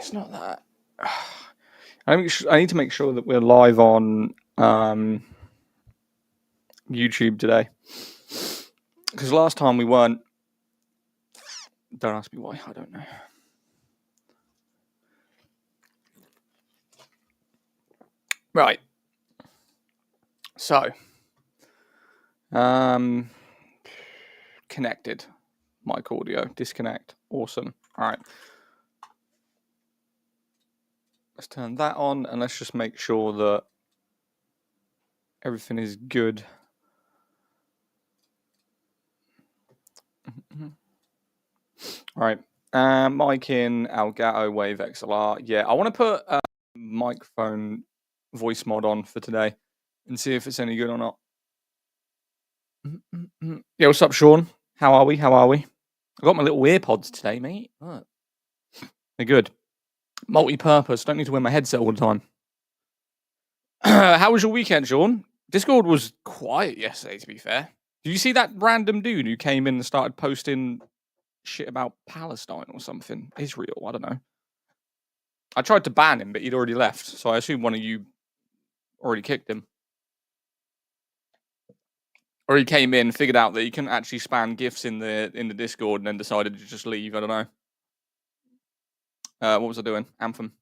It's not that. I need to make sure that we're live on YouTube today. Because last time we weren't. Don't ask me why. I don't know. Right. So. Connected. Mic audio. Disconnect. Awesome. All right. Let's turn that on and let's just make sure that everything is good. All right. Mic in Elgato Wave XLR. Yeah, I want to put microphone voice mod on for today and see if it's any good or not. Yeah, what's up, Sean? How are we? I got my little earpods today, mate. Look. They're good. Multi-purpose. Don't need to wear my headset all the time. How was your weekend, Sean? Discord was quiet yesterday, to be fair. Did you see that random dude who came in and started posting shit about Palestine or something? Israel, I don't know. I tried to ban him, but he'd already left, so I assume one of you already kicked him. Or he came in, figured out that he couldn't actually spam GIFs in the Discord, and then decided to just leave. I don't know. What was I doing? Anthem.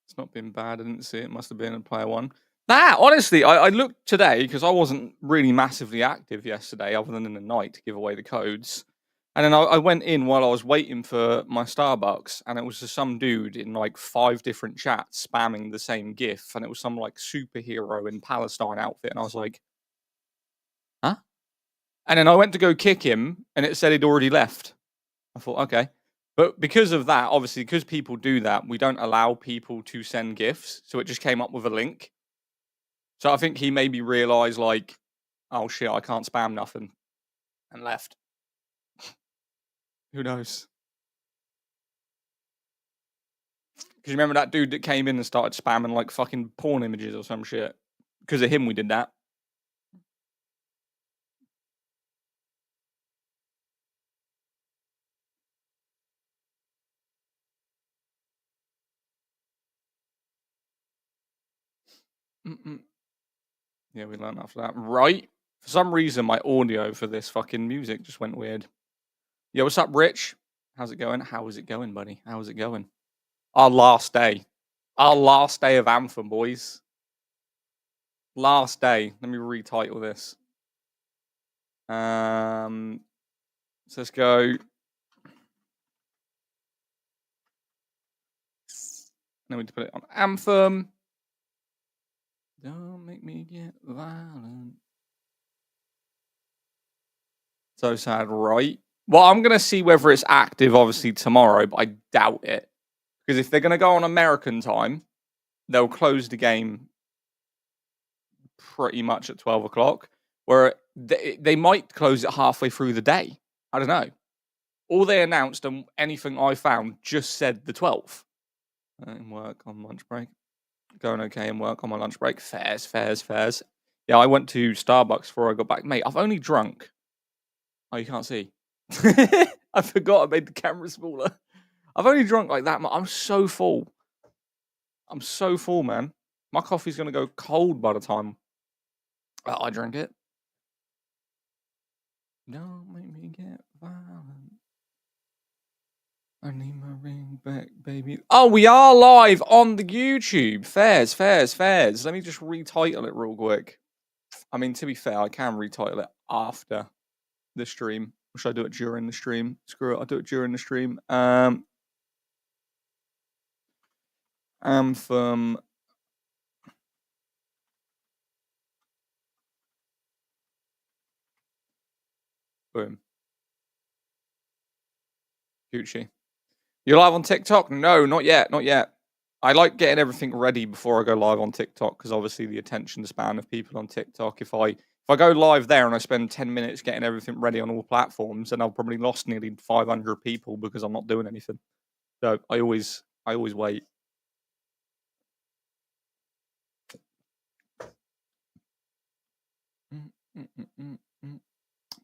It's not been bad. I didn't see it. Must have been a player one. Honestly, I looked today because I wasn't really massively active yesterday, other than in the night to give away the codes. And then I went in while I was waiting for my Starbucks, and it was just some dude in like 5 different chats spamming the same GIF, and it was some like superhero in Palestine outfit, and I was like, huh? And then I went to go kick him, and it said he'd already left. I thought, okay. But because of that, obviously, because people do that, we don't allow people to send GIFs, so it just came up with a link. So I think he maybe realised, like, oh shit, I can't spam nothing, and left. Who knows? Because you remember that dude that came in and started spamming like fucking porn images or some shit? Because of him, we did that. Yeah, we learned after that. Right? For some reason, my audio for this fucking music just went weird. Yo, what's up, Rich? How's it going? How is it going, buddy? How is it going? Our last day. Our last day of Anthem, boys. Last day. Let me retitle this. So let's go. Then we need to put it on Anthem. Don't make me get violent. So sad, right? Well, I'm going to see whether it's active, obviously, tomorrow, but I doubt it. Because if they're going to go on American time, they'll close the game pretty much at 12 o'clock, where they might close it halfway through the day. I don't know. All they announced and anything I found just said the 12th. And work on lunch break. Going okay and work on my lunch break. Fairs. Yeah, I went to Starbucks before I got back. Mate, I've only drunk. Oh, you can't see. I forgot I made the camera smaller. I've only drunk like that. I'm so full. I'm so full, man. My coffee's going to go cold by the time I drink it. Don't make me get violent. I need my ring back, baby. Oh, we are live on the YouTube. Fairs. Let me just retitle it real quick. I mean, to be fair, I can retitle it after the stream. Or should I do it during the stream? Screw it, I'll do it during the stream. Anthem. Boom. Gucci. You're live on TikTok? No, not yet. I like getting everything ready before I go live on TikTok because obviously the attention span of people on TikTok. If I go live there and I spend 10 minutes getting everything ready on all platforms, then I've probably lost nearly 500 people because I'm not doing anything. So I always wait.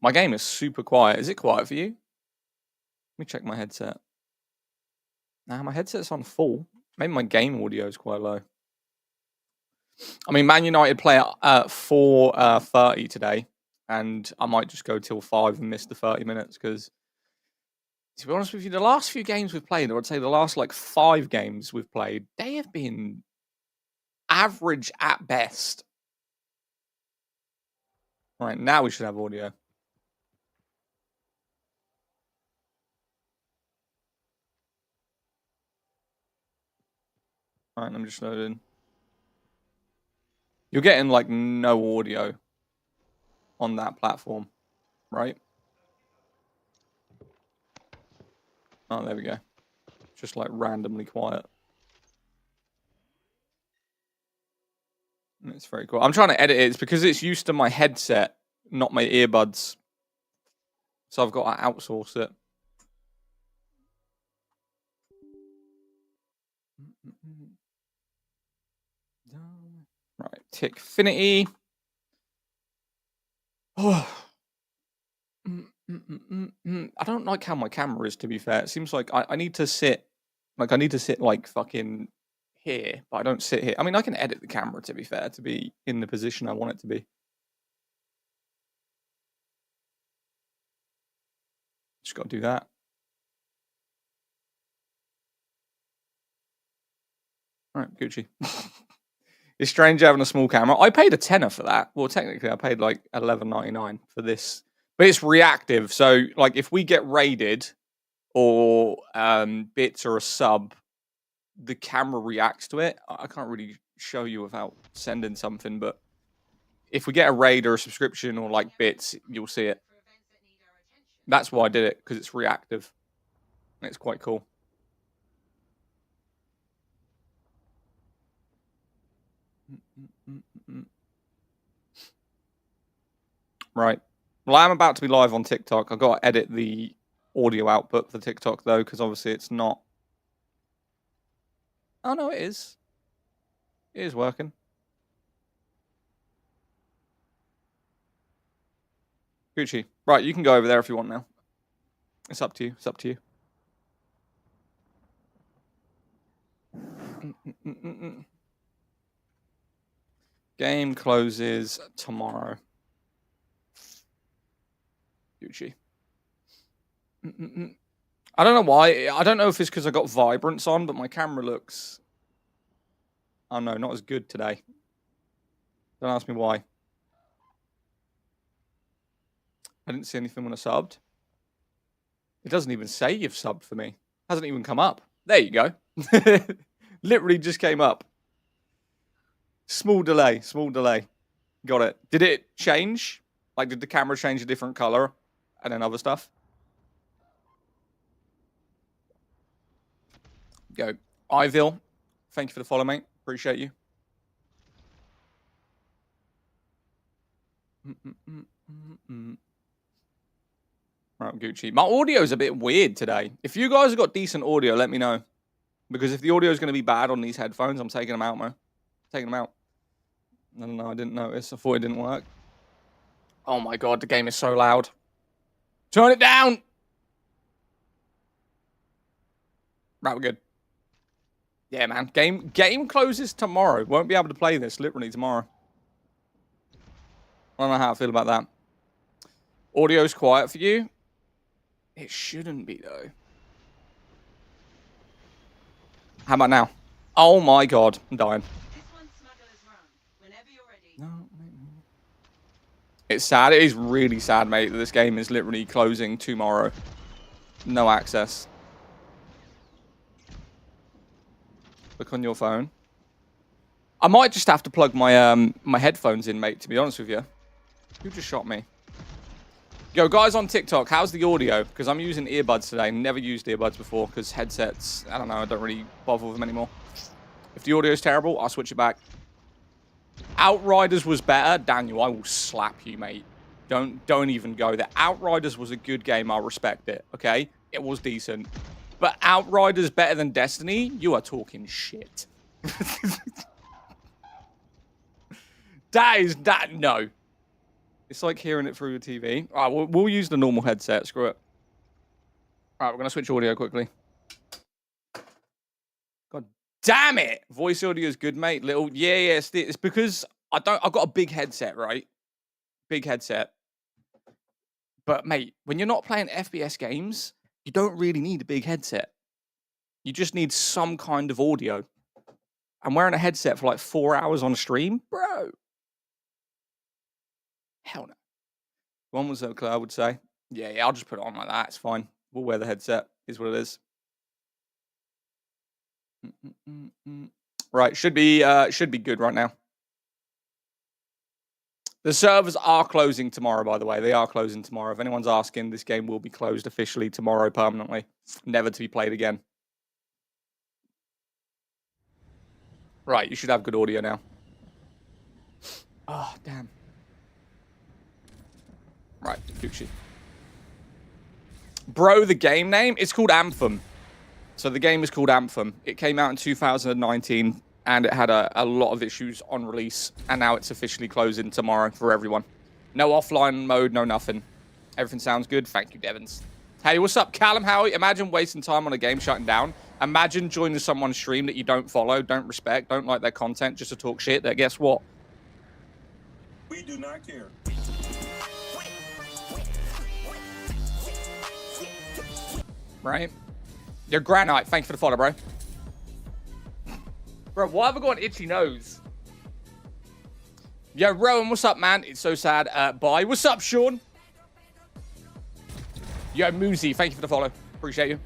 My game is super quiet. Is it quiet for you? me check my headset. Nah, my headset's on full. Maybe my game audio is quite low. I mean, Man United play at 4:30 today, and I might just go till 5 and miss the 30 minutes because, to be honest with you, the last few games we've played, or I'd say the last like 5 games we've played, they have been average at best. Right, now we should have audio. All right, I'm just loading. You're getting like no audio on that platform, right? Oh, there we go. Just like randomly quiet. It's very cool. I'm trying to edit it. It's because it's used to my headset, not my earbuds. So I've got to outsource it. Right, Tickfinity. Oh. I don't like how my camera is, to be fair. It seems like I need to sit, like fucking here, but I don't sit here. I mean, I can edit the camera, to be fair, to be in the position I want it to be. Just got to do that. All right, Gucci. It's strange having a small camera. I paid a tenner for that. Well, technically, I paid like $11.99 for this, but it's reactive. So, like, if we get raided or bits or a sub, the camera reacts to it. I can't really show you without sending something, but if we get a raid or a subscription or like bits, you'll see it. That's why I did it, because it's reactive. It's quite cool. Right. Well, I'm about to be live on TikTok. I've got to edit the audio output for TikTok, though, because obviously it's not. Oh, no, it is. It is working. Gucci. Right, you can go over there if you want now. It's up to you. It's up to you. Game closes tomorrow. Gucci. I don't know why. I don't know if it's because I got vibrance on, but my camera looks... Oh, no, not as good today. Don't ask me why. I didn't see anything when I subbed. It doesn't even say you've subbed for me. It hasn't even come up. There you go. Literally just came up. Small delay. Small delay. Got it. Did it change? Like, did the camera change a different color? And then other stuff? Go. Iville. Thank you for the follow, mate. Appreciate you. Right, Gucci. My audio's a bit weird today. If you guys have got decent audio, let me know. Because if the audio is going to be bad on these headphones, I'm taking them out, man. Taking them out. I don't know. I didn't notice. I thought it didn't work. Oh my god, the game is so loud. Turn it down! Right, we're good. Yeah, man. Game closes tomorrow. Won't be able to play this literally tomorrow. I don't know how I feel about that. Audio's quiet for you? It shouldn't be, though. How about now? Oh my god, I'm dying. No. It's sad. It is really sad, mate, that this game is literally closing tomorrow. No access. Look on your phone. I might just have to plug my my headphones in, mate, to be honest with you. Who just shot me? Yo, guys on TikTok, how's the audio? Because I'm using earbuds today. Never used earbuds before because headsets, I don't know, I don't really bother with them anymore. If the audio is terrible, I'll switch it back. Outriders was better. Daniel, I will slap you, mate. Don't even go there. Outriders was a good game. I'll respect it, okay? It was decent. But Outriders better than Destiny? You are talking shit. No. It's like hearing it through the TV. All right, we'll use the normal headset. Screw it. All right, we're going to switch audio quickly. God damn it. Voice audio is good, mate. Yeah, it's because I've got a big headset, right? Big headset. But, mate, when you're not playing FPS games, you don't really need a big headset. You just need some kind of audio. I'm wearing a headset for like 4 hours on stream, bro. Hell no. One was okay, I would say. Yeah, I'll just put it on like that. It's fine. We'll wear the headset. Is what it is. Right, should be good right now. The servers are closing tomorrow, by the way. They are closing tomorrow. If anyone's asking, this game will be closed officially tomorrow permanently. Never to be played again. Right, you should have good audio now. Oh, damn. Right, Gucci. Bro, the game name? It's called Anthem. So the game is called Anthem. It came out in 2019, and it had a lot of issues on release, and now it's officially closing tomorrow for everyone. No offline mode, no nothing. Everything sounds good. Thank you, Devons. Hey, what's up, Callum? How are you? Imagine wasting time on a game shutting down. Imagine joining someone's stream that you don't follow, don't respect, don't like their content, just to talk shit. That guess what? We do not care. Right? Your Granite, thanks for the follow, bro. Bro, why have I got an itchy nose? Yo, Rowan, what's up, man? It's so sad. Bye. What's up, Sean? Yo, Moosey, thank you for the follow. Appreciate you.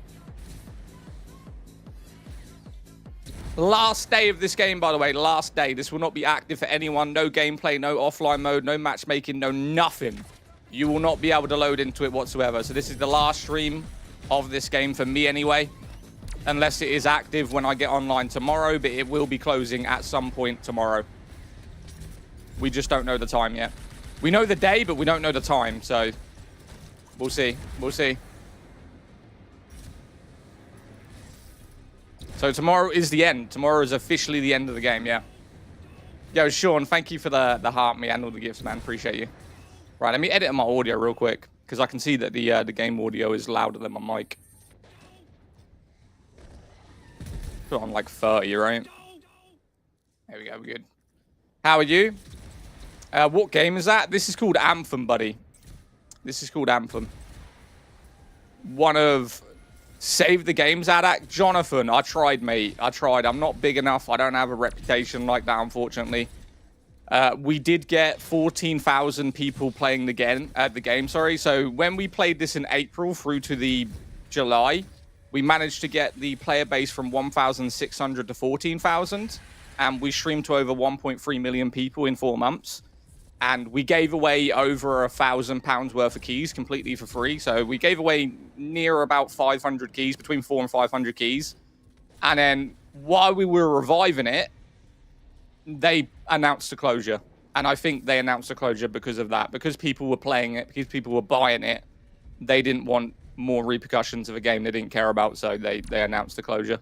Last day of this game, by the way. Last day. This will not be active for anyone. No gameplay, no offline mode, no matchmaking, no nothing. You will not be able to load into it whatsoever. So this is the last stream of this game for me anyway. Unless it is active when I get online tomorrow, but it will be closing at some point tomorrow. We just don't know the time yet. We know the day, but we don't know the time, so we'll see. We'll see. So tomorrow is the end. Tomorrow is officially the end of the game, yeah. Yo, Sean, thank you for the heart me and all the gifts, man. Appreciate you. Right, let me edit my audio real quick, because I can see that the game audio is louder than my mic. Put on like 30, right? There we go, we're good. How are you? What game is that? This is called Anthem, buddy. This is called Anthem. One of Save the Games Addict. Jonathan, I tried, mate. I tried. I'm not big enough. I don't have a reputation like that, unfortunately. We did get 14,000 people playing the game. So when we played this in April through to the July, we managed to get the player base from 1,600 to 14,000, and we streamed to over 1.3 million people in 4 months. And we gave away over £1,000 worth of keys completely for free. So we gave away near about 500 keys, between 400 and 500 keys. And then while we were reviving it, they announced a closure. And I think they announced a closure because of that. Because people were playing it, because people were buying it, they didn't want more repercussions of a game they didn't care about, so they announced the closure.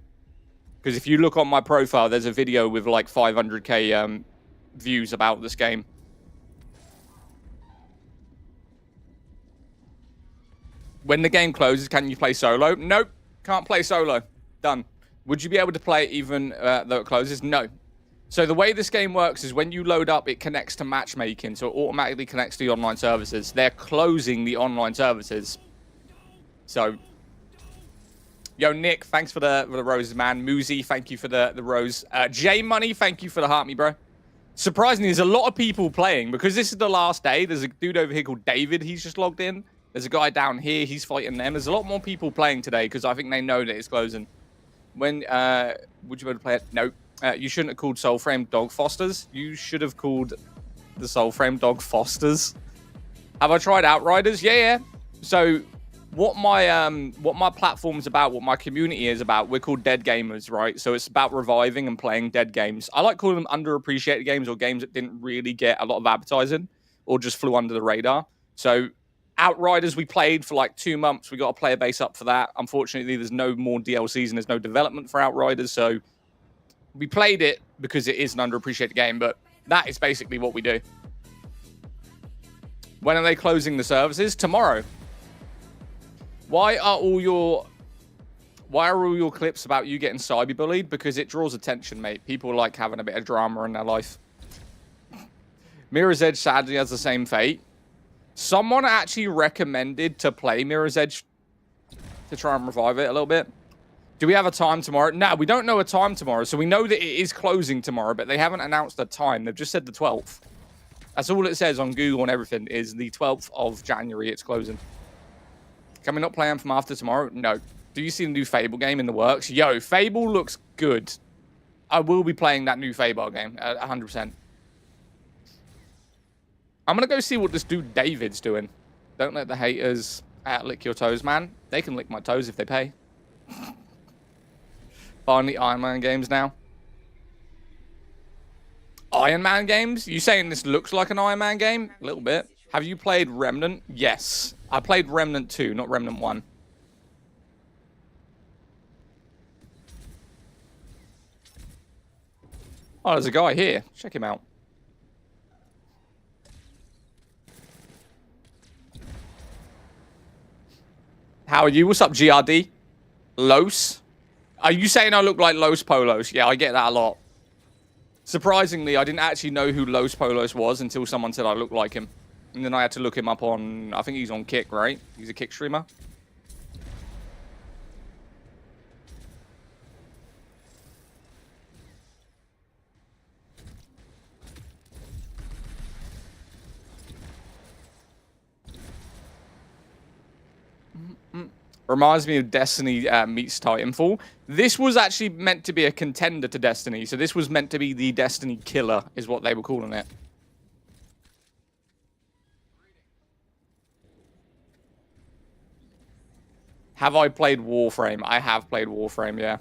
Because if you look on my profile, there's a video with like 500k views about this game. When the game closes, can you play solo? Nope, can't play solo. Done. Would you be able to play it even though it closes? No. So the way this game works is when you load up, it connects to matchmaking, so it automatically connects to the online services. They're closing the online services. So, yo, Nick, thanks for the roses, man. Moosey, thank you for the rose. J Money, thank you for the heart me, bro. Surprisingly, there's a lot of people playing because this is the last day. There's a dude over here called David. He's just logged in. There's a guy down here. He's fighting them. There's a lot more people playing today because I think they know that it's closing. When would you be able to play it? No. You shouldn't have called Soulframe Dog Fosters. You should have called the Soulframe Dog Fosters. Have I tried Outriders? Yeah. So what my platform's about, what my community is about, we're called Dead Gamers, right? So it's about reviving and playing dead games. I like calling them underappreciated games or games that didn't really get a lot of advertising or just flew under the radar. So Outriders we played for like 2 months. We got a player base up for that. Unfortunately, there's no more DLCs and there's no development for Outriders. So we played it because it is an underappreciated game, but that is basically what we do. When are they closing the services? Tomorrow. Why are all your clips about you getting cyberbullied? Because it draws attention, mate. People like having a bit of drama in their life. Mirror's Edge sadly has the same fate. Someone actually recommended to play Mirror's Edge to try and revive it a little bit. Do we have a time tomorrow? No, we don't know a time tomorrow. So we know that it is closing tomorrow, but they haven't announced a time. They've just said the 12th. That's all it says on Google and everything is the 12th of January it's closing. Can we not play Anthem after tomorrow? No. Do you see the new Fable game in the works? Yo, Fable looks good. I will be playing that new Fable game, 100%. I'm going to go see what this dude David's doing. Don't let the haters lick your toes, man. They can lick my toes if they pay. Finally, Iron Man games now. Iron Man games? You saying this looks like an Iron Man game? A little bit. Have you played Remnant? Yes. I played Remnant 2, not Remnant 1. Oh, there's a guy here. Check him out. How are you? What's up, GRD? Los? Are you saying I look like Los Polos? Yeah, I get that a lot. Surprisingly, I didn't actually know who Los Polos was until someone said I looked like him. And then I had to look him up on... I think he's on Kick, right? He's a Kick streamer. Reminds me of Destiny meets Titanfall. This was actually meant to be a contender to Destiny. So this was meant to be the Destiny killer, is what they were calling it. Have I played Warframe? I have played Warframe, yeah.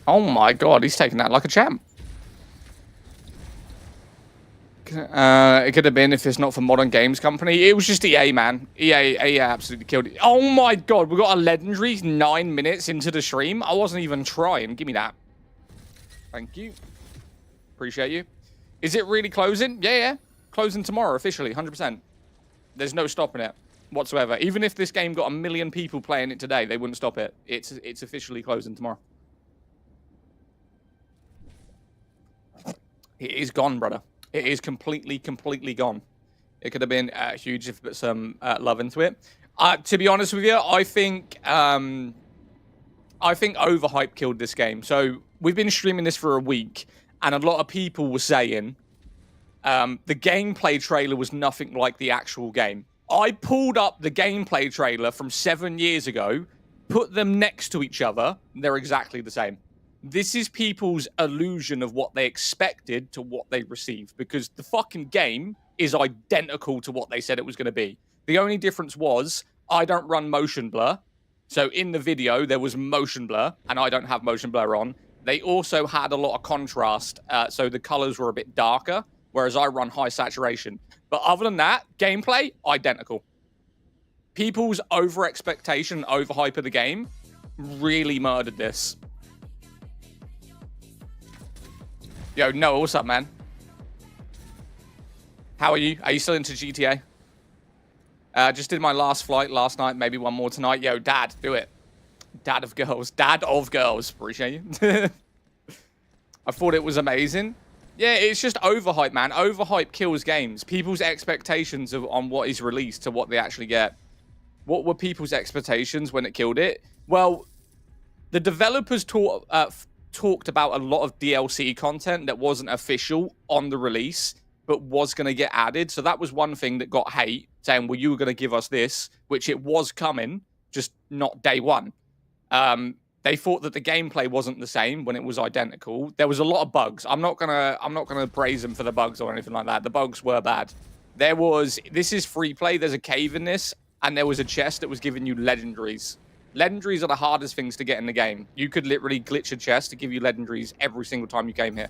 Oh my god, he's taking that like a champ. It could have been if it's not for Modern Games Company. It was just EA, man. EA absolutely killed it. Oh my god, we got a legendary 9 minutes into the stream. I wasn't even trying. Give me that. Thank you. Appreciate you. Is it really closing? Yeah. Closing tomorrow, officially, 100%. There's no stopping it whatsoever. Even if this game got 1 million people playing it today, they wouldn't stop it. It's officially closing tomorrow. It is gone, brother. It is completely gone. It could have been huge if put some love into it. To be honest with you, I think overhype killed this game. So we've been streaming this for a week, and a lot of people were saying the gameplay trailer was nothing like the actual game. I pulled up the gameplay trailer from 7 years ago, put them next to each other, and they're exactly the same. This is people's illusion of what they expected to what they received, because the fucking game is identical to what they said it was going to be. The only difference was I don't run motion blur. So in the video, there was motion blur, and I don't have motion blur on. They also had a lot of contrast, so the colors were a bit darker, whereas I run high saturation. But other than that, gameplay, identical. People's over-expectation, overhype of the game really murdered this. Yo, Noah, what's up, man? How are you? Are you still into GTA? Just did my last flight last night, maybe one more tonight. Yo, Dad, do it. Dad of girls. Dad of girls. Appreciate you. I thought it was amazing. Yeah, it's just overhype, man. Overhype kills games. People's expectations on what is released to what they actually get. What were people's expectations when it killed it? Well, the developers talked about a lot of DLC content that wasn't official on the release, but was going to get added. So that was one thing that got hate, saying, well, you were going to give us this, which it was coming, just not day one. They thought that the gameplay wasn't the same when it was identical. There was a lot of bugs. I'm not gonna praise them for the bugs or anything like that. The bugs were bad. This is free play. There's a cave in this, and there was a chest that was giving you legendaries. Legendaries are the hardest things to get in the game. You could literally glitch a chest to give you legendaries every single time you came here.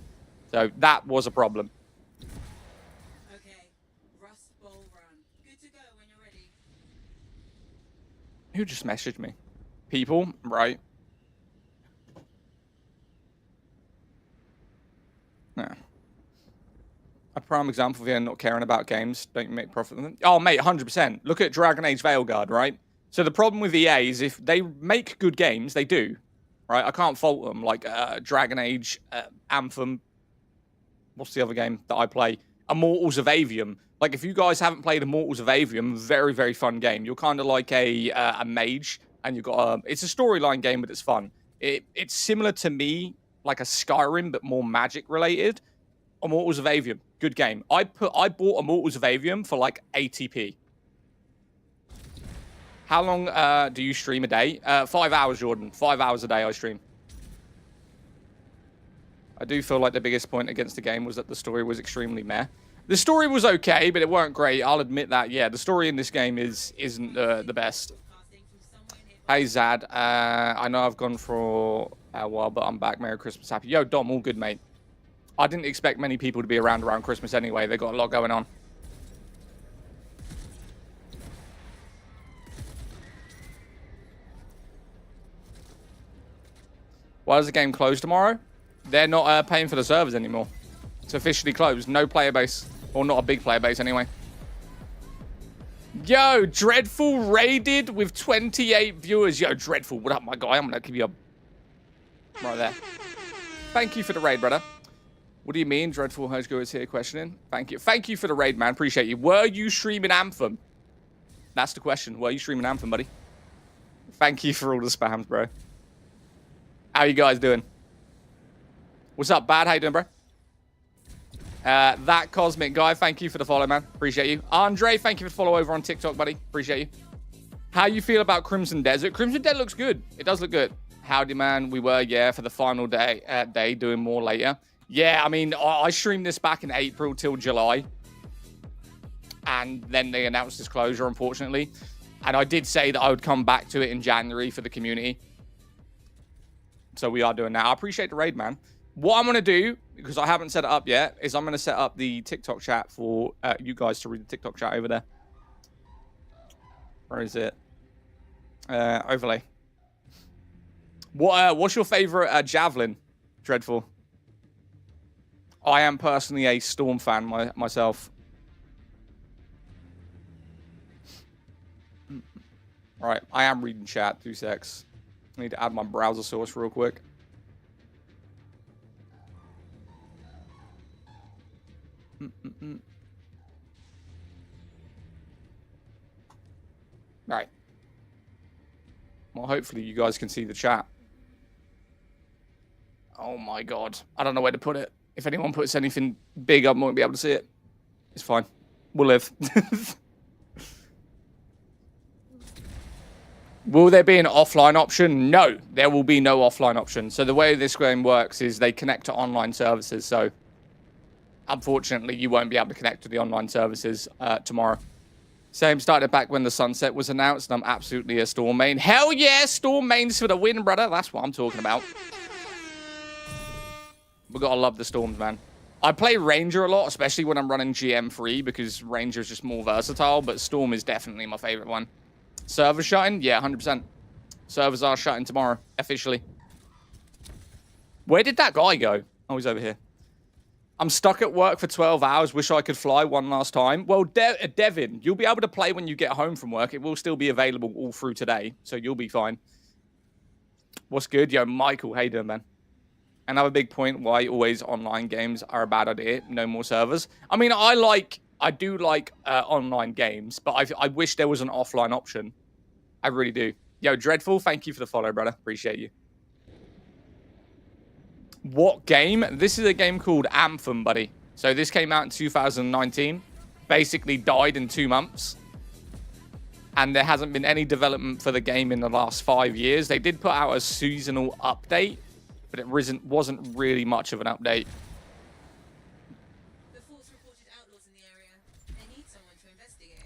So that was a problem. Okay, Rust Bowl Run. Good to go when you're ready. Who just messaged me? People, right? Yeah. A prime example of you not caring about games. Don't you make profit from them? Oh, mate, 100%. Look at Dragon Age Veilguard, right? So the problem with EA is if they make good games, they do, right? I can't fault them. Like Dragon Age, Anthem. What's the other game that I play? Immortals of Avium. Like, if you guys haven't played Immortals of Avium, very, very fun game. You're kind of like a mage, and you've got a... It's a storyline game, but it's fun. It's similar to me, like a Skyrim, but more magic-related. Immortals of Avium, good game. I bought Immortals of Avium for like 80p. How long do you stream a day? 5 hours, Jordan. 5 hours a day I stream. I do feel like the biggest point against the game was that the story was extremely meh. The story was okay, but it weren't great. I'll admit that. Yeah, the story in this game isn't the best. Hey, Zad. I know I've gone for a while, but I'm back. Merry Christmas. Happy. Yo, Dom, all good, mate. I didn't expect many people to be around Christmas anyway. They got a lot going on. Why does the game close tomorrow? They're not paying for the servers anymore. It's officially closed. No player base. Or not a big player base anyway. Yo, Dreadful raided with 28 viewers. Yo, Dreadful, what up, my guy? I'm going to give you a... Right there. Thank you for the raid, brother. What do you mean? Dreadful Hosgo is here questioning. Thank you. Thank you for the raid, man. Appreciate you. Were you streaming Anthem? That's the question. Were you streaming Anthem, buddy? Thank you for all the spams, bro. How you guys doing? What's up, Bad? How you doing, bro? That Cosmic Guy, thank you for the follow, man. Appreciate you. Andre, thank you for the follow over on TikTok, buddy. Appreciate you. How you feel about Crimson Desert? Crimson Desert looks good. It does look good. Howdy, man. We were, yeah, for the final day, doing more later. Yeah, I mean, I streamed this back in April till July. And then they announced this closure, unfortunately. And I did say that I would come back to it in January for the community. So we are doing that. I appreciate the raid, man. What I'm going to do, because I haven't set it up yet, is I'm going to set up the TikTok chat for you guys to read the TikTok chat over there. Where is it? Overlay. What's your favorite javelin, Dreadful? I am personally a Storm fan myself. All right, I am reading chat. 2 secs. I need to add my browser source real quick. Right. Well, hopefully you guys can see the chat. Oh my god. I don't know where to put it. If anyone puts anything big, I won't be able to see it. It's fine. We'll live. Will there be an offline option? No, there will be no offline option. So the way this game works is they connect to online services. So unfortunately, you won't be able to connect to the online services tomorrow. Same started back when the Sunset was announced, and I'm absolutely a Storm main. Hell yeah, Storm mains for the win, brother. That's what I'm talking about. We gotta love the Storms, man. I play Ranger a lot, especially when I'm running GM3, because Ranger is just more versatile, but Storm is definitely my favorite one. Servers shutting? Yeah, 100%. Servers are shutting tomorrow, officially. Where did that guy go? Oh, he's over here. I'm stuck at work for 12 hours. Wish I could fly one last time. Well, Devin, you'll be able to play when you get home from work. It will still be available all through today, so you'll be fine. What's good? Yo, Michael, how you doing, man? Another big point why always online games are a bad idea. No more servers. I mean, I do like online games, but I wish there was an offline option. I really do. Yo, Dreadful, thank you for the follow, brother. Appreciate you. What game? This is a game called Anthem, buddy. So this came out in 2019. Basically died in 2 months. And there hasn't been any development for the game in the last 5 years. They did put out a seasonal update, but it wasn't really much of an update. The force reported outlaws in the area. They need someone to investigate.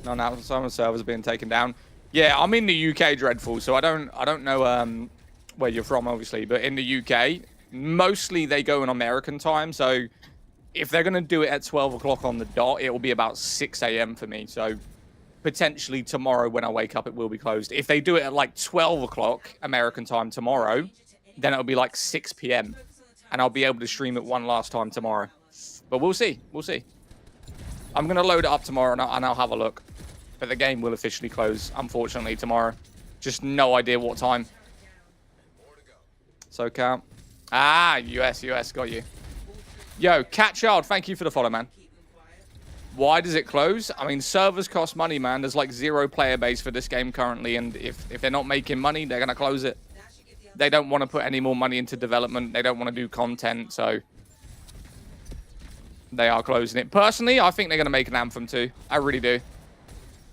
No, now some servers being taken down. Yeah, I'm in the UK, Dreadful, so I don't know where you're from, obviously, but in the UK, mostly they go in American time, so if they're going to do it at 12 o'clock on the dot, it will be about 6 a.m. for me, so potentially tomorrow when I wake up, it will be closed. If they do it at like 12 o'clock American time tomorrow, then it'll be like 6 p.m. and I'll be able to stream it one last time tomorrow. But we'll see. We'll see. I'm going to load it up tomorrow, and I'll have a look. But the game will officially close, unfortunately, tomorrow. Just no idea what time. So count. Ah, US, got you. Yo, Catchild, thank you for the follow, man. Why does it close? I mean, servers cost money, man. There's like 0 player base for this game currently, and if they're not making money, they're going to close it. They don't want to put any more money into development. They don't want to do content, so they are closing it. Personally, I think they're going to make an Anthem 2. I really do.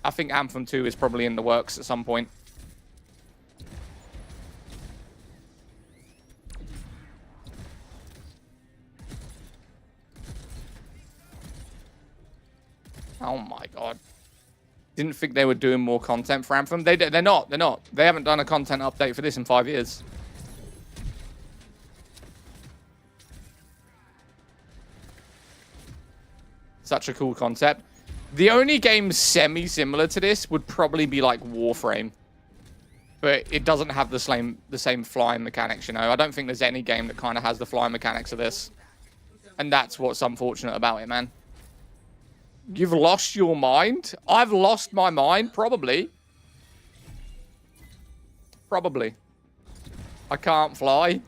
I think Anthem 2 is probably in the works at some point. Oh my god. Didn't think they were doing more content for Anthem. They're not. They're not. They haven't done a content update for this in 5 years. Such a cool concept. The only game semi-similar to this would probably be like Warframe. But it doesn't have the same flying mechanics, you know. I don't think there's any game that kind of has the flying mechanics of this. And that's what's unfortunate about it, man. You've lost your mind? I've lost my mind? Probably. Probably. I can't fly.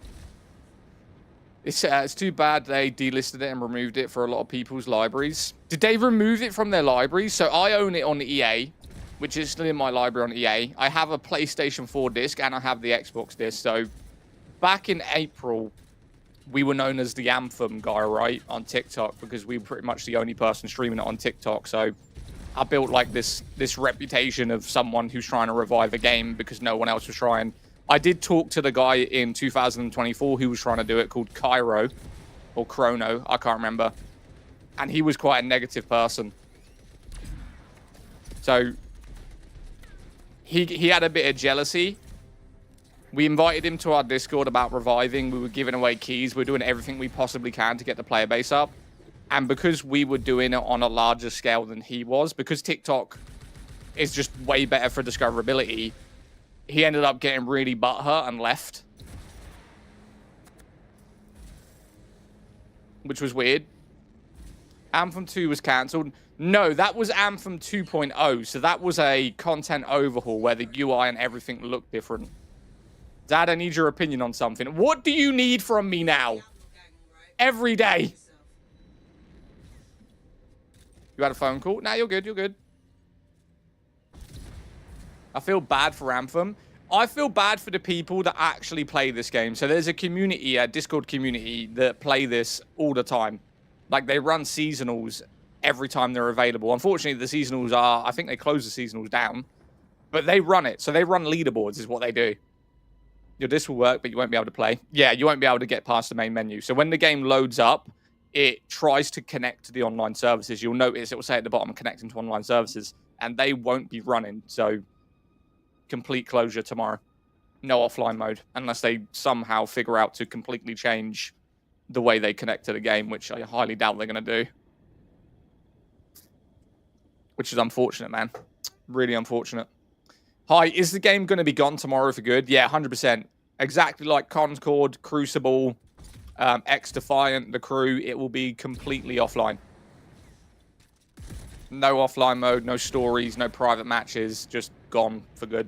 It's too bad they delisted it and removed it for a lot of people's libraries. Did they remove it from their libraries? So I own it on EA, which is still in my library on EA. I have a PlayStation 4 disc and I have the Xbox disc. So back in April, we were known as the Anthem guy, right, on TikTok, because we were pretty much the only person streaming it on TikTok. So I built like this reputation of someone who's trying to revive a game because no one else was trying. I did talk to the guy in 2024 who was trying to do it, called Cairo or Chrono, I can't remember. And he was quite a negative person. So he had a bit of jealousy. We invited him to our Discord about reviving. We were giving away keys. We're doing everything we possibly can to get the player base up. And because we were doing it on a larger scale than he was, because TikTok is just way better for discoverability, he ended up getting really butthurt and left. Which was weird. Anthem 2 was cancelled. No, that was Anthem 2.0. So that was a content overhaul where the UI and everything looked different. Dad, I need your opinion on something. What do you need from me now? Every day. You had a phone call? Nah, you're good, you're good. I feel bad for Anthem. I feel bad for the people that actually play this game. So there's a community, a Discord community, that play this all the time. Like, they run seasonals every time they're available. Unfortunately, the seasonals are, I think they close the seasonals down. But they run it. So they run leaderboards is what they do. Your disc will work, but you won't be able to play. Yeah, you won't be able to get past the main menu. So when the game loads up, it tries to connect to the online services. You'll notice it will say at the bottom, connecting to online services. And they won't be running. So complete closure tomorrow. No offline mode. Unless they somehow figure out to completely change the way they connect to the game, which I highly doubt they're going to do. Which is unfortunate, man. Really unfortunate. Hi, is the game going to be gone tomorrow for good? Yeah, 100%. Exactly like Concord, Crucible, X-Defiant, The Crew. It will be completely offline. No offline mode, no stories, no private matches. Just gone for good.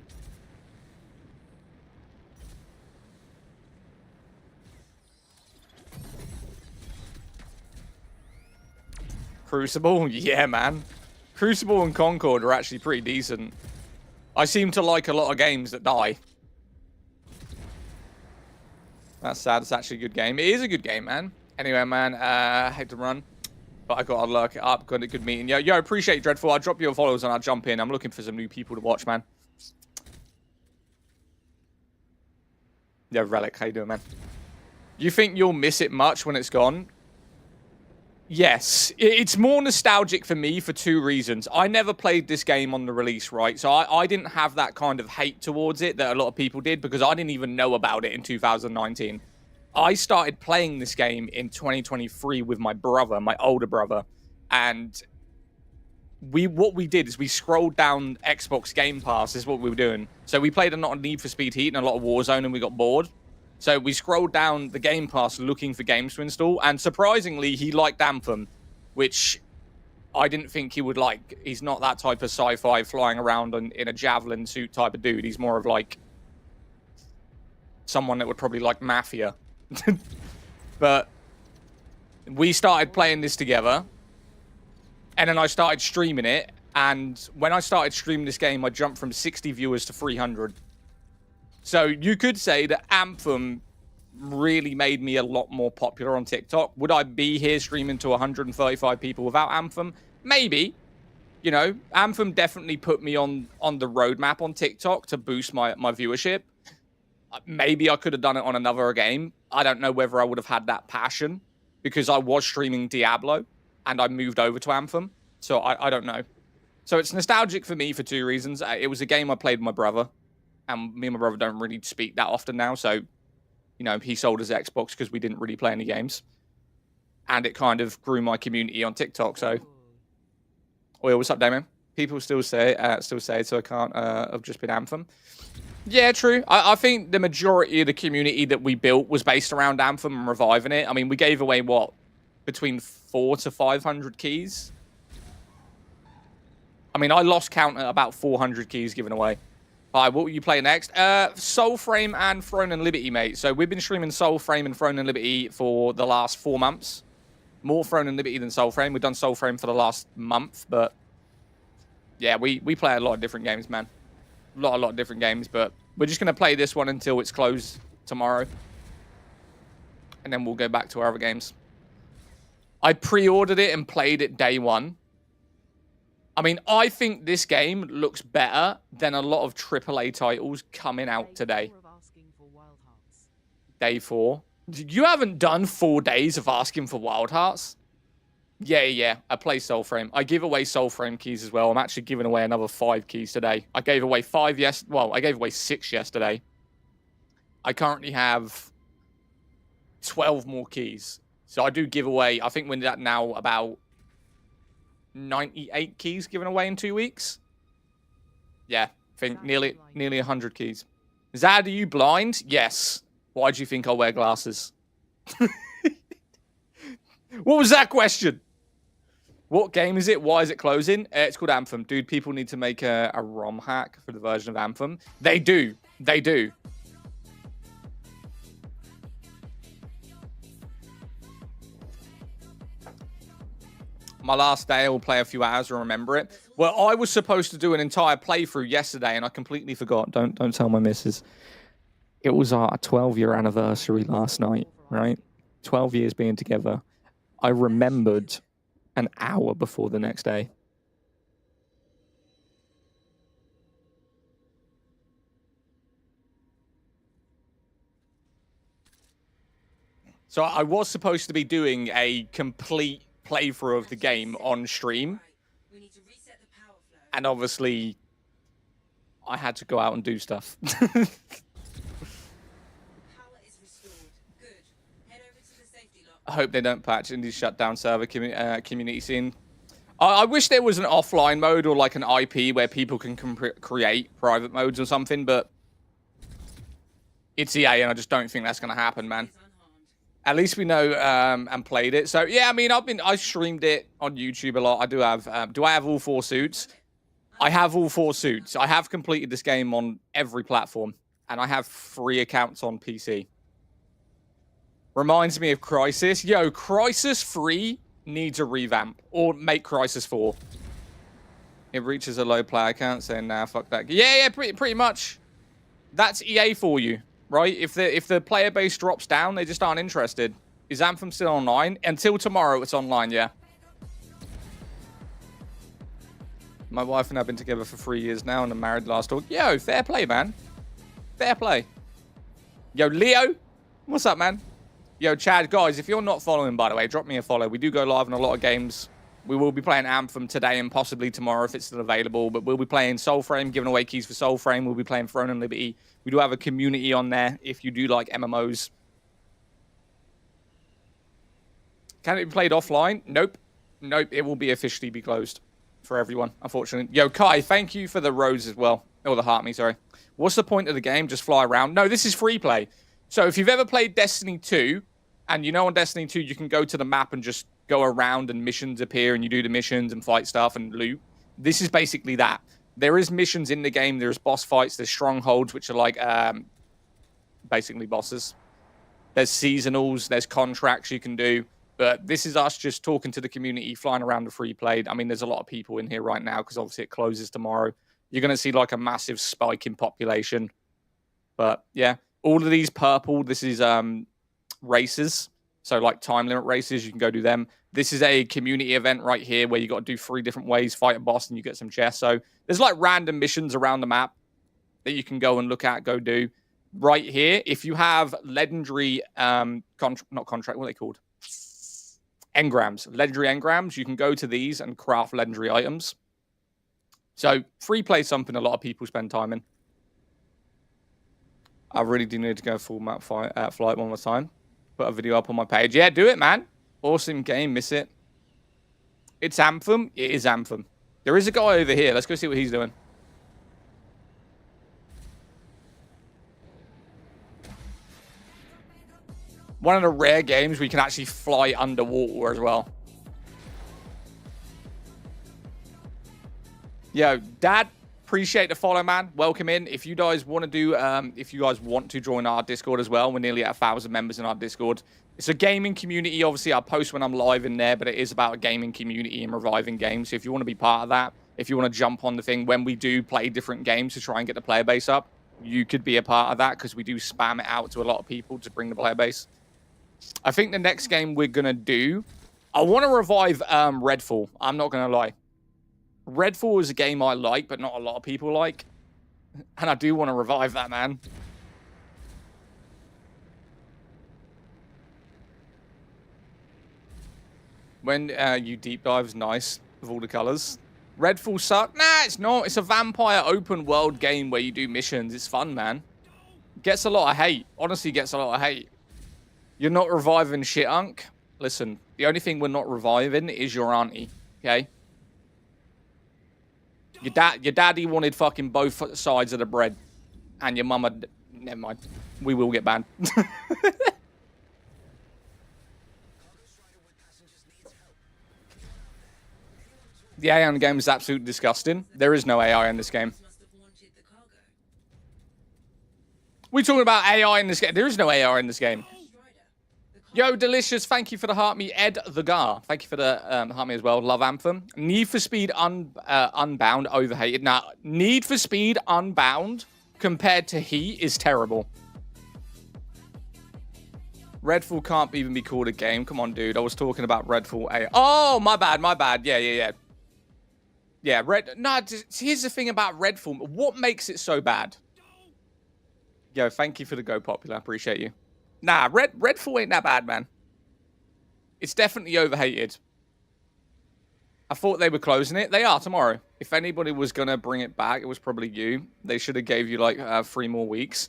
Crucible? Yeah, man. Crucible and Concord are actually pretty decent. I seem to like a lot of games that die. That's sad. It's actually a good game. It is a good game, man. Anyway, man, I hate to run, but I got to look it up. Got a good meeting. Yo, appreciate you, Dreadful. I'll drop your followers and I'll jump in. I'm looking for some new people to watch, man. Yeah, Relic, how you doing, man? You think you'll miss it much when it's gone? Yes, it's more nostalgic for me for two reasons. I never played this game on the release, right? So I didn't have that kind of hate towards it that a lot of people did because I didn't even know about it in 2019. I started playing this game in 2023 with my brother, my older brother. And what we did is we scrolled down Xbox Game Pass, is what we were doing. So we played a lot of Need for Speed Heat and a lot of Warzone and we got bored. So we scrolled down the Game Pass looking for games to install, and surprisingly, he liked Anthem, which I didn't think he would like. He's not that type of sci-fi flying around in a javelin suit type of dude. He's more of like someone that would probably like Mafia. But we started playing this together, and then I started streaming it. And when I started streaming this game, I jumped from 60 viewers to 300. So you could say that Anthem really made me a lot more popular on TikTok. Would I be here streaming to 135 people without Anthem? Maybe. You know, Anthem definitely put me on the roadmap on TikTok to boost my viewership. Maybe I could have done it on another game. I don't know whether I would have had that passion because I was streaming Diablo and I moved over to Anthem. So I don't know. So it's nostalgic for me for two reasons. It was a game I played with my brother, and me and my brother don't really speak that often now. So, you know, he sold his Xbox because we didn't really play any games. And it kind of grew my community on TikTok. So, oh, what's up, Damien? People still say it, so I can't have just been Anthem. Yeah, true. I think the majority of the community that we built was based around Anthem and reviving it. I mean, we gave away, what, between 400 to 500 keys? I mean, I lost count at about 400 keys given away. All right, what will you play next? Soulframe and Throne and Liberty, mate. So we've been streaming Soulframe and Throne and Liberty for the last 4 months. More Throne and Liberty than Soulframe. We've done Soulframe for the last month, but yeah, we play a lot of different games, man. A lot of different games, but we're just going to play this one until it's closed tomorrow. And then we'll go back to our other games. I pre-ordered it and played it day one. I mean, I think this game looks better than a lot of AAA titles coming out today. Day 4. You haven't done 4 days of asking for Wild Hearts? Yeah. I play Soulframe. I give away Soulframe keys as well. I'm actually giving away another 5 keys today. I gave away 5 I gave away 6 yesterday. I currently have 12 more keys. So I do give away, I think we're at now about 98 keys given away in 2 weeks. Yeah, I think nearly 100 keys. Zad, are you blind? Yes. Why do you think I wear glasses? What was that question? What game is it? Why is it closing? It's called Anthem. Dude, people need to make a ROM hack for the version of Anthem. They do. They do. My last day, I will play a few hours and remember it. Well, I was supposed to do an entire playthrough yesterday, and I completely forgot. Don't tell my missus. It was our 12-year anniversary last night, right? 12 years being together. I remembered an hour before the next day. So I was supposed to be doing a complete playthrough of the game on stream, and obviously I had to go out and do stuff. I hope they don't patch in these shutdown server community scene. I wish there was an offline mode or like an IP where people can create private modes or something, but it's EA and I just don't think that's going to happen, man. At least we know and played it. So yeah, I mean, I streamed it on YouTube a lot. I do have. Do I have all 4 suits? I have all 4 suits. I have completed this game on every platform, and I have 3 accounts on PC. Reminds me of Crysis. Yo, Crysis 3 needs a revamp, or make Crysis 4. It reaches a low player count, saying nah, fuck that. Yeah, pretty much. That's EA for you. Right? If the player base drops down, they just aren't interested. Is Anthem still online? Until tomorrow, it's online, yeah. My wife and I have been together for 3 years now and are married last August. Yo, fair play, man. Fair play. Yo, Leo. What's up, man? Yo, Chad, guys, if you're not following, by the way, drop me a follow. We do go live on a lot of games. We will be playing Anthem today and possibly tomorrow if it's still available. But we'll be playing Soulframe, giving away keys for Soulframe. We'll be playing Throne and Liberty. We do have a community on there if you do like MMOs. Can it be played offline? Nope. Nope. It will be officially be closed for everyone, unfortunately. Yo, Kai, thank you for the rose as well. Oh, the heart me, sorry. What's the point of the game? Just fly around? No, this is free play. So if you've ever played Destiny 2, and you know on Destiny 2 you can go to the map and just go around and missions appear and you do the missions and fight stuff and loot. This is basically that. There is missions in the game. There's boss fights. There's strongholds, which are like basically bosses. There's seasonals. There's contracts you can do. But this is us just talking to the community, flying around the free play. I mean, there's a lot of people in here right now because obviously it closes tomorrow. You're going to see like a massive spike in population. But yeah, all of these purple, this is races. So like time limit races, you can go do them. This is a community event right here where you got to do 3 different ways, fight a boss, and you get some chests. So there's like random missions around the map that you can go and look at, go do. Right here, if you have legendary, not contract, what are they called? Engrams. Legendary engrams, you can go to these and craft legendary items. So free play, something a lot of people spend time in. I really do need to go full map flight one more time. Put a video up on my page. Yeah, do it, man. Awesome game. Miss it. It's Anthem. It is Anthem. There is a guy over here. Let's go see what he's doing. One of the rare games we can actually fly underwater as well. Yo, Dad, appreciate the follow, man. Welcome in. If you guys want to do, if you guys want to join our Discord as well, we're nearly at 1,000 members in our Discord. It's a gaming community. Obviously, I post when I'm live in there, but it is about a gaming community and reviving games. So if you want to be part of that, if you want to jump on the thing when we do play different games to try and get the player base up, you could be a part of that because we do spam it out to a lot of people to bring the player base. I think the next game we're going to do, I want to revive Redfall. I'm not going to lie. Redfall is a game I like, but not a lot of people like. And I do want to revive that, man. When you deep dive is nice with all the colors. Redfall suck? Nah, it's not. It's a vampire open world game where you do missions. It's fun, man. Gets a lot of hate. Honestly, gets a lot of hate. You're not reviving shit, Unk. Listen, the only thing we're not reviving is your auntie, okay? Your daddy wanted fucking both sides of the bread. And your mama... Never mind. We will get banned. The AI in the game is absolutely disgusting. There is no AI in this game. We're talking about AI in this game. There is no AI in this game. Yo, Delicious, thank you for the heart me. Ed the Gar, thank you for the heart me as well. Love Anthem. Need for Speed Unbound, overhated. Now, Need for Speed Unbound compared to Heat is terrible. Redfall can't even be called a game. Come on, dude. I was talking about Redfall AI. Oh, my bad, my bad. Yeah. Yeah, here's the thing about Redfall. What makes it so bad? Yo, thank you for the Go Popular. Appreciate you. Nah, Redfall ain't that bad, man. It's definitely overhated. I thought they were closing it. They are tomorrow. If anybody was going to bring it back, it was probably you. They should have gave you like 3 more weeks.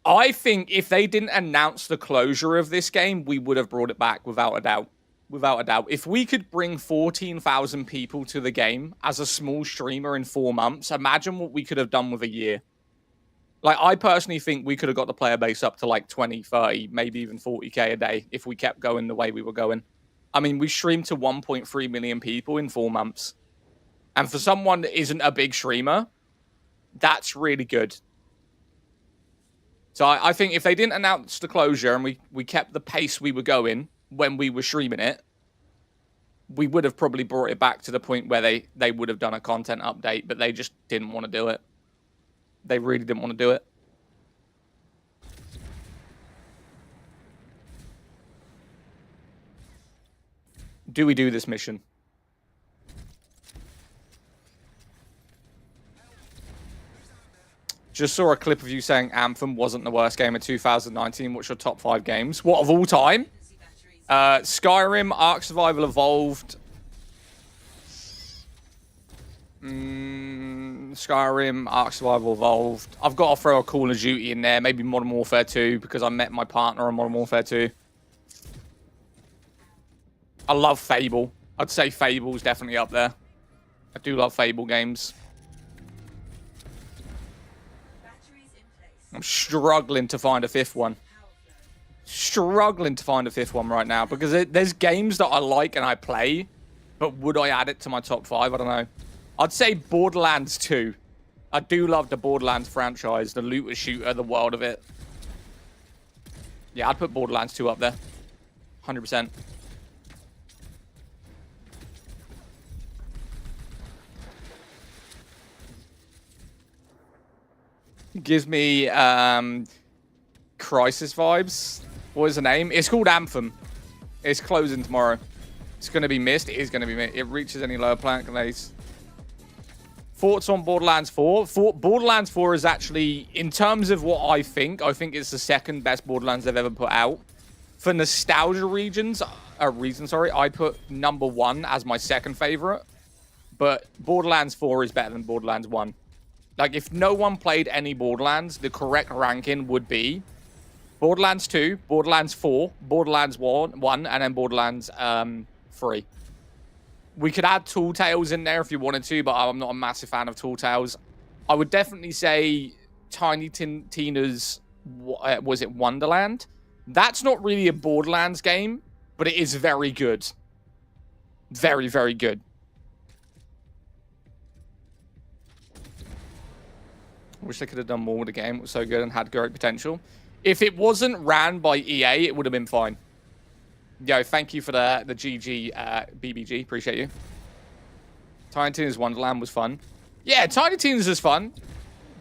I think if they didn't announce the closure of this game, we would have brought it back without a doubt. Without a doubt. If we could bring 14,000 people to the game as a small streamer in 4 months, imagine what we could have done with a year. Like, I personally think we could have got the player base up to like 20, 30, maybe even 40k a day if we kept going the way we were going. I mean, we streamed to 1.3 million people in 4 months. And for someone that isn't a big streamer, that's really good. So I think if they didn't announce the closure and we kept the pace we were going when we were streaming it, we would have probably brought it back to the point where they would have done a content update, but they just didn't want to do it. They really didn't want to do it. Do we do this mission? Just saw a clip of you saying Anthem wasn't the worst game of 2019. What's your top 5 games? What, of all time? Skyrim, Ark Survival Evolved. Skyrim, Ark Survival Evolved. I've got to throw a Call of Duty in there. Maybe Modern Warfare 2 because I met my partner on Modern Warfare 2. I love Fable. I'd say Fable's definitely up there. I do love Fable games. I'm struggling to find a fifth one. Struggling to find a fifth one right now because there's games that I like and I play, but would I add it to my top 5? I don't know. I'd say Borderlands 2. I do love the Borderlands franchise, the looter shooter, the world of it. Yeah, I'd put Borderlands 2 up there. 100%. Gives me Crisis vibes. What is the name? It's called Anthem. It's closing tomorrow. It's going to be missed. It is going to be missed. It reaches any lower plank delays. Thoughts on Borderlands 4? Borderlands 4 is actually, in terms of what I think it's the second best Borderlands they've ever put out. For nostalgia reasons, I'd put number 1 as my second favorite. But Borderlands 4 is better than Borderlands 1. Like, if no one played any Borderlands, the correct ranking would be Borderlands 2, Borderlands 4, Borderlands 1, and then Borderlands 3. We could add Tall Tales in there if you wanted to, but I'm not a massive fan of Tall Tales. I would definitely say Tiny Tina's, was it Wonderland? That's not really a Borderlands game, but it is very good. Very, very good. I wish they could have done more with the game. It was so good and had great potential. If it wasn't ran by EA, it would have been fine. Yo, thank you for the GG BBG. Appreciate you. Tiny Tina's Wonderland was fun. Yeah, Tiny Tina's is fun.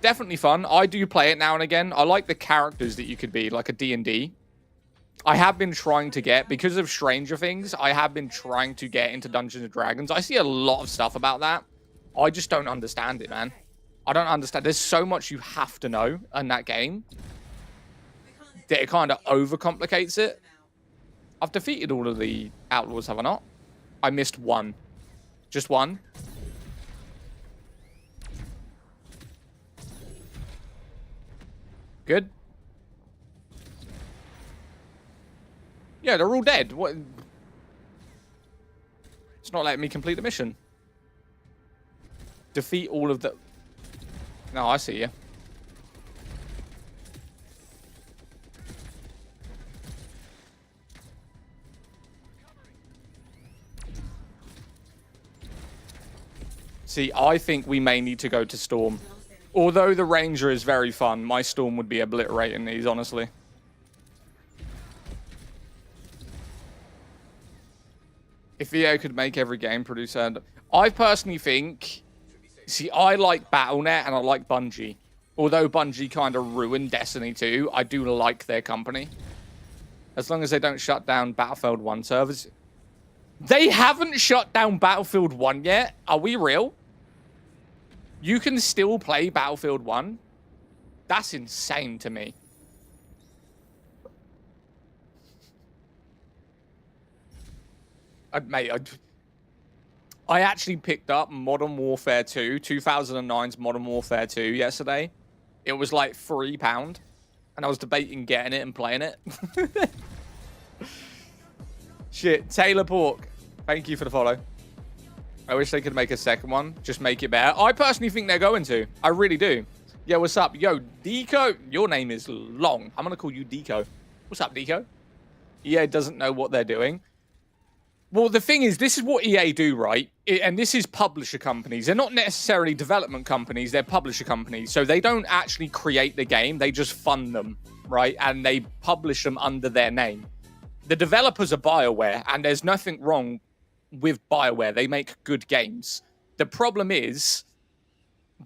Definitely fun. I do play it now and again. I like the characters that you could be, like a D&D. I have been trying to get, because of Stranger Things, I have been trying to get into Dungeons & Dragons. I see a lot of stuff about that. I just don't understand it, man. I don't understand. There's so much you have to know in that game that it kind of overcomplicates it. I've defeated all of the outlaws, have I not? I missed one. Just one. Good. Yeah, they're all dead. What? It's not letting me complete the mission. Defeat all of the... No, I see you. See, I think we may need to go to Storm. Although the Ranger is very fun, my Storm would be obliterating these, honestly. If EA could make every game produce... I personally think... See, I like Battle.net and I like Bungie. Although Bungie kind of ruined Destiny 2, I do like their company. As long as they don't shut down Battlefield 1 servers. They haven't shut down Battlefield 1 yet? Are we real? You can still play Battlefield 1? That's insane to me. Mate, I actually picked up Modern Warfare 2, 2009's Modern Warfare 2 yesterday. It was like £3, and I was debating getting it and playing it. Shit, Taylor Pork, thank you for the follow. I wish they could make a second one, just make it better. I personally think they're going to. I really do. Yo, what's up? Yo, Deco, your name is long. I'm going to call you Deco. What's up, Deco? EA doesn't know what they're doing. Well, the thing is, this is what EA do, right? And this is publisher companies. They're not necessarily development companies. They're publisher companies. So they don't actually create the game. They just fund them, right? And they publish them under their name. The developers are BioWare, and there's nothing wrong with BioWare. They make good games. The problem is,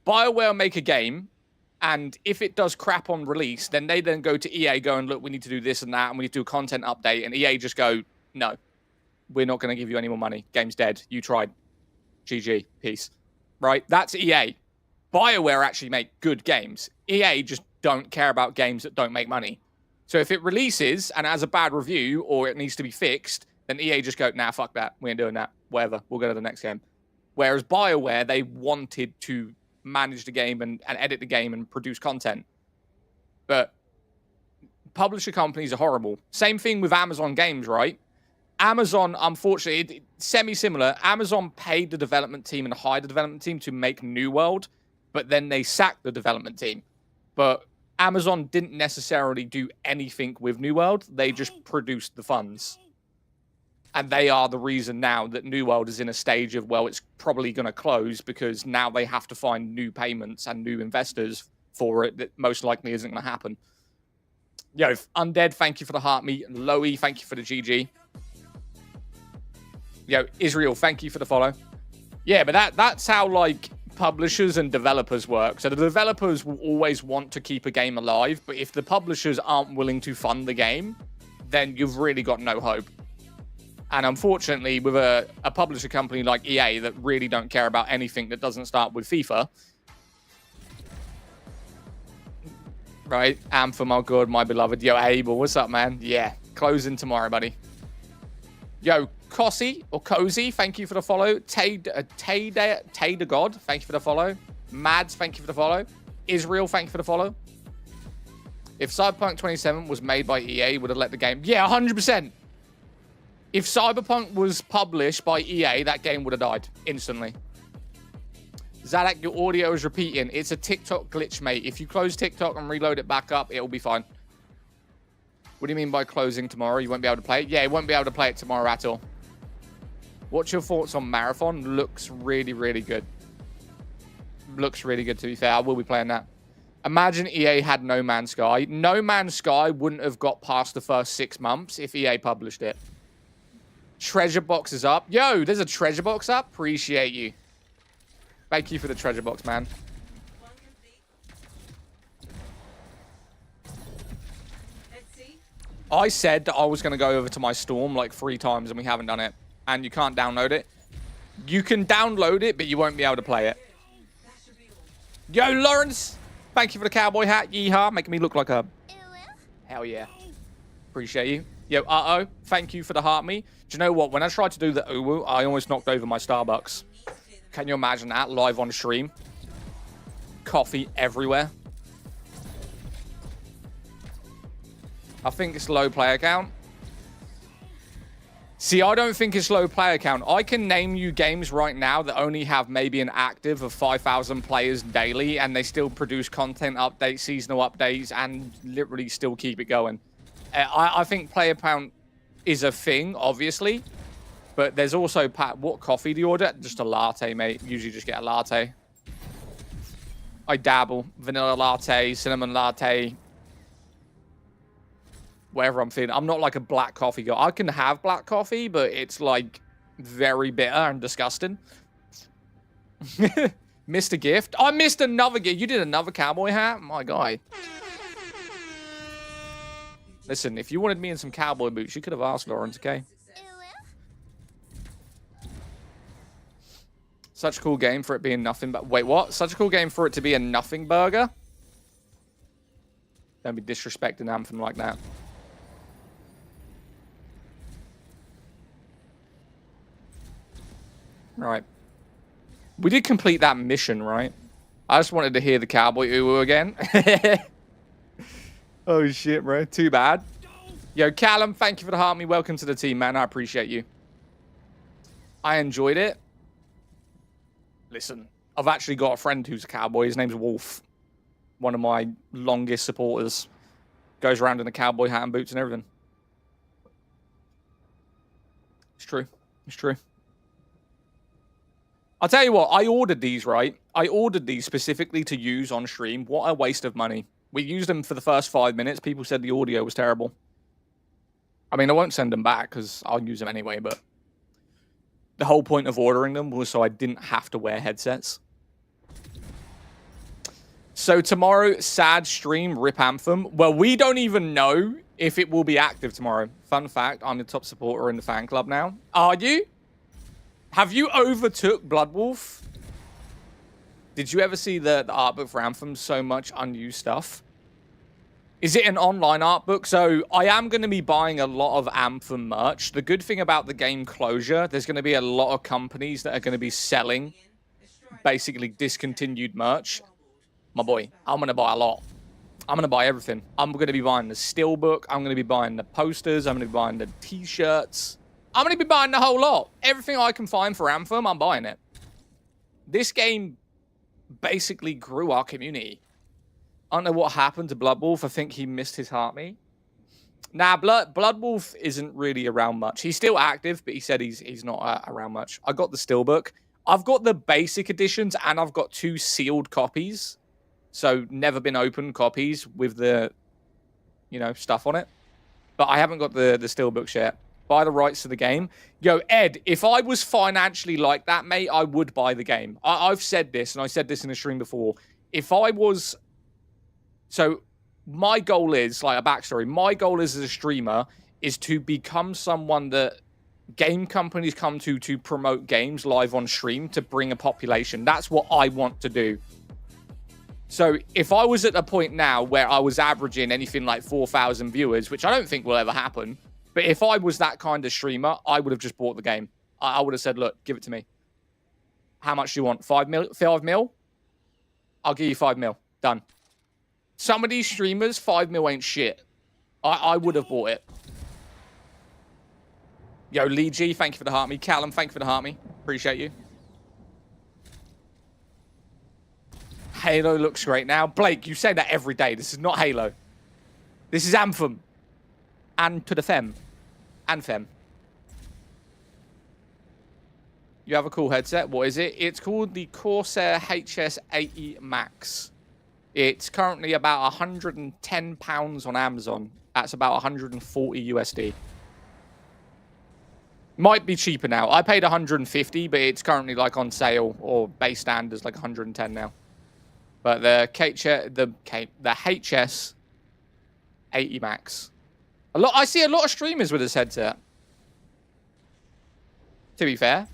BioWare make a game, and if it does crap on release, then they then go to EA going, look, we need to do this and that, and we need to do a content update. And EA just go, no. We're not going to give you any more money. Game's dead. You tried. GG. Peace. Right? That's EA. BioWare actually make good games. EA just don't care about games that don't make money. So if it releases and has a bad review or it needs to be fixed, then EA just go, nah, fuck that. We ain't doing that. Whatever. We'll go to the next game. Whereas BioWare, they wanted to manage the game and edit the game and produce content. But publisher companies are horrible. Same thing with Amazon Games, right? Amazon, unfortunately, semi-similar. Amazon paid the development team and hired the development team to make New World, but then they sacked the development team. But Amazon didn't necessarily do anything with New World. They just produced the funds. And they are the reason now that New World is in a stage of, well, it's probably going to close because now they have to find new payments and new investors for it that most likely isn't going to happen. Yo, Undead, thank you for the heart meat. Loey, thank you for the GG. Yo, Israel, thank you for the follow. Yeah, but that's how, like, publishers and developers work. So the developers will always want to keep a game alive, but if the publishers aren't willing to fund the game, then you've really got no hope. And unfortunately, with a publisher company like EA that really don't care about anything that doesn't start with FIFA, right? Anthem, oh god, my beloved. Yo, Abel, what's up, man? Yeah, closing tomorrow, buddy. Yo, Cossie, or Cozy, thank you for the follow. Tay the God, thank you for the follow. Mads, thank you for the follow. Israel, thank you for the follow. If Cyberpunk 27 was made by EA, would have let the game... Yeah, 100%. If Cyberpunk was published by EA, that game would have died instantly. Zadak, your audio is repeating. It's a TikTok glitch, mate. If you close TikTok and reload it back up, it'll be fine. What do you mean by closing tomorrow? You won't be able to play it? Yeah, you won't be able to play it tomorrow at all. What's your thoughts on Marathon? Looks really, really good. Looks really good, to be fair. I will be playing that. Imagine EA had No Man's Sky. No Man's Sky wouldn't have got past the first 6 months if EA published it. Treasure box is up. Yo, there's a treasure box up. Appreciate you. Thank you for the treasure box, man. I said that I was going to go over to my Storm like 3 times and we haven't done it. And you can't download it. You can download it, but you won't be able to play it. Yo, Lawrence. Thank you for the cowboy hat. Yeehaw. Making me look like a... Hell yeah. Appreciate you. Yo, uh-oh. Thank you for the heart me. Do you know what? When I tried to do the uwu, I almost knocked over my Starbucks. Can you imagine that? Live on stream. Coffee everywhere. I think it's low player count. See, I don't think it's low player count. I can name you games right now that only have maybe an active of 5,000 players daily, and they still produce content updates, seasonal updates, and literally still keep it going. I think player count is a thing, obviously, but there's also... What coffee do you order? Just a latte, mate. Usually just get a latte. I dabble. Vanilla latte, cinnamon latte... Wherever I'm feeling. I'm not like a black coffee guy. I can have black coffee, but it's like very bitter and disgusting. Missed a gift. I missed another gift. You did another cowboy hat? My guy. Listen, if you wanted me in some cowboy boots, you could have asked Lawrence, okay? Such a cool game for it being nothing but... Wait, what? Such a cool game for it to be a nothing burger? Don't be disrespecting Anthem like that. Right. We did complete that mission, right? I just wanted to hear the cowboy uwu again. Oh, shit, bro. Too bad. Yo, Callum, thank you for the heart me. Welcome to the team, man. I appreciate you. I enjoyed it. Listen, I've actually got a friend who's a cowboy. His name's Wolf. One of my longest supporters. Goes around in a cowboy hat and boots and everything. It's true. It's true. I'll tell you what, I ordered these, right? I ordered these specifically to use on stream. What a waste of money. We used them for the first 5 minutes. People said the audio was terrible. I mean, I won't send them back because I'll use them anyway, but the whole point of ordering them was so I didn't have to wear headsets. So tomorrow, sad stream, rip Anthem. Well, we don't even know if it will be active tomorrow. Fun fact, I'm the top supporter in the fan club now. Are you? Have you overtook Bloodwolf? Did you ever see the art book for Anthem? So much unused stuff. Is it an online art book? So I am going to be buying a lot of Anthem merch. The good thing about the game closure, there's going to be a lot of companies that are going to be selling basically discontinued merch. My boy, I'm going to buy a lot. I'm going to buy everything. I'm going to be buying the steelbook. I'm going to be buying the posters. I'm going to be buying the t-shirts. I'm going to be buying the whole lot. Everything I can find for Anthem, I'm buying it. This game basically grew our community. I don't know what happened to Blood Wolf. I think he missed his heart me. Nah, Blood Wolf isn't really around much. He's still active, but he said he's not around much. I got the Steelbook. I've got the basic editions, and I've got 2 sealed copies. So never been opened copies with the, stuff on it. But I haven't got the Steelbooks yet. Buy the rights to the game. Yo, Ed, if I was financially like that, mate, I would buy the game. I've said this, and I said this in a stream before. If I was... So... my goal is, like a backstory, my goal as a streamer is to become someone that game companies come to promote games live on stream to bring a population. That's what I want to do. So if I was at a point now where I was averaging anything like 4,000 viewers, which I don't think will ever happen, but if I was that kind of streamer, I would have just bought the game. I would have said, look, give it to me. How much do you want? 5 mil? 5 mil? I'll give you 5 mil. Done. Some of these streamers, 5 mil ain't shit. I would have bought it. Yo, Lee G, thank you for the heart me. Callum, thank you for the heart me. Appreciate you. Halo looks great now. Blake, you say that every day. This is not Halo. This is Anthem. And to the Fem. Anthem. You have a cool headset. What is it? It's called the Corsair HS80 Max. It's currently about £110 on Amazon. That's about 140 USD. Might be cheaper now. I paid 150, but it's currently like on sale, or base standards like 110 now. But the HS 80 Max. I see a lot of streamers with this headset. To be fair.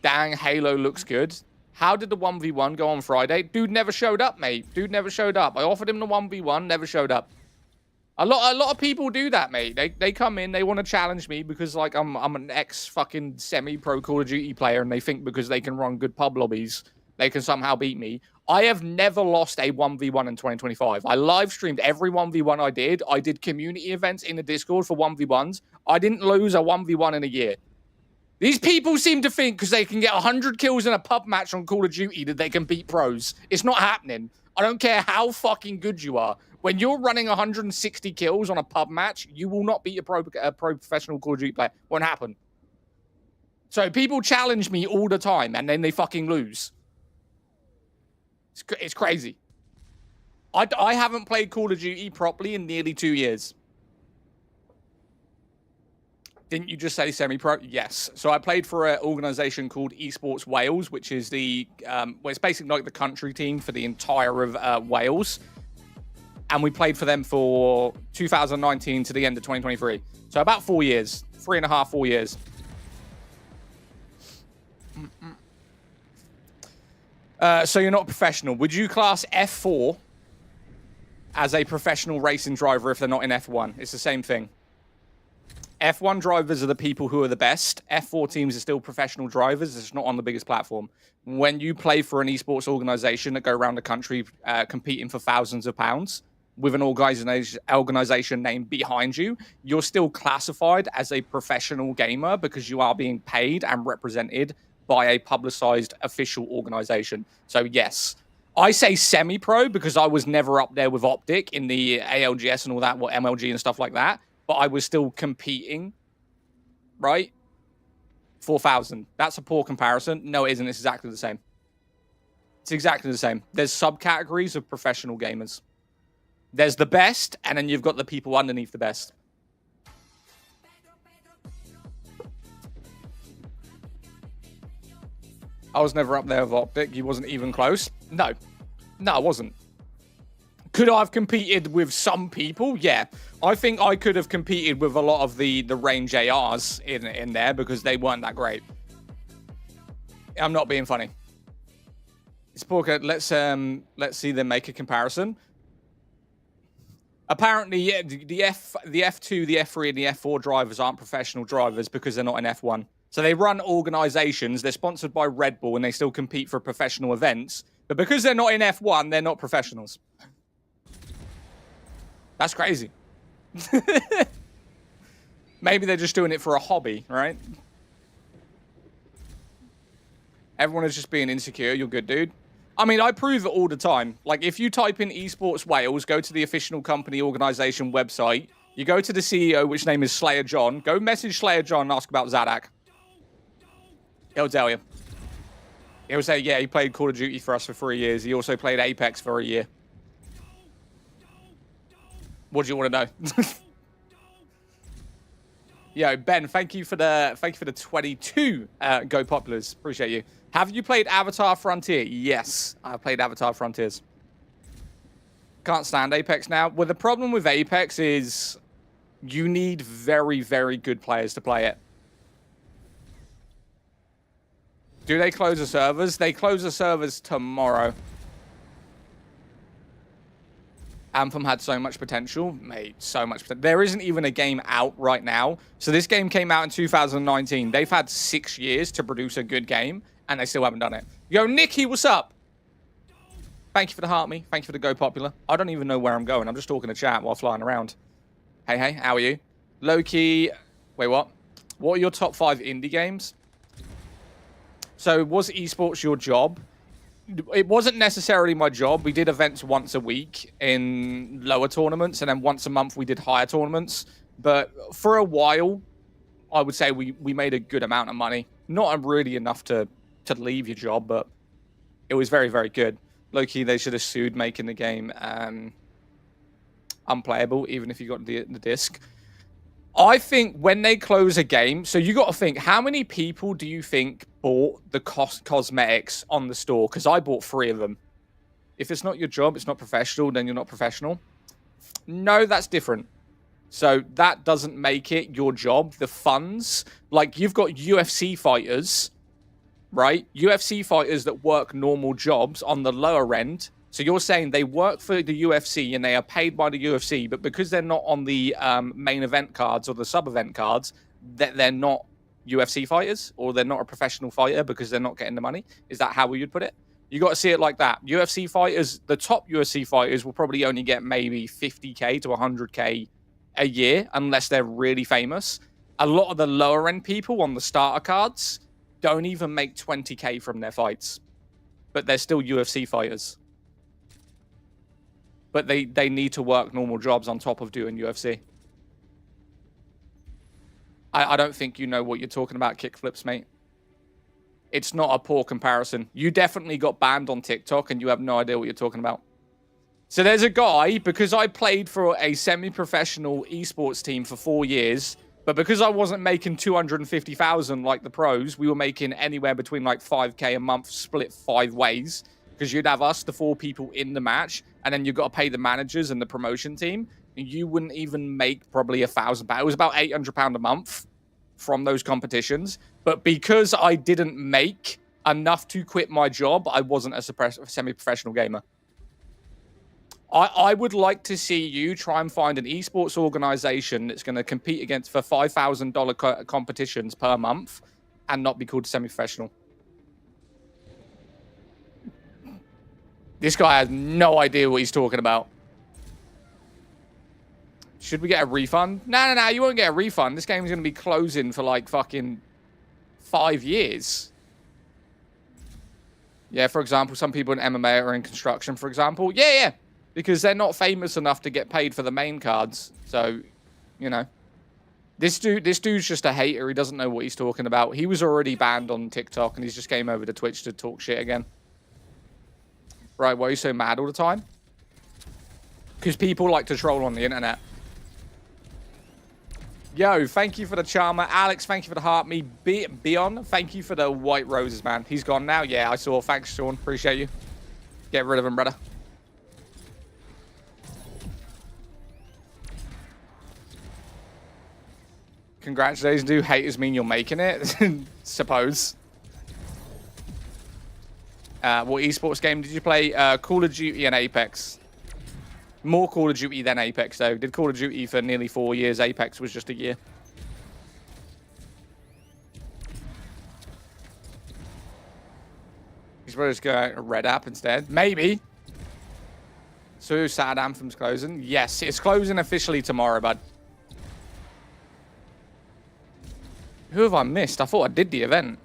Dang, Halo looks good. How did the 1v1 go on Friday? Dude never showed up, mate. Dude never showed up. I offered him the 1v1, never showed up. A lot of people do that, mate. They come in, they want to challenge me because like I'm an ex-fucking semi-pro Call of Duty player, and they think because they can run good pub lobbies, they can somehow beat me. I have never lost a 1v1 in 2025. I live streamed every 1v1 I did. I did community events in the Discord for 1v1s. I didn't lose a 1v1 in a year. These people seem to think because they can get 100 kills in a pub match on Call of Duty that they can beat pros. It's not happening. I don't care how fucking good you are. When you're running 160 kills on a pub match, you will not beat a pro professional Call of Duty player. Won't happen. So people challenge me all the time, and then they fucking lose. It's crazy. I haven't played Call of Duty properly in nearly 2 years. Didn't you just say semi-pro? Yes. So I played for an organization called Esports Wales, which is well, it's basically like the country team for the entire of Wales. And we played for them for 2019 to the end of 2023. So about 4 years. 3.5, 4 years. So you're not a professional. Would you class F4 as a professional racing driver if they're not in F1? It's the same thing. F1 drivers are the people who are the best. F4 teams are still professional drivers. It's not on the biggest platform. When you play for an esports organization that go around the country competing for thousands of pounds with an organization name behind you, you're still classified as a professional gamer because you are being paid and represented by a publicized official organization. So yes, I say semi-pro because I was never up there with Optic in the ALGS and all that, what MLG and stuff like that. But I was still competing, right? 4,000. That's a poor comparison. No, it isn't. It's exactly the same. It's exactly the same. There's subcategories of professional gamers. There's the best, and then you've got the people underneath the best. I was never up there with Optic. He wasn't even close. No. No, I wasn't. Could I have competed with some people? Yeah. I think I could have competed with a lot of the range ARs in there because they weren't that great. I'm not being funny. Sporker, let's see them make a comparison. Apparently, yeah, the F2, the F3, and the F4 drivers aren't professional drivers because they're not in F1. So they run organizations, they're sponsored by Red Bull, and they still compete for professional events. But because they're not in F1, they're not professionals. That's crazy. Maybe they're just doing it for a hobby, right? Everyone is just being insecure. You're good, dude. I mean, I prove it all the time. Like, if you type in Esports Wales, go to the official company organisation website, you go to the CEO, which name is Slayer John, go message Slayer John and ask about Zadak. He'll tell you. He'll say, yeah, he played Call of Duty for us for 3 years. He also played Apex for a year. What do you want to know? Yo, Ben, thank you for the 22 Go Populars. Appreciate you. Have you played Avatar Frontier? Yes, I've played Avatar Frontiers. Can't stand Apex now. Well, the problem with Apex is you need very, very good players to play it. Do they close the servers? They close the servers tomorrow. Anthem had so much potential. Mate, so much potential. There isn't even a game out right now. So this game came out in 2019. They've had 6 years to produce a good game, and they still haven't done it. Yo, Nikki, what's up? Thank you for the heart me. Thank you for the Go Popular. I don't even know where I'm going. I'm just talking to chat while flying around. Hey, hey, how are you? Loki. Wait, what? What are your top 5 indie games? So was esports your job? It wasn't necessarily my job. We did events once a week in lower tournaments, and then once a month we did higher tournaments. But for a while, I would say we made a good amount of money. Not really enough to leave your job, but it was very, very good. Low-key, they should have sued making the game unplayable, even if you got the disc. I think when they close a game, so you got to think, how many people do you think bought the cosmetics on the store? Because I bought 3 of them. If it's not your job, it's not professional, then you're not professional. No, that's different. So that doesn't make it your job. The funds, like you've got UFC fighters, right? UFC fighters that work normal jobs on the lower end. So you're saying they work for the UFC and they are paid by the UFC, but because they're not on the main event cards or the sub-event cards, that they're not UFC fighters, or they're not a professional fighter because they're not getting the money? Is that how you'd put it? You got to see it like that. UFC fighters, the top UFC fighters will probably only get maybe 50K to 100K a year unless they're really famous. A lot of the lower end people on the starter cards don't even make 20K from their fights, but they're still UFC fighters. But they need to work normal jobs on top of doing UFC. I don't think you know what you're talking about, kickflips, mate. It's not a poor comparison. You definitely got banned on TikTok and you have no idea what you're talking about. So there's a guy, because I played for a semi-professional esports team for 4 years, but because I wasn't making 250,000 like the pros, we were making anywhere between like 5K a month split 5 ways. Because you'd have us, the 4 people in the match, and then you've got to pay the managers and the promotion team. And you wouldn't even make probably £1,000. It was about £800 a month from those competitions. But because I didn't make enough to quit my job, I wasn't a semi-professional gamer. I would like to see you try and find an esports organization that's going to compete against for $5,000 competitions per month and not be called semi-professional. This guy has no idea what he's talking about. Should we get a refund? No, you won't get a refund. This game's going to be closing for like fucking 5 years. Yeah, for example, some people in MMA are in construction, for example. Yeah. Because they're not famous enough to get paid for the main cards. So, you know. This dude's just a hater. He doesn't know what he's talking about. He was already banned on TikTok and he's just came over to Twitch to talk shit again. Right, why are you so mad all the time? Because people like to troll on the internet. Yo, thank you for the charmer. Alex, thank you for the heart. Me, Beyond, thank you for the white roses, man. He's gone now? Yeah, I saw. Thanks, Sean. Appreciate you. Get rid of him, brother. Congratulations, do haters mean you're making it? Suppose. What esports game did you play? Call of Duty and Apex. More Call of Duty than Apex, though. Did Call of Duty for nearly 4 years. Apex was just a year. He's probably just go Red App instead. Maybe. So sad Anthem's closing. Yes, it's closing officially tomorrow, bud. Who have I missed? I thought I did the event.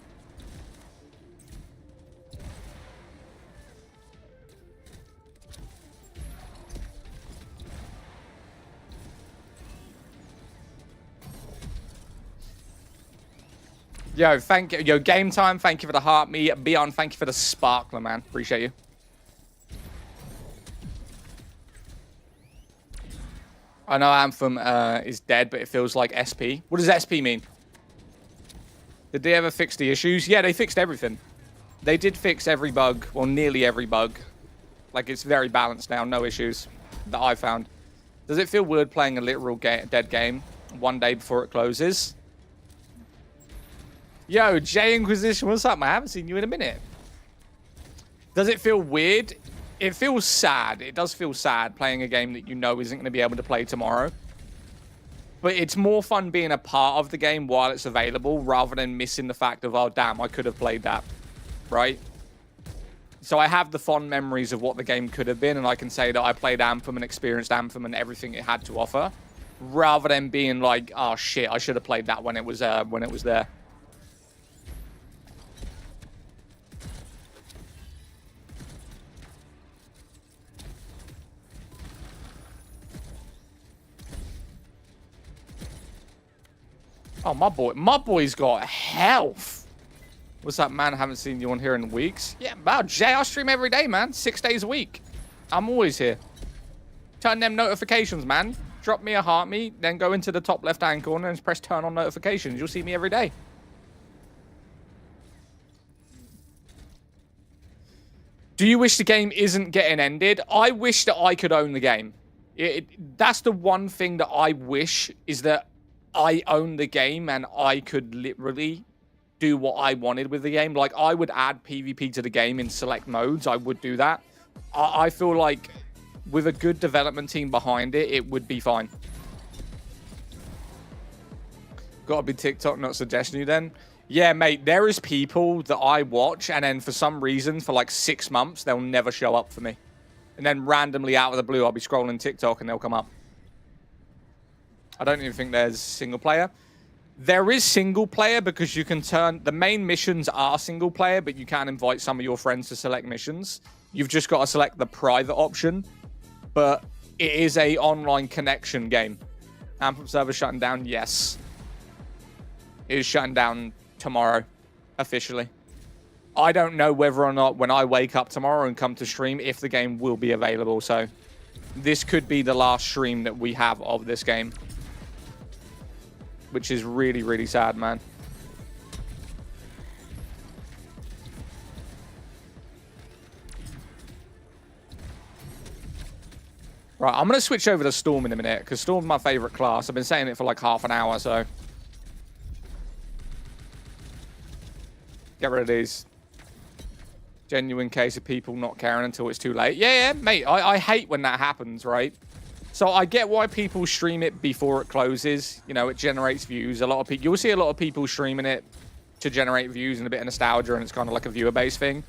Yo, thank you. Yo, Game Time, thank you for the heart. Me, Beyond, thank you for the sparkler, man. Appreciate you. I know Anthem is dead, but it feels like SP. What does SP mean? Did they ever fix the issues? Yeah, they fixed everything. They did fix every bug, well, nearly every bug. Like, it's very balanced now, no issues that I found. Does it feel weird playing a literal dead game one day before it closes? Yo, J Inquisition, what's up, man? I haven't seen you in a minute. Does it feel weird? It feels sad. It does feel sad playing a game that you know isn't going to be able to play tomorrow. But it's more fun being a part of the game while it's available rather than missing the fact of, oh, damn, I could have played that. Right? So I have the fond memories of what the game could have been, and I can say that I played Anthem and experienced Anthem and everything it had to offer, rather than being like, oh, shit, I should have played that when it was there. Oh, my boy's got health. What's up, man? I haven't seen you on here in weeks. Yeah, wow, Jay, I stream every day, man. 6 days a week. I'm always here. Turn them notifications, man. Drop me a heart me, then go into the top left-hand corner and press turn on notifications. You'll see me every day. Do you wish the game isn't getting ended? I wish that I could own the game. That's the one thing that I wish, is that I own the game and I could literally do what I wanted with the game. Like, I would add PvP to the game in select modes. I would do that. I feel like with a good development team behind it, it would be fine. Gotta be TikTok not suggesting you then. Yeah, mate, there is people that I watch and then for some reason, for like 6 months, they'll never show up for me. And then randomly out of the blue, I'll be scrolling TikTok and they'll come up. I don't even think there's single player. There is single player because you can turn... The main missions are single player, but you can invite some of your friends to select missions. You've just got to select the private option. But it is a online connection game. Anthem server shutting down? Yes. It is shutting down tomorrow, officially. I don't know whether or not when I wake up tomorrow and come to stream, if the game will be available. So this could be the last stream that we have of this game. Which is really, really sad, man. Right, I'm going to switch over to Storm in a minute, because Storm's my favorite class. I've been saying it for like half an hour, so... Get rid of these. Genuine case of people not caring until it's too late. Yeah, mate, I hate when that happens, right? So I get why people stream it before it closes. You know, it generates views. A lot of people, you'll see a lot of people streaming it to generate views and a bit of nostalgia, and it's kind of like a viewer-based thing.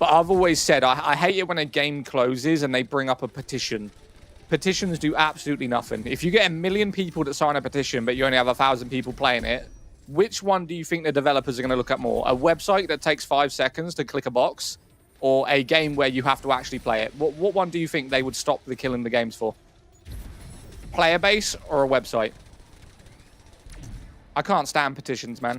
But I've always said I hate it when a game closes and they bring up a petition. Petitions do absolutely nothing. If you get 1 million people that sign a petition, but you only have 1,000 people playing it, which one do you think the developers are going to look at more? A website that takes 5 seconds to click a box, or a game where you have to actually play it? What one do you think they would stop the killing the games for? Player base or a website? I can't stand petitions, man.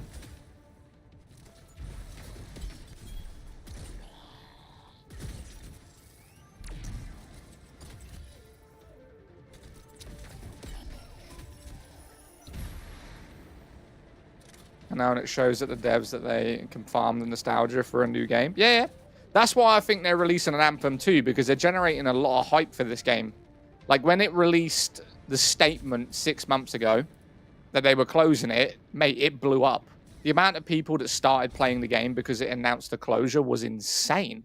And now it shows that the devs that they can farm the nostalgia for a new game. Yeah. That's why I think they're releasing an Anthem 2, because they're generating a lot of hype for this game. Like, when it released the statement 6 months ago that they were closing it, mate, it blew up. The amount of people that started playing the game because it announced the closure was insane.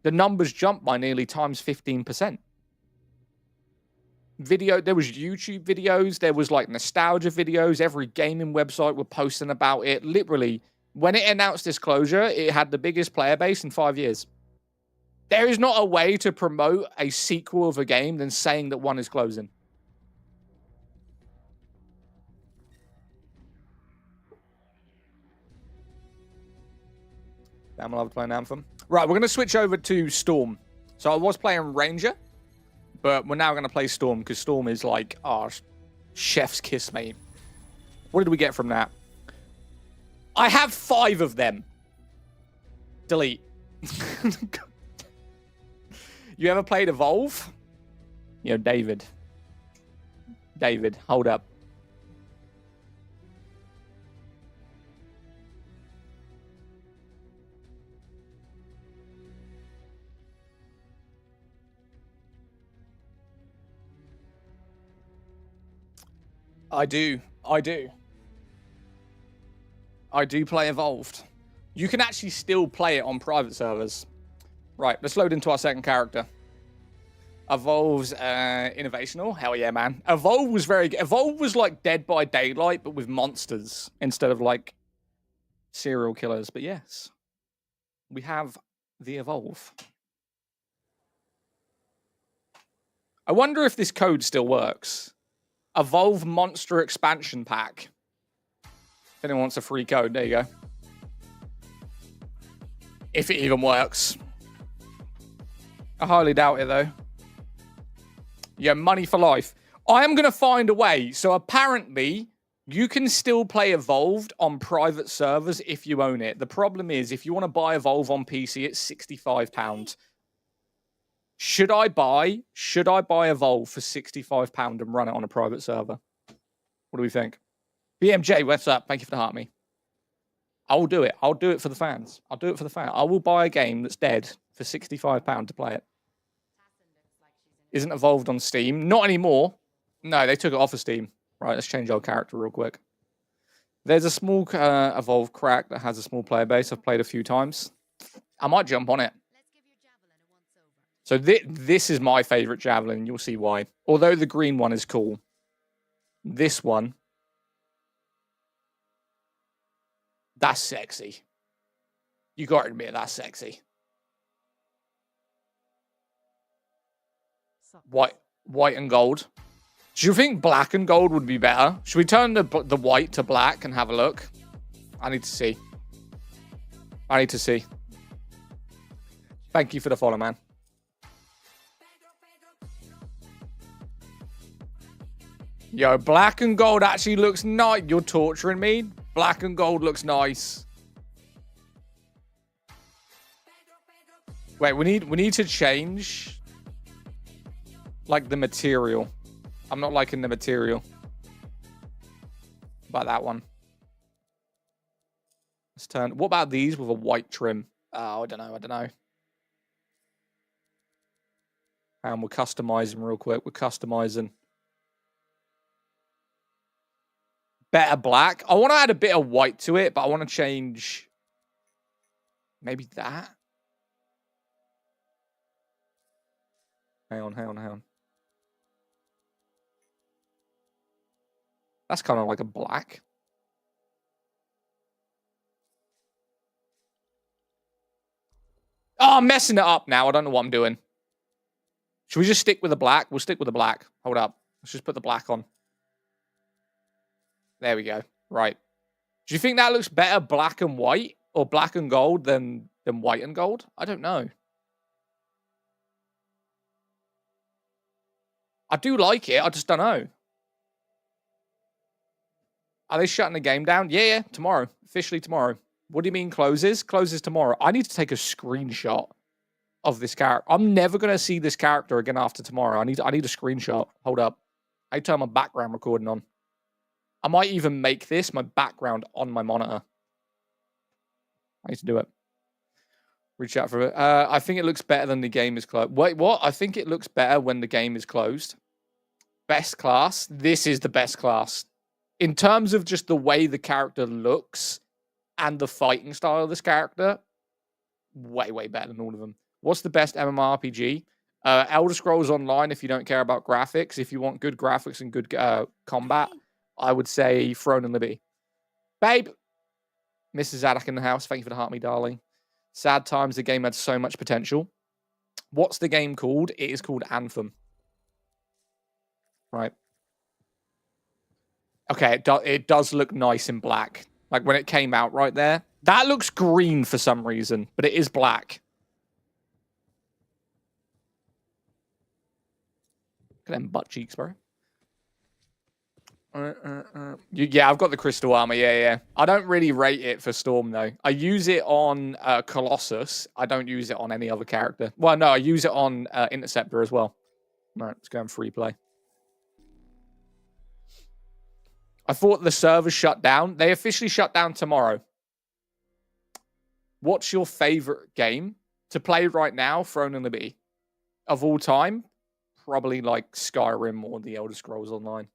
The numbers jumped by nearly times 15%. There was YouTube videos, there was like nostalgia videos, every gaming website were posting about it. Literally, when it announced this closure, it had the biggest player base in 5 years. There is not a way to promote a sequel of a game than saying that one is closing. Damn, I love playing Anthem. Right, we're going to switch over to Storm. So I was playing Ranger, but we're now going to play Storm, because Storm is like, oh, chef's kiss, mate. What did we get from that? I have 5 of them. Delete. You ever played Evolve? Yo, David. David, hold up. I do play Evolved. You can actually still play it on private servers. Right, let's load into our second character. Evolve's innovational. Hell yeah, man. Evolve was very good. Evolve was like Dead by Daylight, but with monsters instead of like serial killers. But yes, we have the Evolve. I wonder if this code still works. Evolve Monster Expansion Pack. If anyone wants a free code, there you go. If it even works. I highly doubt it, though. Yeah, money for life. I am going to find a way. So apparently, you can still play Evolved on private servers if you own it. The problem is, if you want to buy Evolve on PC, it's £65. Should I buy Evolve for £65 and run it on a private server? What do we think? BMJ, what's up? Thank you for the heart me. I will do it. I'll do it for the fans. I'll do it for the fans. I will buy a game that's dead for £65 to play it. Isn't Evolved on Steam? Not anymore. No, they took it off of Steam. Right, let's change our character real quick. There's a small Evolve crack that has a small player base. I've played a few times. I might jump on it. So this is my favorite Javelin. You'll see why. Although the green one is cool. This one. That's sexy. You got to admit, that's sexy. White and gold. Do you think black and gold would be better? Should we turn the white to black and have a look? I need to see. Thank you for the follow, man. Yo, black and gold actually looks nice. You're torturing me. Black and gold looks nice. Wait, we need to change like the material. I'm not liking the material. About that one. Let's turn. What about these with a white trim? Oh, I don't know. And we're customizing real quick. We're customizing. Better black. I want to add a bit of white to it, but I want to change maybe that. Hang on. That's kind of like a black. Oh, I'm messing it up now. I don't know what I'm doing. Should we just stick with the black? We'll stick with the black. Hold up. Let's just put the black on. There we go. Right. Do you think that looks better black and white or black and gold than white and gold? I don't know. I do like it. I just don't know. Are they shutting the game down? Yeah, tomorrow. Officially tomorrow. What do you mean closes? Closes tomorrow. I need to take a screenshot of this character. I'm never going to see this character again after tomorrow. I need a screenshot. Hold up. I turn my background recording on. I might even make this my background on my monitor. I need to do it. Reach out for it. I think it looks better than the game is closed. Wait, what? I think it looks better when the game is closed. Best class. This is the best class. In terms of just the way the character looks and the fighting style of this character, way better than all of them. What's the best MMORPG? Elder Scrolls Online if you don't care about graphics. If you want good graphics and good combat, I would say Throne and Liberty. Babe! Mrs. Zadok in the house. Thank you for the heart, me darling. Sad times. The game had so much potential. What's the game called? It is called Anthem. Right. Okay, it does look nice in black. Like when it came out right there. That looks green for some reason, but it is black. Look at them butt cheeks, bro. Yeah, I've got the crystal armor. Yeah. I don't really rate it for Storm though. I use it on Colossus. I don't use it on any other character. Well, no, I use it on Interceptor as well. Right, let's go and free play. I thought the servers shut down. They officially shut down tomorrow. What's your favorite game to play right now, Throne and Liberty? Of all time? Probably like Skyrim or the Elder Scrolls Online.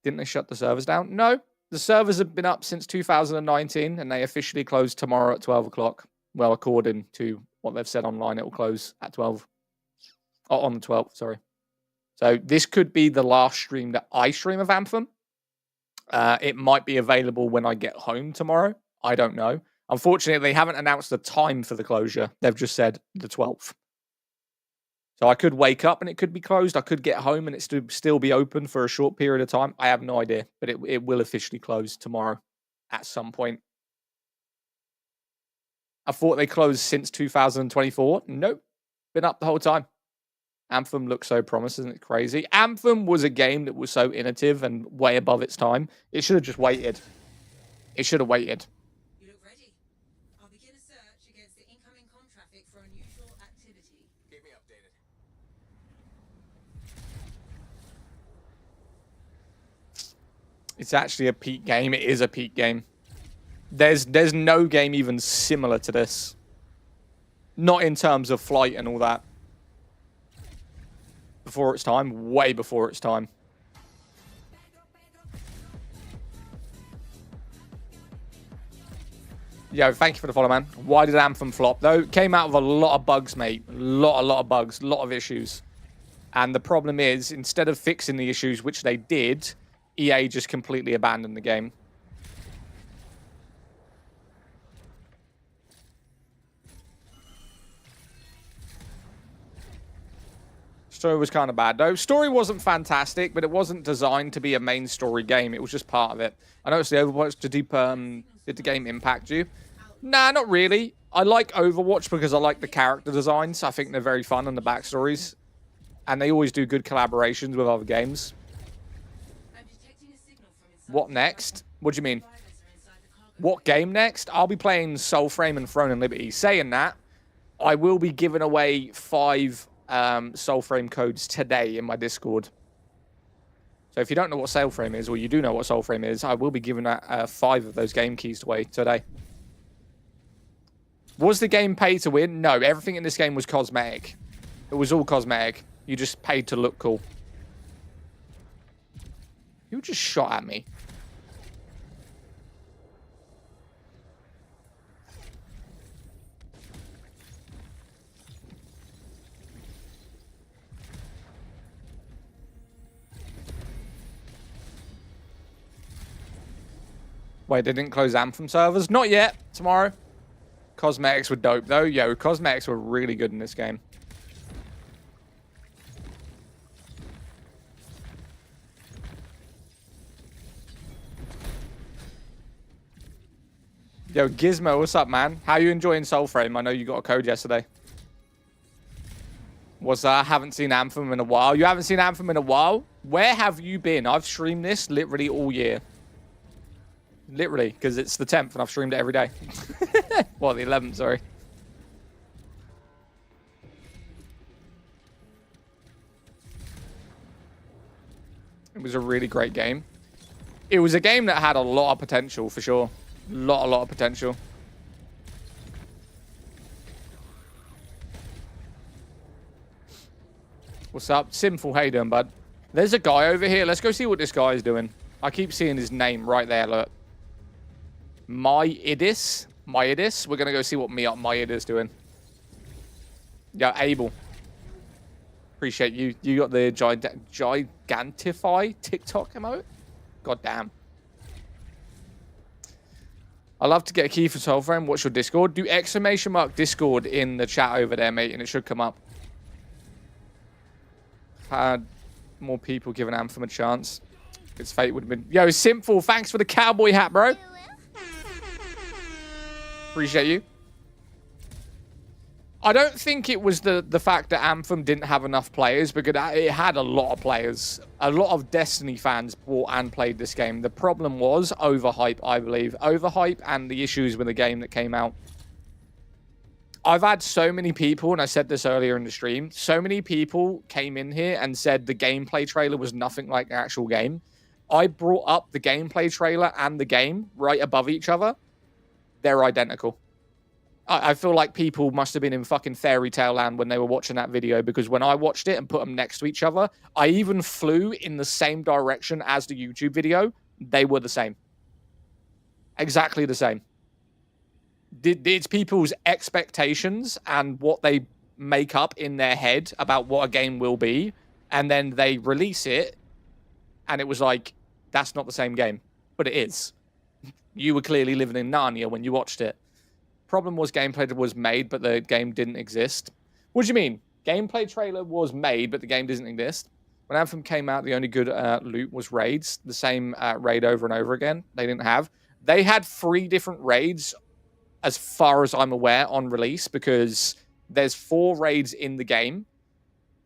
Didn't they shut the servers down? No. The servers have been up since 2019 and they officially close tomorrow at 12 o'clock. Well, according to what they've said online, it will close at 12. Oh, on the 12th, sorry. So this could be the last stream that I stream of Anthem. It might be available when I get home tomorrow. I don't know. Unfortunately, they haven't announced the time for the closure. They've just said the 12th. So I could wake up and it could be closed. I could get home and it still be open for a short period of time. I have no idea, but it will officially close tomorrow at some point. I thought they closed since 2024. Nope. Been up the whole time. Anthem looks so promising. Isn't it crazy? Anthem was a game that was so innovative and way above its time. It should have just waited. It should have waited. You look ready. I'll begin a search against the incoming com traffic for unusual activity. Keep me updated. It's actually a peak game. It is a peak game. There's no game even similar to this. Not in terms of flight and all that. Before its time, way before its time. Yo, thank you for the follow, man. Why did Anthem flop? Though, it came out of a lot of bugs, mate. A lot of bugs, a lot of issues. And the problem is, instead of fixing the issues, which they did, EA just completely abandoned the game. Story was kind of bad, though. Story wasn't fantastic, but it wasn't designed to be a main story game. It was just part of it. I noticed the Overwatch. Did the game impact you? Nah, not really. I like Overwatch because I like the character designs. I think they're very fun and the backstories. And they always do good collaborations with other games. I'm detecting a signal from inside What the next? What do you mean? survivors are inside the cargo. What game next? I'll be playing Soulframe and Throne and Liberty. Saying that, I will be giving away 5 Soulframe codes today in my Discord. So if you don't know what Soulframe is, or you do know what Soulframe is, I will be giving 5 of those game keys away today. Was the game pay to win? No, everything in this game was cosmetic. It was all cosmetic. You just paid to look cool. You just shot at me. Wait, they didn't close Anthem servers? Not yet. Tomorrow. Cosmetics were dope, though. Yo, cosmetics were really good in this game. Yo, Gizmo, what's up, man? How you enjoying Soulframe? I know you got a code yesterday. What's that? I haven't seen Anthem in a while. You haven't seen Anthem in a while? Where have you been? I've streamed this literally all year. Literally, because it's the 10th and I've streamed it every day. Well, the 11th, sorry. It was a really great game. It was a game that had a lot of potential, for sure. A lot of potential. What's up? Sinful, how you doing, bud? There's a guy over here. Let's go see what this guy is doing. I keep seeing his name right there, look. Myidis. We're going to go see what Myidis is doing. Yeah, Abel. Appreciate you. You got the Gigantify TikTok emote? God damn. I'd love to get a key for Soulframe. What's your Discord? Do exclamation mark Discord in the chat over there, mate, and it should come up. Had more people given Anthem a chance. Its fate would have been... Yo, Simple, thanks for the cowboy hat, bro. Appreciate you. I don't think it was the fact that Anthem didn't have enough players, because it had a lot of players. A lot of Destiny fans bought and played this game. The problem was overhype, I believe. Overhype and the issues with the game that came out. I've had so many people, and I said this earlier in the stream, so many people came in here and said the gameplay trailer was nothing like the actual game. I brought up the gameplay trailer and the game right above each other. They're identical. I feel like people must have been in fucking fairy tale land when they were watching that video, because when I watched it and put them next to each other, I even flew in the same direction as the YouTube video. They were the same. Exactly the same. It's people's expectations and what they make up in their head about what a game will be, and then they release it, and it was like, that's not the same game. But it is. You were clearly living in Narnia when you watched it. Problem was gameplay was made, but the game didn't exist. What do you mean? Gameplay trailer was made, but the game doesn't exist? When Anthem came out, the only good loot was raids. The same raid over and over again. They didn't have. They had 3 different raids, as far as I'm aware, on release, because there's 4 raids in the game,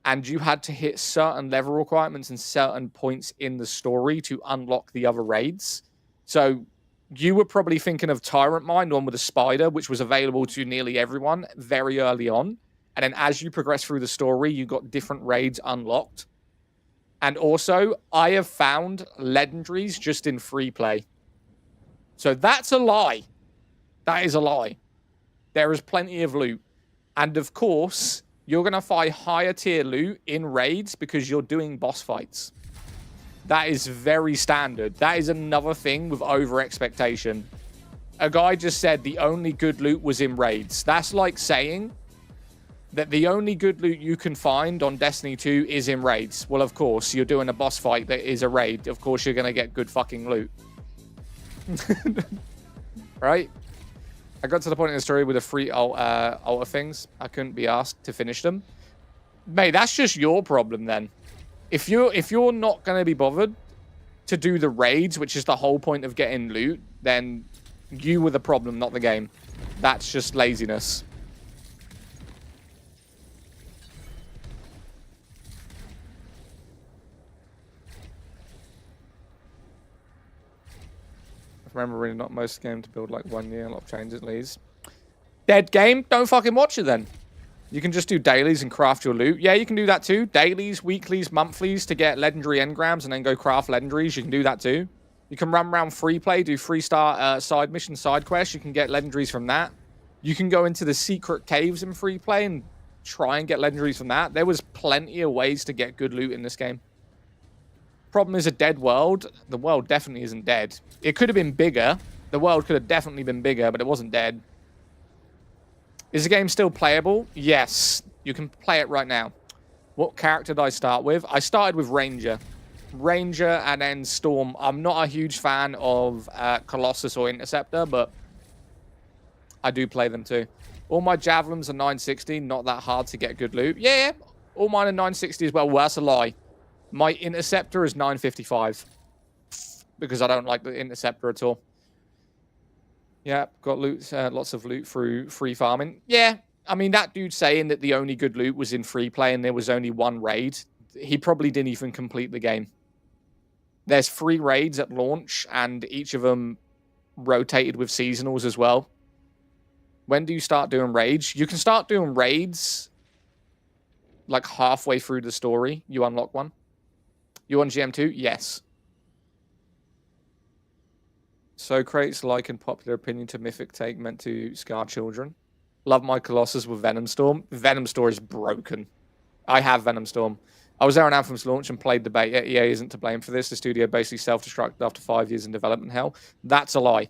and you had to hit certain level requirements and certain points in the story to unlock the other raids. So you were probably thinking of Tyrant Mine, one with a spider, which was available to nearly everyone very early on. And then as you progress through the story, you got different raids unlocked. And also, I have found legendaries just in free play. So that's a lie. That is a lie. There is plenty of loot. And of course, you're going to find higher tier loot in raids because you're doing boss fights. That is very standard. That is another thing with over expectation. A guy just said the only good loot was in raids. That's like saying that the only good loot you can find on Destiny 2 is in raids. Well, of course, you're doing a boss fight that is a raid. Of course, you're going to get good fucking loot. Right? I got to the point in the story with the free altar things. I couldn't be asked to finish them. Mate, that's just your problem then. If you're not going to be bothered to do the raids, which is the whole point of getting loot, then you were the problem, not the game. That's just laziness. I remember really not most games to build like 1 year, a lot of changes at least. Dead game? Don't fucking watch it then. You can just do dailies and craft your loot. Yeah, you can do that too. Dailies, weeklies, monthlies to get legendary engrams and then go craft legendaries. You can do that too. You can run around free play, do 3-star side mission, side quests. You can get legendaries from that. You can go into the secret caves in free play and try and get legendaries from that. There was plenty of ways to get good loot in this game. Problem is a dead world. The world definitely isn't dead. It could have been bigger. The world could have definitely been bigger, but it wasn't dead. Is the game still playable? Yes. You can play it right now. What character did I start with? I started with Ranger. Ranger and then Storm. I'm not a huge fan of Colossus or Interceptor, but I do play them too. All my Javelins are 960. Not that hard to get good loot. Yeah, all mine are 960 as well. Well, that's a lie. My Interceptor is 955. Because I don't like the Interceptor at all. Yeah, got loot, lots of loot through free farming. Yeah, I mean, that dude saying that the only good loot was in free play and there was only 1 raid, he probably didn't even complete the game. There's 3 raids at launch, and each of them rotated with seasonals as well. When do you start doing raids? You can start doing raids like halfway through the story. You unlock one. You on GM2? Yes. So crates like in popular opinion to mythic take meant to scar children. Love my Colossus with Venom Storm. Venom Storm is broken. I have Venom Storm. I was there on Anthem's launch and played the beta. EA isn't to blame for this. The studio basically self-destructed after 5 years in development hell. That's a lie.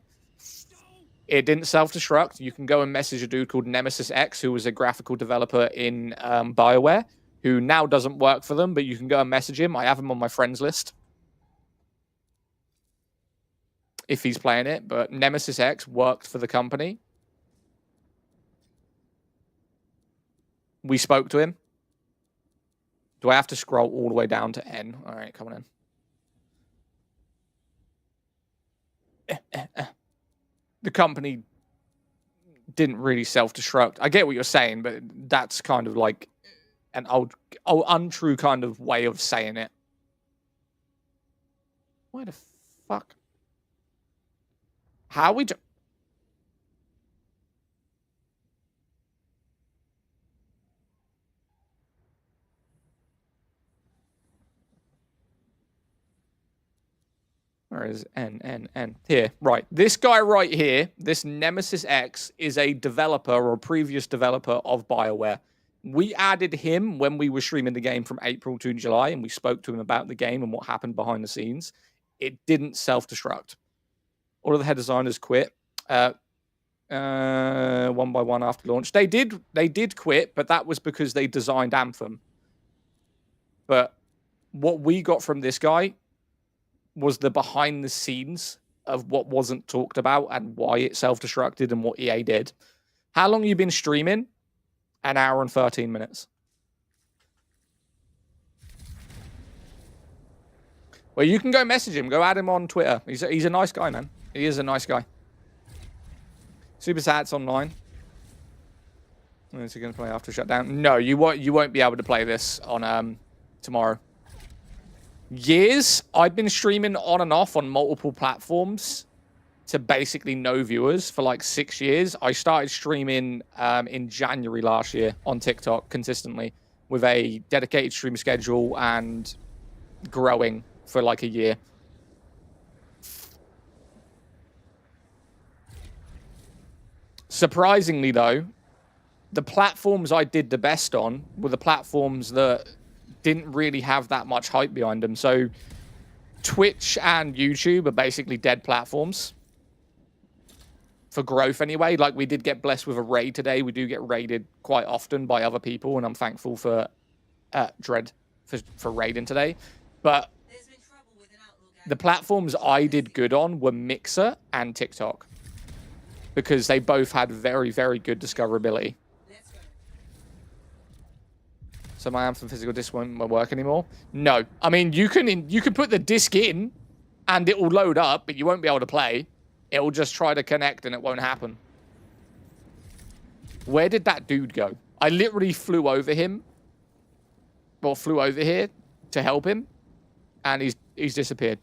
It didn't self-destruct. You can go and message a dude called Nemesis X, who was a graphical developer in BioWare, who now doesn't work for them, but you can go and message him. I have him on my friends list. If he's playing it, but Nemesis X worked for the company. We spoke to him. Do I have to scroll all the way down to N? All right, come on in. The company didn't really self-destruct. I get what you're saying, but that's kind of like an old untrue kind of way of saying it. Why the fuck? How we do? Where is N? Here, right. This guy right here, this Nemesis X, is a developer or a previous developer of BioWare. We added him when we were streaming the game from April to July, and we spoke to him about the game and what happened behind the scenes. It didn't self-destruct. All of the head designers quit one by one after launch. They did quit, but that was because they designed Anthem. But what we got from this guy was the behind the scenes of what wasn't talked about and why it self-destructed and what EA did. How long have you been streaming? An hour and 13 minutes. Well, you can go message him. Go add him on Twitter. He's a nice guy, man. He is a nice guy. Super Sats online. Is he going to play after shutdown? No, you won't be able to play this on tomorrow. Years, I've been streaming on and off on multiple platforms to basically no viewers for like 6 years. I started streaming in January last year on TikTok consistently with a dedicated stream schedule and growing for like a year. Surprisingly though, the platforms I did the best on were the platforms that didn't really have that much hype behind them. So Twitch and YouTube are basically dead platforms for growth anyway. Like, we did get blessed with a raid today. We do get raided quite often by other people, and I'm thankful for Dread for raiding today. But the platforms I did good on were Mixer and TikTok, because they both had very, very good discoverability. So my Anthem physical disc won't work anymore? No. I mean, you can put the disc in and it will load up, but you won't be able to play. It will just try to connect and it won't happen. Where did that dude go? I literally flew over him. Well, flew over here to help him. And he's disappeared.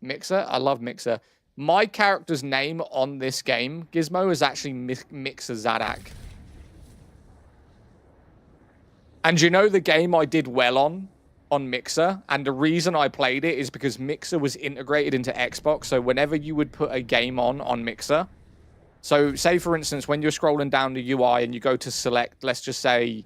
Mixer? I love Mixer. My character's name on this game, Gizmo, is actually Mixer Zadak. And you know the game I did well on Mixer? And the reason I played it is because Mixer was integrated into Xbox. So whenever you would put a game on Mixer, so say for instance, when you're scrolling down the UI and you go to select, let's just say,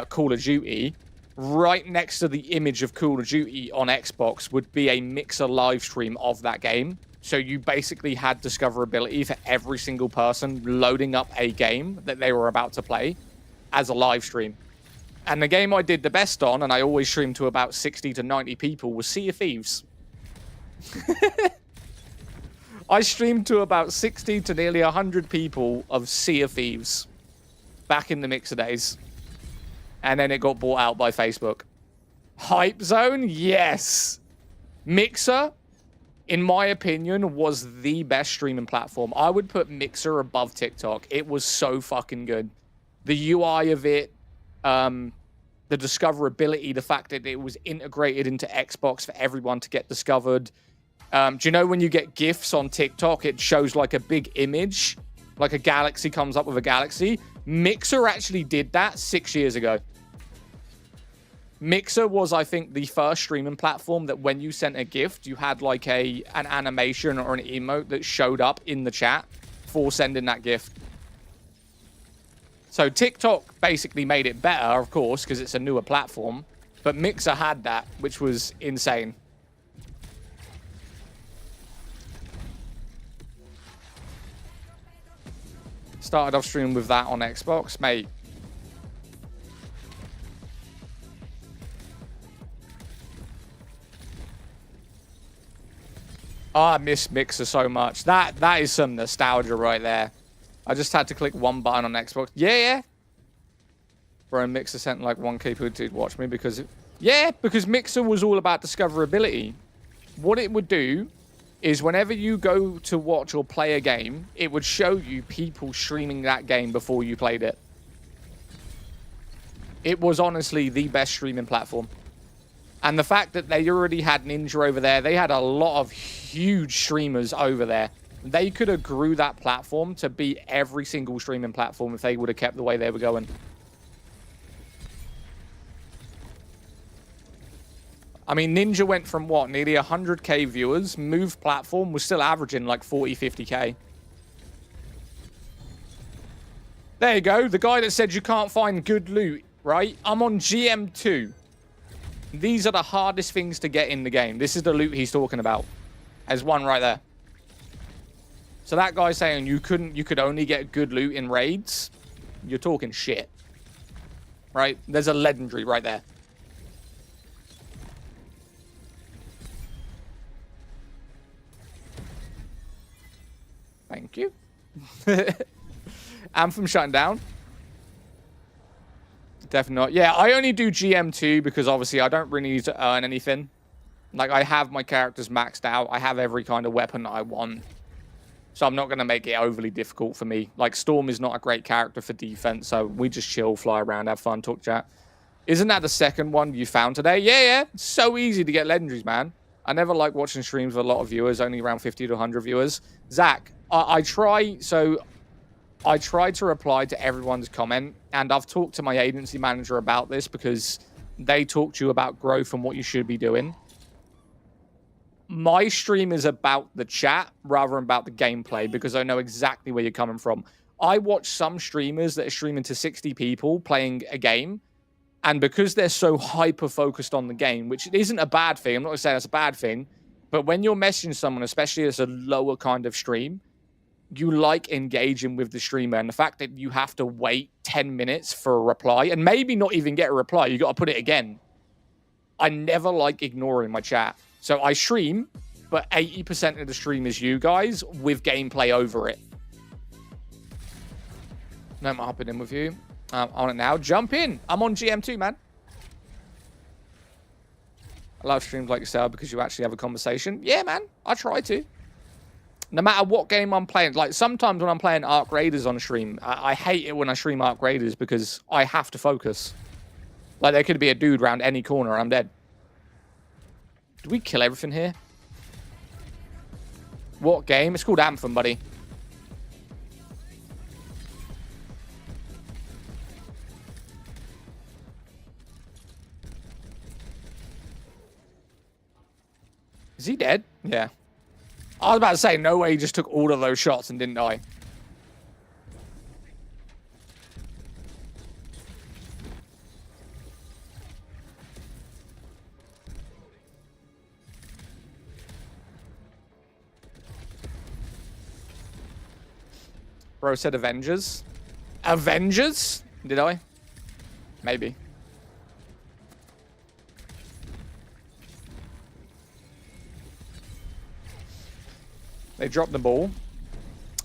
Call of Duty, right next to the image of Call of Duty on Xbox would be a Mixer live stream of that game. So you basically had discoverability for every single person loading up a game that they were about to play as a live stream. And the game I did the best on, and I always streamed to about 60 to 90 people, was Sea of Thieves. I streamed to about 60 to nearly 100 people of Sea of Thieves back in the Mixer days. And then it got bought out by Facebook. Hype Zone? Yes. Mixer, in my opinion, was the best streaming platform. I would put Mixer above TikTok. It was so fucking good. The UI of it, the discoverability, the fact that it was integrated into Xbox for everyone to get discovered. Do you know when you get GIFs on TikTok, it shows like a big image, like a galaxy comes up with a galaxy? Mixer actually did that 6 years ago. Mixer was, I think, the first streaming platform that when you sent a gift, you had like an animation or an emote that showed up in the chat for sending that gift. So TikTok basically made it better, of course, because it's a newer platform. But Mixer had that, which was insane. Started off streaming with that on Xbox, mate. Oh, I miss Mixer so much. That is some nostalgia right there. I just had to click one button on Xbox. Yeah. Bro, Mixer sent like 1K people to watch me because... because Mixer was all about discoverability. What it would do is whenever you go to watch or play a game, it would show you people streaming that game before you played it. It was honestly the best streaming platform. And the fact that they already had Ninja over there, they had a lot of huge streamers over there. They could have grew that platform to beat every single streaming platform if they would have kept the way they were going. I mean, Ninja went from what? Nearly 100k viewers. Move platform was still averaging like 40, 50k. There you go. The guy that said you can't find good loot, right? I'm on GM2. These are the hardest things to get in the game. This is the loot he's talking about. There's one right there. So that guy saying you could only get good loot in raids, you're talking shit. Right? There's a legendary right there. Thank you. Anthem shutting down. Definitely not. Yeah, I only do GM2 because obviously I don't really need to earn anything. Like, I have my characters maxed out. I have every kind of weapon that I want. So I'm not going to make it overly difficult for me. Like, Storm is not a great character for defense, so we just chill, fly around, have fun, talk chat. Isn't that the second one you found today? Yeah. It's so easy to get legendaries, man. I never like watching streams with a lot of viewers, only around 50 to 100 viewers. Zach, I try to reply to everyone's comment, and I've talked to my agency manager about this because they talk to you about growth and what you should be doing. My stream is about the chat rather than about the gameplay because I know exactly where you're coming from. I watch some streamers that are streaming to 60 people playing a game, and because they're so hyper-focused on the game, which isn't a bad thing, I'm not going to say that's a bad thing, but when you're messaging someone, especially as a lower kind of stream, you like engaging with the streamer, and the fact that you have to wait 10 minutes for a reply, and maybe not even get a reply, you got to put it again. I never like ignoring my chat. So I stream, but 80% of the stream is you guys with gameplay over it. No, I'm hopping in with you. On it now. Jump in. I'm on GM2, man. I love streams like yourself because you actually have a conversation. Yeah, man. I try to. No matter what game I'm playing. Like, sometimes when I'm playing Arc Raiders on stream, I hate it when I stream Arc Raiders because I have to focus. Like, there could be a dude around any corner and I'm dead. Did we kill everything here? What game? It's called Anthem, buddy. Is he dead? Yeah. I was about to say, no way he just took all of those shots and didn't die. Bro said Avengers. Avengers? Did I? Maybe. They dropped the ball.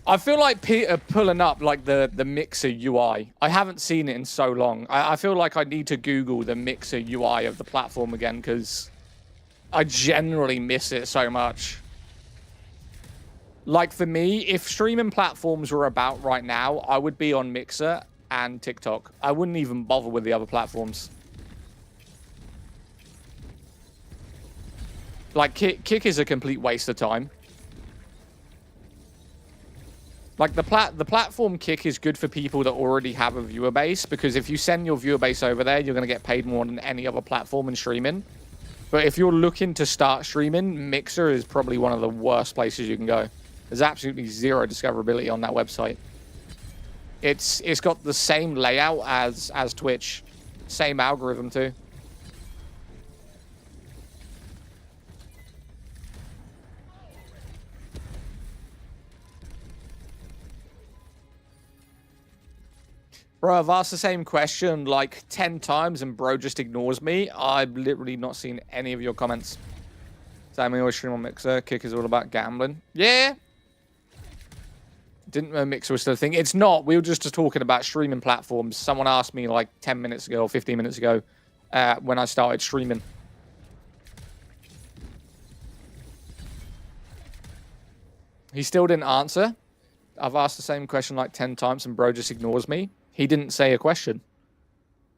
I feel like Peter pulling up like the Mixer UI. I haven't seen it in so long. I feel like I need to Google the Mixer UI of the platform again because I generally miss it so much. Like, for me, if streaming platforms were about right now, I would be on Mixer and TikTok. I wouldn't even bother with the other platforms. Like, Kick is a complete waste of time. Like, the platform Kick is good for people that already have a viewer base, because if you send your viewer base over there, you're going to get paid more than any other platform in streaming. But if you're looking to start streaming, Mixer is probably one of the worst places you can go. There's absolutely zero discoverability on that website. It's got the same layout as Twitch. Same algorithm too. Bro, I've asked the same question like 10 times and bro just ignores me. I've literally not seen any of your comments. Sammy always stream on Mixer. Kick is all about gambling. Yeah. Didn't know Mixer was still a thing. It's not. We were just talking about streaming platforms. Someone asked me like 10 minutes ago or 15 minutes ago when I started streaming. He still didn't answer. I've asked the same question like 10 times and bro just ignores me. He didn't say a question.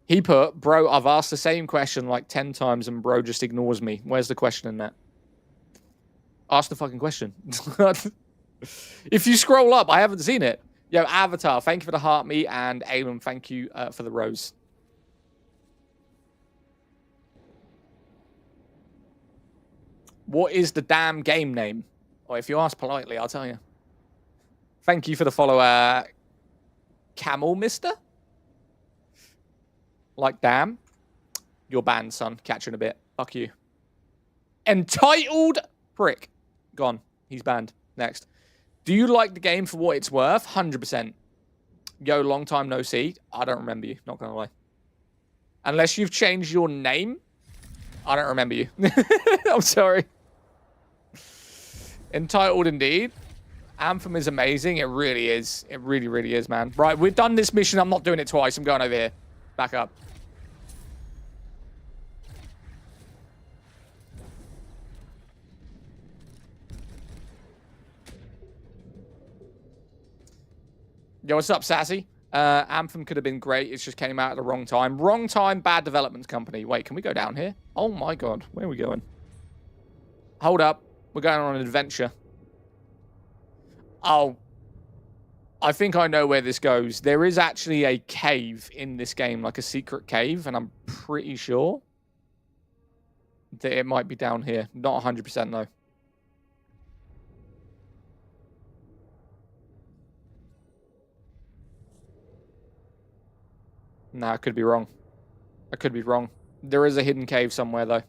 He put, bro, I've asked the same question like 10 times and bro just ignores me. Where's the question in that? Ask the fucking question. If you scroll up, I haven't seen it. Yo, Avatar, thank you for the heart meat, and Alan, thank you for the rose. What is the damn game name? Or if you ask politely, I'll tell you. Thank you for the follow, Camel Mister. Like, damn. You're banned, son. Catch you in a bit. Fuck you. Entitled prick. Gone. He's banned. Next. Do you like the game for what it's worth? 100%. Yo, long time no see. I don't remember you. Not gonna lie. Unless you've changed your name, I don't remember you. I'm sorry. Entitled indeed. Anthem is amazing. It really is. It really, really is, man. Right, we've done this mission. I'm not doing it twice. I'm going over here. Back up. Yo, what's up, Sassy? Anthem could have been great. It just came out at the wrong time. Wrong time, bad development company. Wait, can we go down here? Oh my god. Where are we going? Hold up. We're going on an adventure. Oh. I think I know where this goes. There is actually a cave in this game, like a secret cave, and I'm pretty sure that it might be down here. Not 100% though. Nah, I could be wrong. I could be wrong. There is a hidden cave somewhere, though.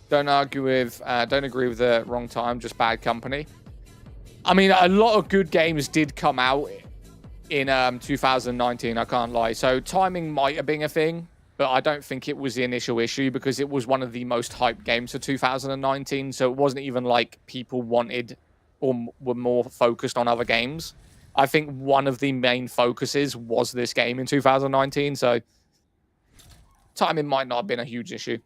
Don't agree with the wrong time, just bad company. I mean, a lot of good games did come out in 2019, I can't lie. So timing might have been a thing, but I don't think it was the initial issue because it was one of the most hyped games for 2019. So it wasn't even like people wanted or were more focused on other games. I think one of the main focuses was this game in 2019, so timing might not have been a huge issue.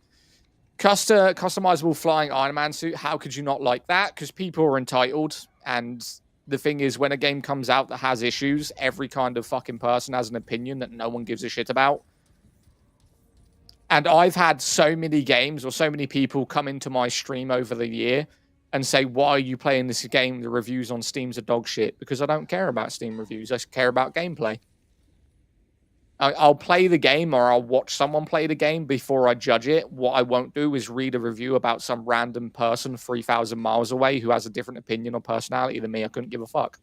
Customizable flying Iron Man suit, how could you not like that? Because people are entitled, and the thing is, when a game comes out that has issues, every kind of fucking person has an opinion that no one gives a shit about. And I've had so many games or so many people come into my stream over the year and say, why are you playing this game? The reviews on Steam's are dog shit. Because I don't care about Steam reviews. I care about gameplay. I'll play the game or I'll watch someone play the game before I judge it. What I won't do is read a review about some random person 3,000 miles away who has a different opinion or personality than me. I couldn't give a fuck.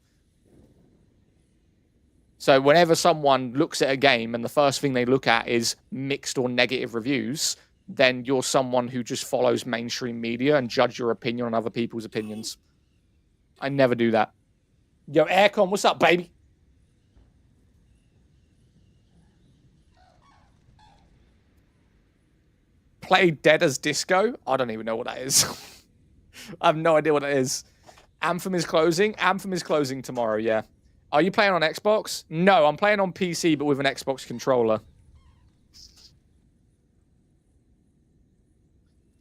So whenever someone looks at a game and the first thing they look at is mixed or negative reviews, then you're someone who just follows mainstream media and judge your opinion on other people's opinions. I never do that. Yo, Aircon, what's up, baby? Play Dead as Disco? I don't even know what that is. I have no idea what it is. Anthem is closing? Anthem is closing tomorrow, yeah. Are you playing on Xbox? No, I'm playing on PC, but with an Xbox controller.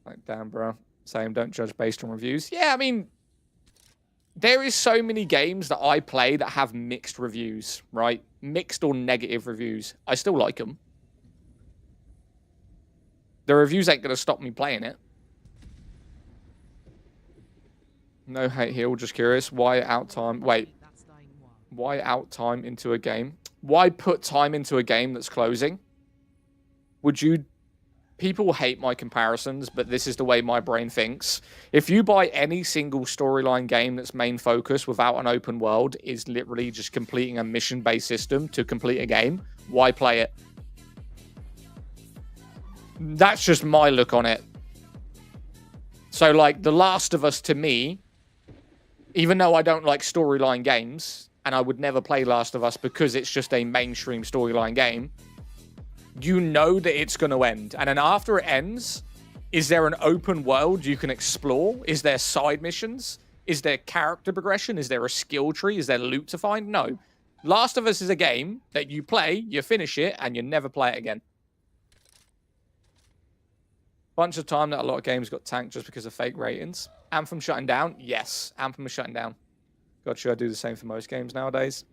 Like, damn, bro. Same, don't judge based on reviews. Yeah, I mean, there is so many games that I play that have mixed reviews, right? Mixed or negative reviews. I still like them. The reviews ain't going to stop me playing it. No hate here, just curious. Why out time? Wait. Why out time into a game? Why put time into a game that's closing? Would you... People hate my comparisons, but this is the way my brain thinks. If you buy any single storyline game that's main focus without an open world is literally just completing a mission-based system to complete a game, why play it? That's just my look on it. So, like, The Last of Us, to me, even though I don't like storyline games, and I would never play Last of Us because it's just a mainstream storyline game, you know that it's going to end. And then after it ends, is there an open world you can explore? Is there side missions? Is there character progression? Is there a skill tree? Is there loot to find? No. Last of Us is a game that you play, you finish it, and you never play it again. Bunch of time that a lot of games got tanked just because of fake ratings. Anthem shutting down? Yes, Anthem is shutting down. God, should I do the same for most games nowadays?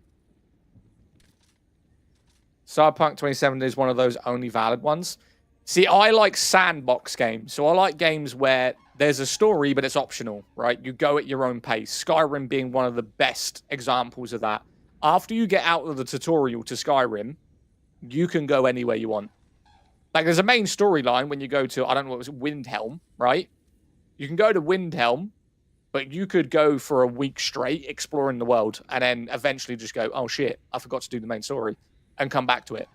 Cyberpunk 2077 is one of those only valid ones. See, I like sandbox games. So I like games where there's a story, but it's optional, right? You go at your own pace. Skyrim being one of the best examples of that. After you get out of the tutorial to Skyrim, you can go anywhere you want. Like, there's a main storyline when you go to, I don't know what it was, Windhelm, right? You can go to Windhelm, but you could go for a week straight exploring the world and then eventually just go, oh shit, I forgot to do the main story, and come back to it.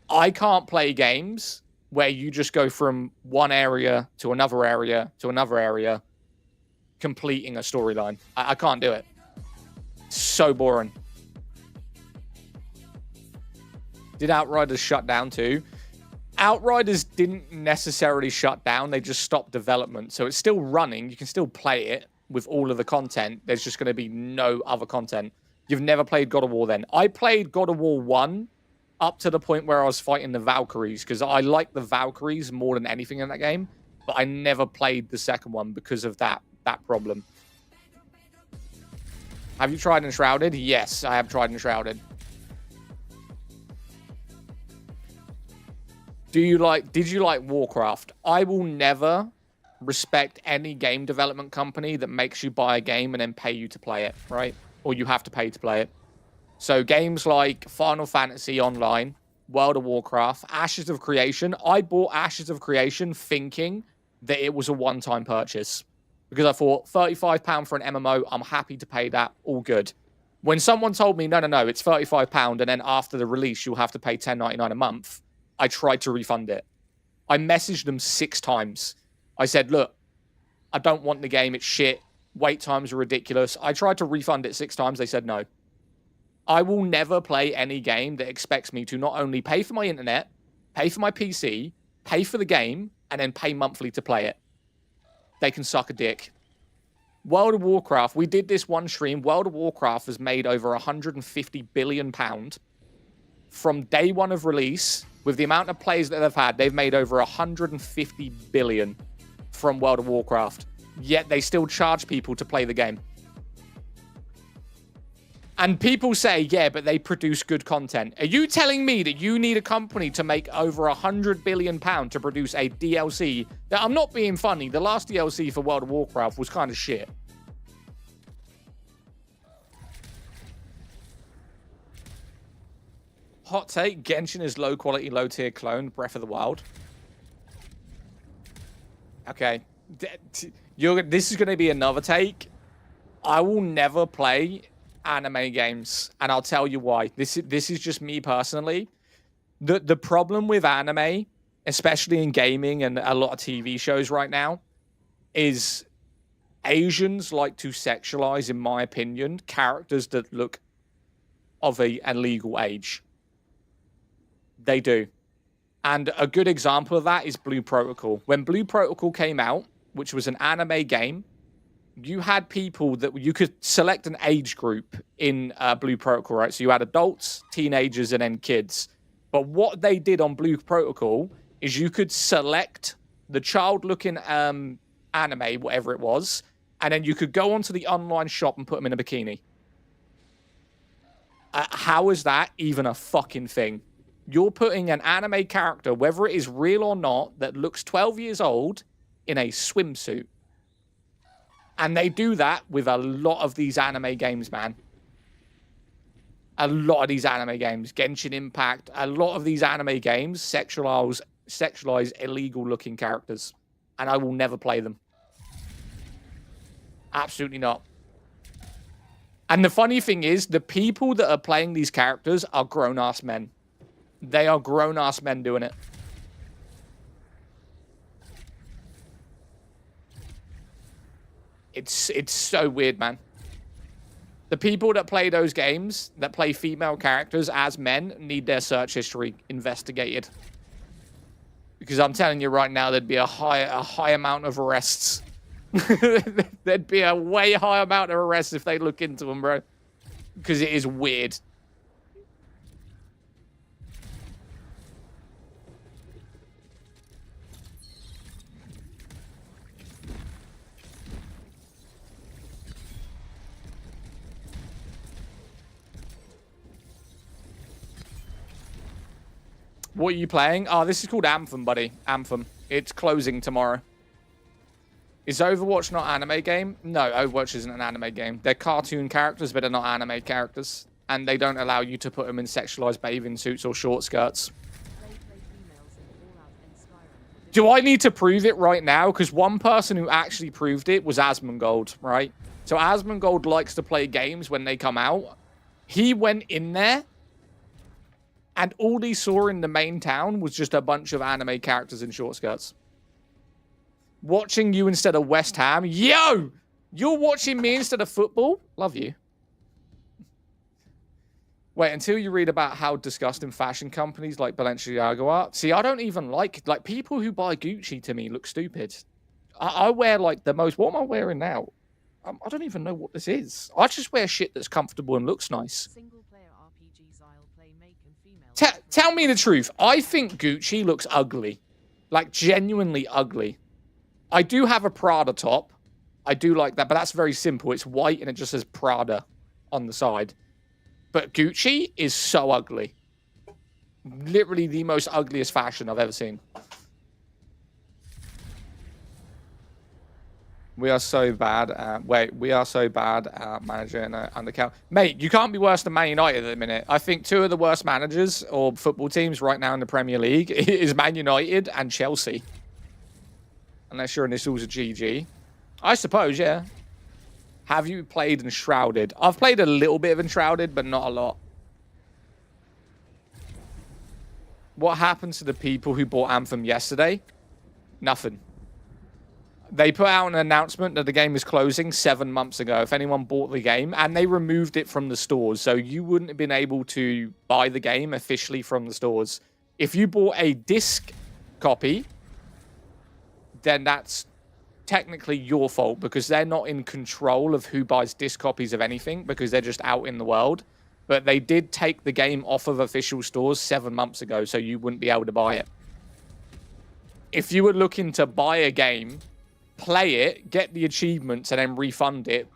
I can't play games where you just go from one area to another area to another area, completing a storyline. I can't do it. So boring. Did Outriders shut down too? Outriders didn't necessarily shut down. They just stopped development. So it's still running. You can still play it with all of the content. There's just going to be no other content. You've never played God of War then. I played God of War 1 up to the point where I was fighting the Valkyries because I like the Valkyries more than anything in that game. But I never played the second one because of that problem. Have you tried Enshrouded? Yes, I have tried Enshrouded. Did you like Warcraft? I will never respect any game development company that makes you buy a game and then pay you to play it, right? Or you have to pay to play it. So games like Final Fantasy Online, World of Warcraft, Ashes of Creation. I bought Ashes of Creation thinking that it was a one-time purchase. Because I thought, £35 for an MMO, I'm happy to pay that, all good. When someone told me, no, it's £35, and then after the release, you'll have to pay $10.99 a month, I tried to refund it. I messaged them 6 times. I said, look, I don't want the game. It's shit. Wait times are ridiculous. I tried to refund it 6 times. They said no. I will never play any game that expects me to not only pay for my internet, pay for my PC, pay for the game, and then pay monthly to play it. They can suck a dick. World of Warcraft, we did this one stream. World of Warcraft has made over £150 billion from day one of release. With the amount of players that they've had, they've made over 150 billion from World of Warcraft. Yet they still charge people to play the game. And people say, yeah, but they produce good content. Are you telling me that you need a company to make over £100 billion to produce a DLC? Now, I'm not being funny. The last DLC for World of Warcraft was kind of shit. Hot take, Genshin is low quality, low tier clone, Breath of the Wild. Okay. This is going to be another take. I will never play anime games, and I'll tell you why. This is just me personally. The problem with anime, especially in gaming and a lot of TV shows right now, is Asians like to sexualize, in my opinion, characters that look of a legal age. They do. And a good example of that is Blue Protocol. When Blue Protocol came out, which was an anime game, you had people that you could select an age group in Blue Protocol, right? So you had adults, teenagers, and then kids. But what they did on Blue Protocol is you could select the child-looking anime, whatever it was, and then you could go onto the online shop and put them in a bikini. How is that even a fucking thing? You're putting an anime character, whether it is real or not, that looks 12 years old in a swimsuit. And they do that with a lot of these anime games, man. A lot of these anime games. Genshin Impact. A lot of these anime games sexualize illegal-looking characters. And I will never play them. Absolutely not. And the funny thing is, the people that are playing these characters are grown-ass men. They are grown-ass men doing it. It's so weird, man. The people that play those games, that play female characters as men, need their search history investigated. Because I'm telling you right now, there'd be a high amount of arrests. There'd be a way high amount of arrests if they look into them, bro. Because it is weird. What are you playing? Oh, this is called Anthem, buddy. Anthem. It's closing tomorrow. Is Overwatch not an anime game? No, Overwatch isn't an anime game. They're cartoon characters, but they're not anime characters. And they don't allow you to put them in sexualized bathing suits or short skirts. Do I need to prove it right now? Because one person who actually proved it was Asmongold, right? So Asmongold likes to play games when they come out. He went in there, and all he saw in the main town was just a bunch of anime characters in short skirts. Watching you instead of West Ham. Yo! You're watching me instead of football? Love you. Wait, until you read about how disgusting fashion companies like Balenciaga are. See, I don't even like people who buy Gucci to me look stupid. I wear like the most... What am I wearing now? I don't even know what this is. I just wear shit that's comfortable and looks nice. Tell me the truth. I think Gucci looks ugly. Like, genuinely ugly. I do have a Prada top. I do like that, but that's very simple. It's white and it just says Prada on the side. But Gucci is so ugly. Literally the most ugliest fashion I've ever seen. We are so bad at... Wait, we are so bad at managing undercount. Mate, you can't be worse than Man United at the minute. I think two of the worst managers or football teams right now in the Premier League is Man United and Chelsea. Unless your initials are GG. I suppose, yeah. Have you played Enshrouded? I've played a little bit of Enshrouded, but not a lot. What happened to the people who bought Anthem yesterday? Nothing. They put out an announcement that the game is closing 7 months ago if anyone bought the game, and they removed it from the stores, so you wouldn't have been able to buy the game officially from the stores. If you bought a disc copy, then that's technically your fault because they're not in control of who buys disc copies of anything because they're just out in the world. But they did take the game off of official stores 7 months ago, so you wouldn't be able to buy it. If you were looking to buy a game, play it, get the achievements, and then refund it,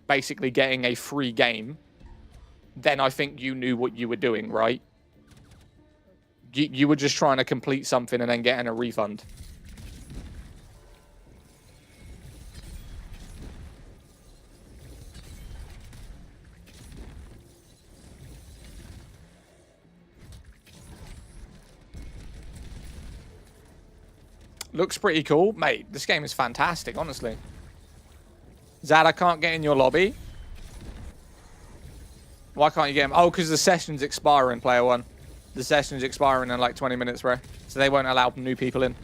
basically getting a free game, then I think you knew what you were doing, right? You were just trying to complete something and then getting a refund. Looks pretty cool. Mate, this game is fantastic, honestly. Zad, I can't get in your lobby. Why can't you get him? Oh, because the session's expiring, player one. The session's expiring in like 20 minutes, bro. So they won't allow new people in.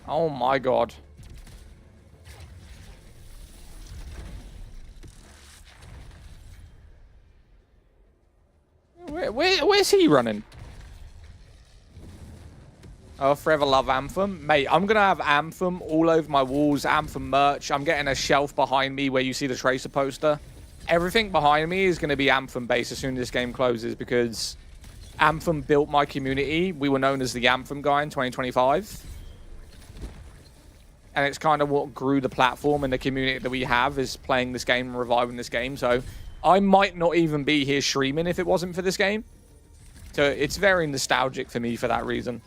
Oh my god. Where's he running? Oh, forever love Anthem. Mate, I'm going to have Anthem all over my walls, Anthem merch. I'm getting a shelf behind me where you see the Tracer poster. Everything behind me is going to be Anthem based as soon as this game closes because Anthem built my community. We were known as the Anthem guy in 2025. And it's kind of what grew the platform and the community that we have is playing this game and reviving this game. So I might not even be here streaming if it wasn't for this game. So it's very nostalgic for me for that reason.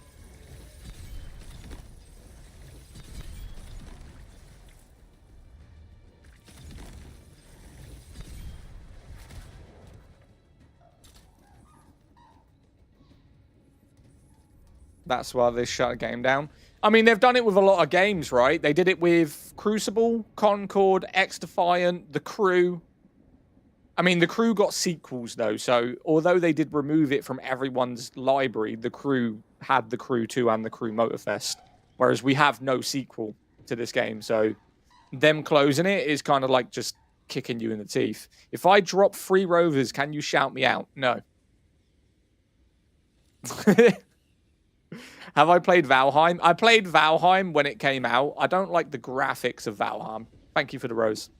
That's why they shut a game down. I mean, they've done it with a lot of games, right? They did it with Crucible, Concord, X-Defiant, The Crew. I mean, The Crew got sequels, though. So, although they did remove it from everyone's library, The Crew had The Crew 2 and The Crew Motorfest. Whereas we have no sequel to this game. So, them closing it is kind of like just kicking you in the teeth. If I drop 3 rovers, can you shout me out? No. Have I played Valheim? I played Valheim when it came out. I don't like the graphics of Valheim. Thank you for the rose.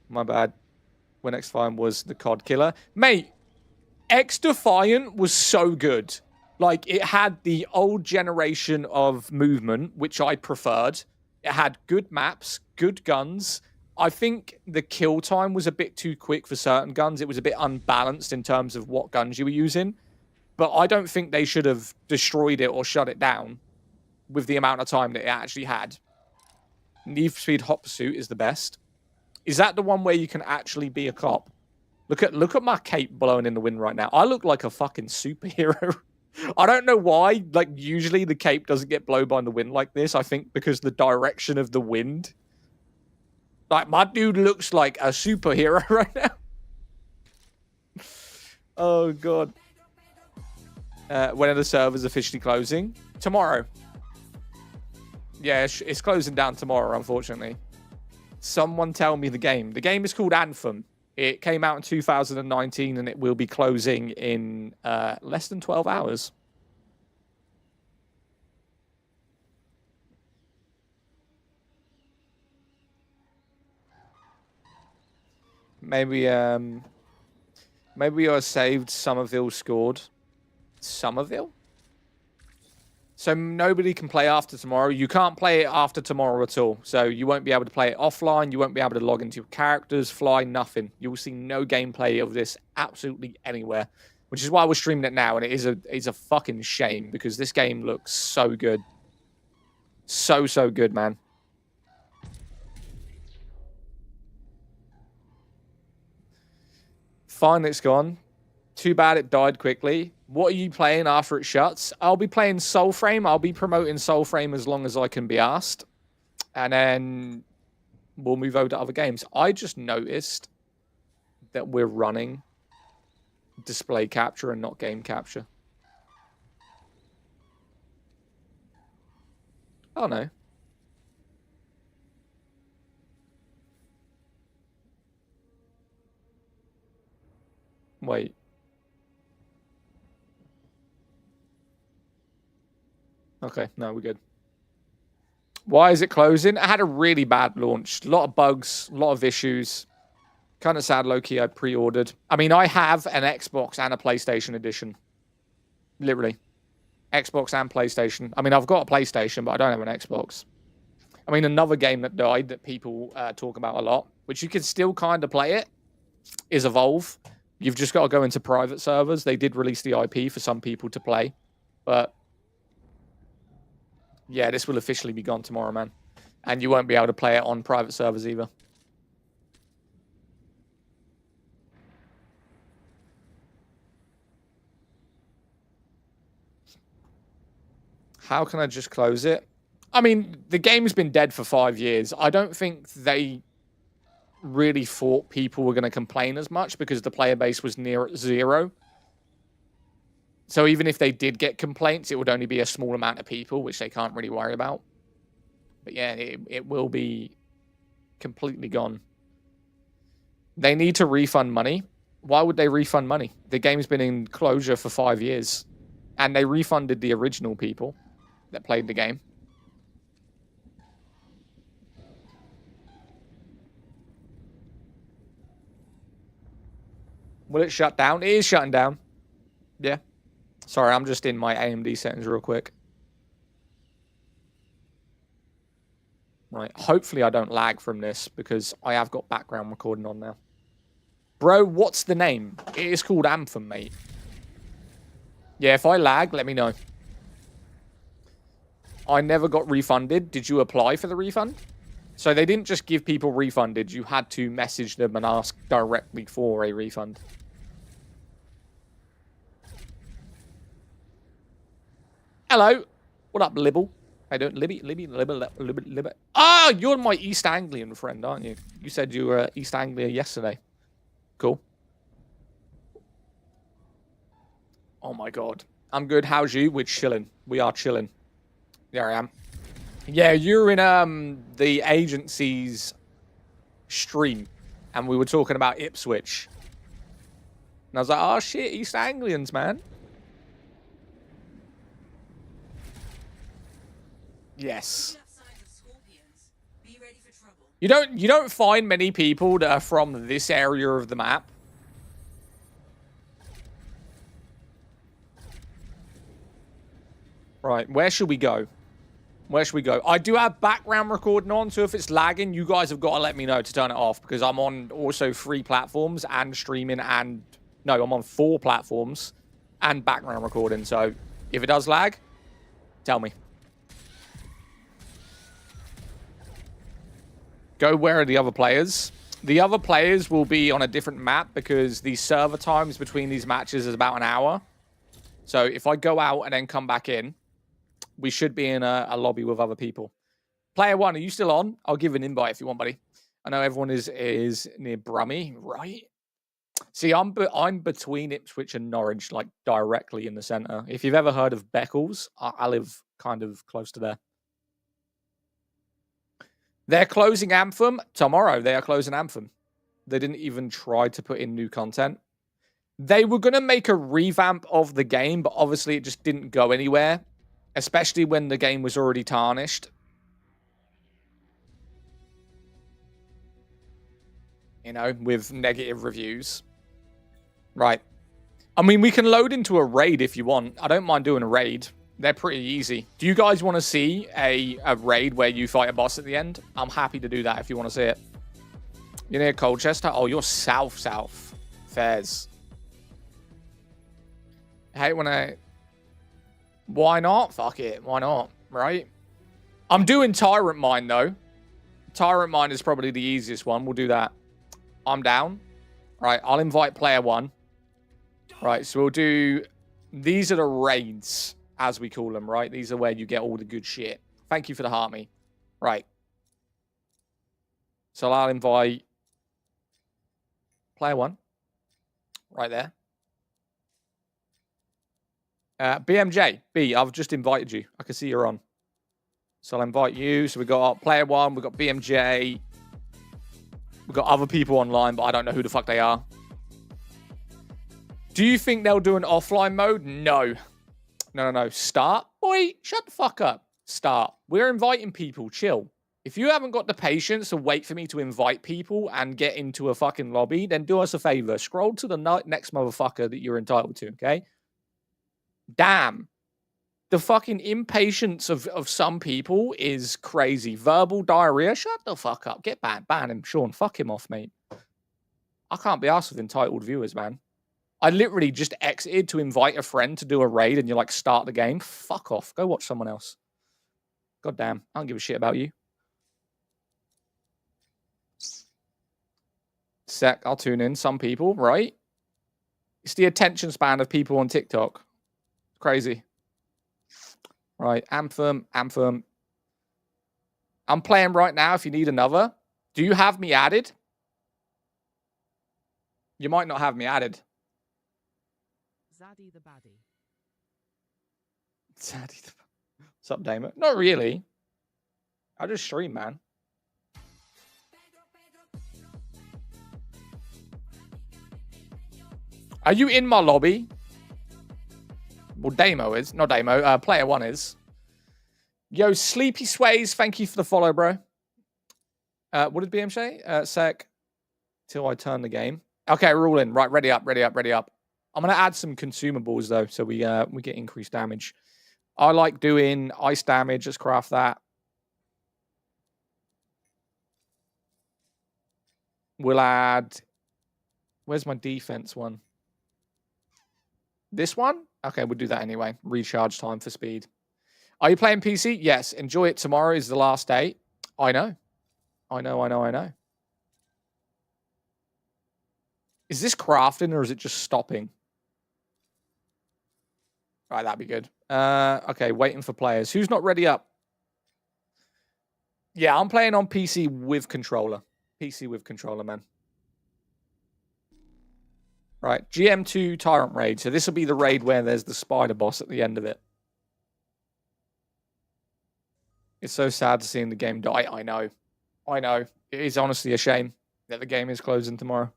My bad. When X-Defiant was the COD killer. Mate, X-Defiant was so good. Like, it had the old generation of movement, which I preferred. It had good maps, good guns. I think the kill time was a bit too quick for certain guns. It was a bit unbalanced in terms of what guns you were using. But I don't think they should have destroyed it or shut it down with the amount of time that it actually had. Need for Speed Hot Pursuit is the best. Is that the one where you can actually be a cop? Look at my cape blowing in the wind right now. I look like a fucking superhero. I don't know why. Like, usually the cape doesn't get blown by the wind like this. I think because the direction of the wind. Like, my dude looks like a superhero right now. Oh, God. When are the servers officially closing? Tomorrow. Yeah, it's closing down tomorrow, unfortunately. Someone tell me the game. The game is called Anthem. It came out in 2019, and it will be closing in less than 12 hours. Maybe I saved Somerville scored. Somerville? So nobody can play after tomorrow. You can't play it after tomorrow at all. So you won't be able to play it offline. You won't be able to log into your characters, fly, nothing. You will see no gameplay of this absolutely anywhere. Which is why we're streaming it now. And it's a fucking shame because this game looks so good. So good, man. Fine, it's gone. Too bad it died quickly. What are you playing after it shuts? I'll be playing Soulframe. I'll be promoting Soulframe as long as I can be asked. And then we'll move over to other games. I just noticed that we're running display capture and not game capture. Oh, no. Wait. Okay, no, we're good. Why is it closing? It had a really bad launch. A lot of bugs, a lot of issues. Kind of sad, low-key, I pre-ordered. I mean, I have an Xbox and a PlayStation edition. Literally. Xbox and PlayStation. I mean, I've got a PlayStation, but I don't have an Xbox. I mean, another game that died that people talk about a lot, which you can still kind of play it, is Evolve. You've just got to go into private servers. They did release the IP for some people to play. But yeah, this will officially be gone tomorrow, man. And you won't be able to play it on private servers either. How can I just close it? I mean, the game's been dead for 5 years. I don't think they really thought people were going to complain as much because the player base was near zero. So even if they did get complaints, it would only be a small amount of people, which they can't really worry about. But yeah, it will be completely gone. They need to refund money. Why would they refund money? The game's been in closure for 5 years. And they refunded the original people that played the game. Will it shut down? It is shutting down. Yeah. Sorry, I'm just in my AMD settings real quick. Right. Hopefully I don't lag from this because I have got background recording on now. Bro, what's the name? It is called Anthem, mate. Yeah, if I lag, let me know. I never got refunded. Did you apply for the refund? So they didn't just give people refunded. You had to message them and ask directly for a refund. Hello. What up, Libble? I don't... Libby. Ah, you're my East Anglian friend, aren't you? You said you were East Anglia yesterday. Cool. Oh, my God. I'm good. How's you? We're chilling. We are chilling. There I am. Yeah, you're in the agency's stream, and we were talking about Ipswich. And I was like, oh, shit, East Anglians, man. Yes. You don't find many people that are from this area of the map. Right, where should we go? Where should we go? I do have background recording on, so if it's lagging, you guys have got to let me know to turn it off, because I'm on also 3 platforms and streaming and... No, I'm on 4 platforms and background recording, so if it does lag, tell me. Go where are the other players? The other players will be on a different map because the server times between these matches is about an hour. So if I go out and then come back in, we should be in a lobby with other people. Player 1, are you still on? I'll give an invite if you want, buddy. I know everyone is near Brummie, right? See, I'm between Ipswich and Norwich, like directly in the centre. If you've ever heard of Beccles, I live kind of close to there. They're closing Anthem tomorrow. They are closing Anthem. They didn't even try to put in new content. They were going to make a revamp of the game, but obviously it just didn't go anywhere, especially when the game was already tarnished. You know, with negative reviews. Right. I mean, we can load into a raid if you want. I don't mind doing a raid. They're pretty easy. Do you guys want to see a raid where you fight a boss at the end? I'm happy to do that if you want to see it. You're near Colchester? Oh, you're south. Fairs. I hate when I... Why not? Fuck it. Why not? Right? I'm doing Tyrant Mine, though. Tyrant Mine is probably the easiest one. We'll do that. I'm down. Right, I'll invite player 1. Right, so we'll do... These are the raids, as we call them, right? These are where you get all the good shit. Thank you for the heart me. Right. So I'll invite player 1. Right there. BMJ. B, I've just invited you. I can see you're on. So I'll invite you. So we've got player 1. We've got BMJ. We've got other people online, but I don't know who the fuck they are. Do you think they'll do an offline mode? No. No. Start. Boy, shut the fuck up. Start. We're inviting people. Chill. If you haven't got the patience to wait for me to invite people and get into a fucking lobby, then do us a favor. Scroll to the next motherfucker that you're entitled to, okay? Damn. The fucking impatience of some people is crazy. Verbal diarrhea? Shut the fuck up. Get banned. Ban him, Sean. Fuck him off, mate. I can't be asked with entitled viewers, man. I literally just exited to invite a friend to do a raid and you're like, start the game. Fuck off. Go watch someone else. God damn. I don't give a shit about you. Sec, I'll tune in. Some people, right? It's the attention span of people on TikTok. Crazy. Right, Anthem. I'm playing right now if you need another. Do you have me added? You might not have me added. Zaddy the baddie. Zaddy the... What's up, Damo? Not really. I just stream, man. Are you in my lobby? Well, Damo is. Not Damo. Player 1 is. Yo, Sleepy Sways, thank you for the follow, bro. What did BM say? Sec. Till I turn the game. Okay, we're all in. Right, ready up. I'm going to add some consumables, though, so we get increased damage. I like doing ice damage. Let's craft that. We'll add... Where's my defense one? This one? Okay, we'll do that anyway. Recharge time for speed. Are you playing PC? Yes. Enjoy it. Tomorrow is the last day. I know. Is this crafting or is it just stopping? Right, that'd be good. Okay, waiting for players. Who's not ready up? Yeah, I'm playing on PC with controller. PC with controller, man. Right, GM2 Tyrant Raid. So this will be the raid where there's the spider boss at the end of it. It's so sad to see the game die. I know. It is honestly a shame that the game is closing tomorrow.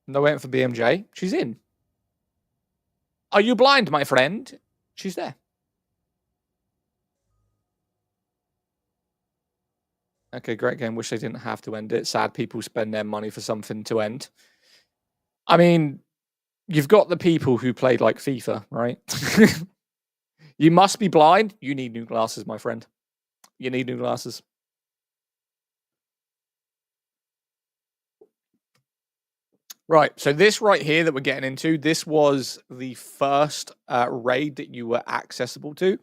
No waiting for BMJ. She's in. Are you blind, my friend? She's there. Okay, great game. Wish they didn't have to end it. Sad people spend their money for something to end. I mean, you've got the people who played like FIFA, right? You must be blind. You need new glasses, my friend. You need new glasses. Right, so this right here that we're getting into, this was the first raid that you were accessible to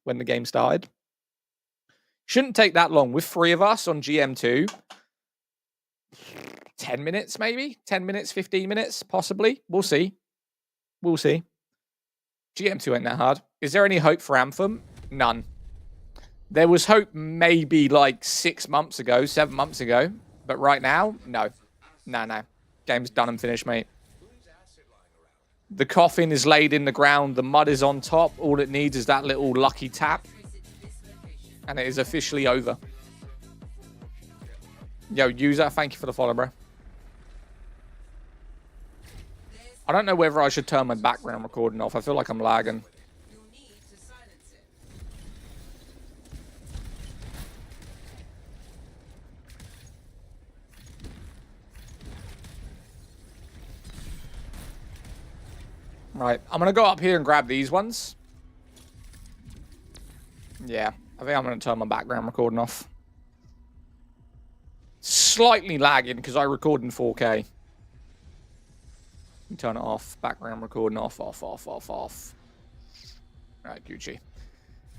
when the game started. Shouldn't take that long. With 3 of us on GM2, 10 minutes maybe? 10 minutes, 15 minutes, possibly. We'll see. We'll see. GM2 ain't that hard. Is there any hope for Anthem? None. There was hope maybe like 6 months ago, 7 months ago. But right now, no. No. Game's done and finished, mate. The coffin is laid in the ground. The mud is on top. All it needs is that little lucky tap. And it is officially over. Yo, user, thank you for the follow, bro. I don't know whether I should turn my background recording off. I feel like I'm lagging. Right, I'm going to go up here and grab these ones. Yeah, I think I'm going to turn my background recording off. Slightly lagging because I record in 4K. Turn it off. Background recording off. Right, Gucci.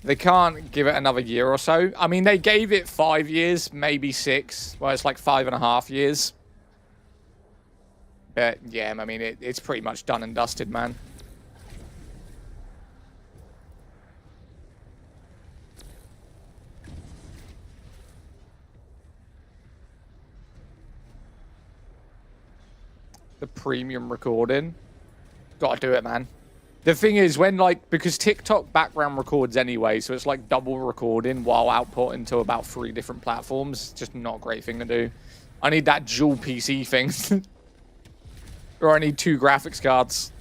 They can't give it another year or so. I mean, they gave it 5 years, maybe 6. Well, it's like 5.5 years. But, yeah, I mean, it's pretty much done and dusted, man. The premium recording. Gotta do it, man. The thing is, when, like, because TikTok background records anyway, so it's like double recording while outputting to about 3 different platforms. It's just not a great thing to do. I need that dual PC thing. Or I need 2 graphics cards.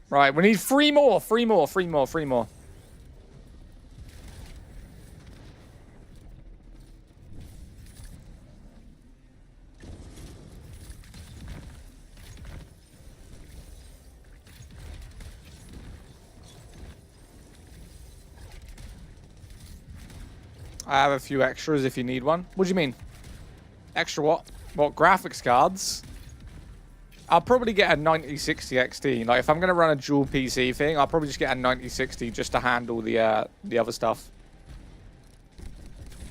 Right, we need 3 more. 3 more. I have a few extras if you need one. What do you mean? Extra what? What, graphics cards? I'll probably get a 9060 XT. Like, if I'm going to run a dual PC thing, I'll probably just get a 9060 just to handle the other stuff.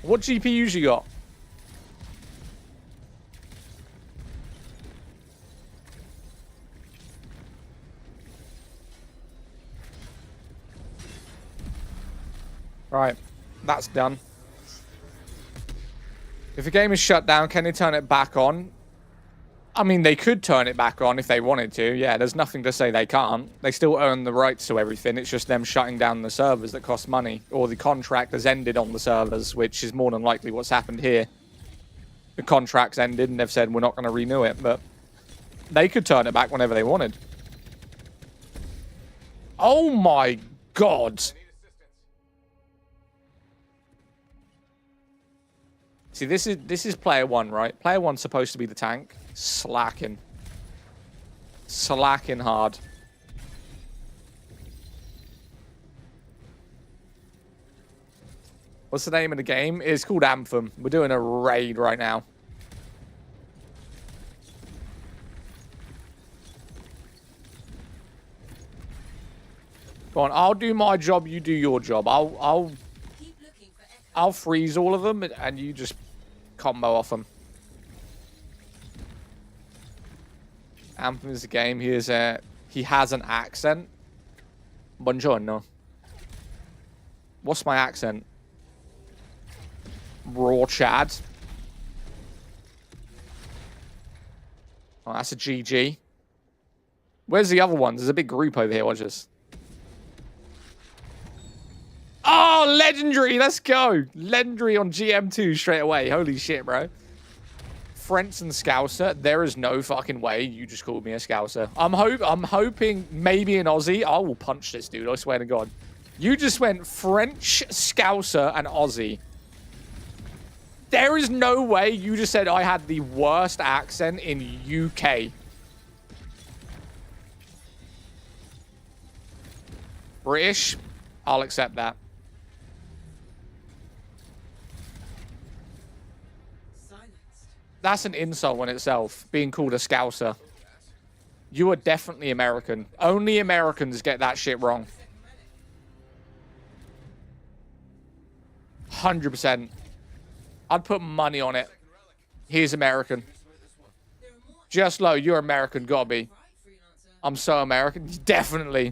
What GPUs you got? Right, that's done. If a game is shut down, can they turn it back on? I mean, they could turn it back on if they wanted to. Yeah, there's nothing to say they can't. They still own the rights to everything. It's just them shutting down the servers that cost money. Or the contract has ended on the servers, which is more than likely what's happened here. The contract's ended and they've said we're not going to renew it, but they could turn it back whenever they wanted. Oh my god. See, this is player 1, right? Player 1's supposed to be the tank. Slacking. Slacking hard. What's the name of the game? It's called Anthem. We're doing a raid right now. Go on, I'll do my job, you do your job. I'll freeze all of them and you just combo off them. Anthem is a game. He has an accent. Buongiorno. What's my accent? Raw Chad. Oh, that's a GG. Where's the other ones? There's a big group over here. Watch this. Oh, legendary. Let's go. Legendary on GM2 straight away. Holy shit, bro. French and Scouser. There is no fucking way you just called me a Scouser. I'm hoping maybe an Aussie. I will punch this dude, I swear to God. You just went French, Scouser, and Aussie. There is no way you just said I had the worst accent in UK. British, I'll accept that. That's an insult in itself, being called a Scouser. You are definitely American. Only Americans get that shit wrong. 100%. I'd put money on it. He's American. Just low, you're American, gotta be. I'm so American. Definitely.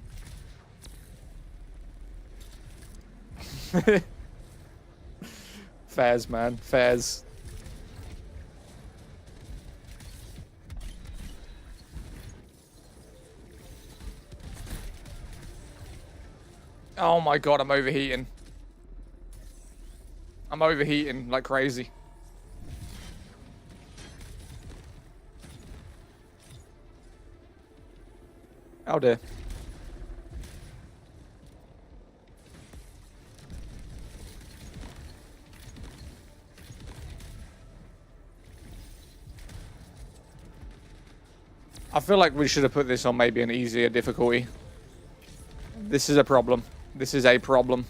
Fairs, man. Fairs. Oh my God, I'm overheating. I'm overheating like crazy. Oh dear. I feel like we should have put this on maybe an easier difficulty. This is a problem. This is a problem.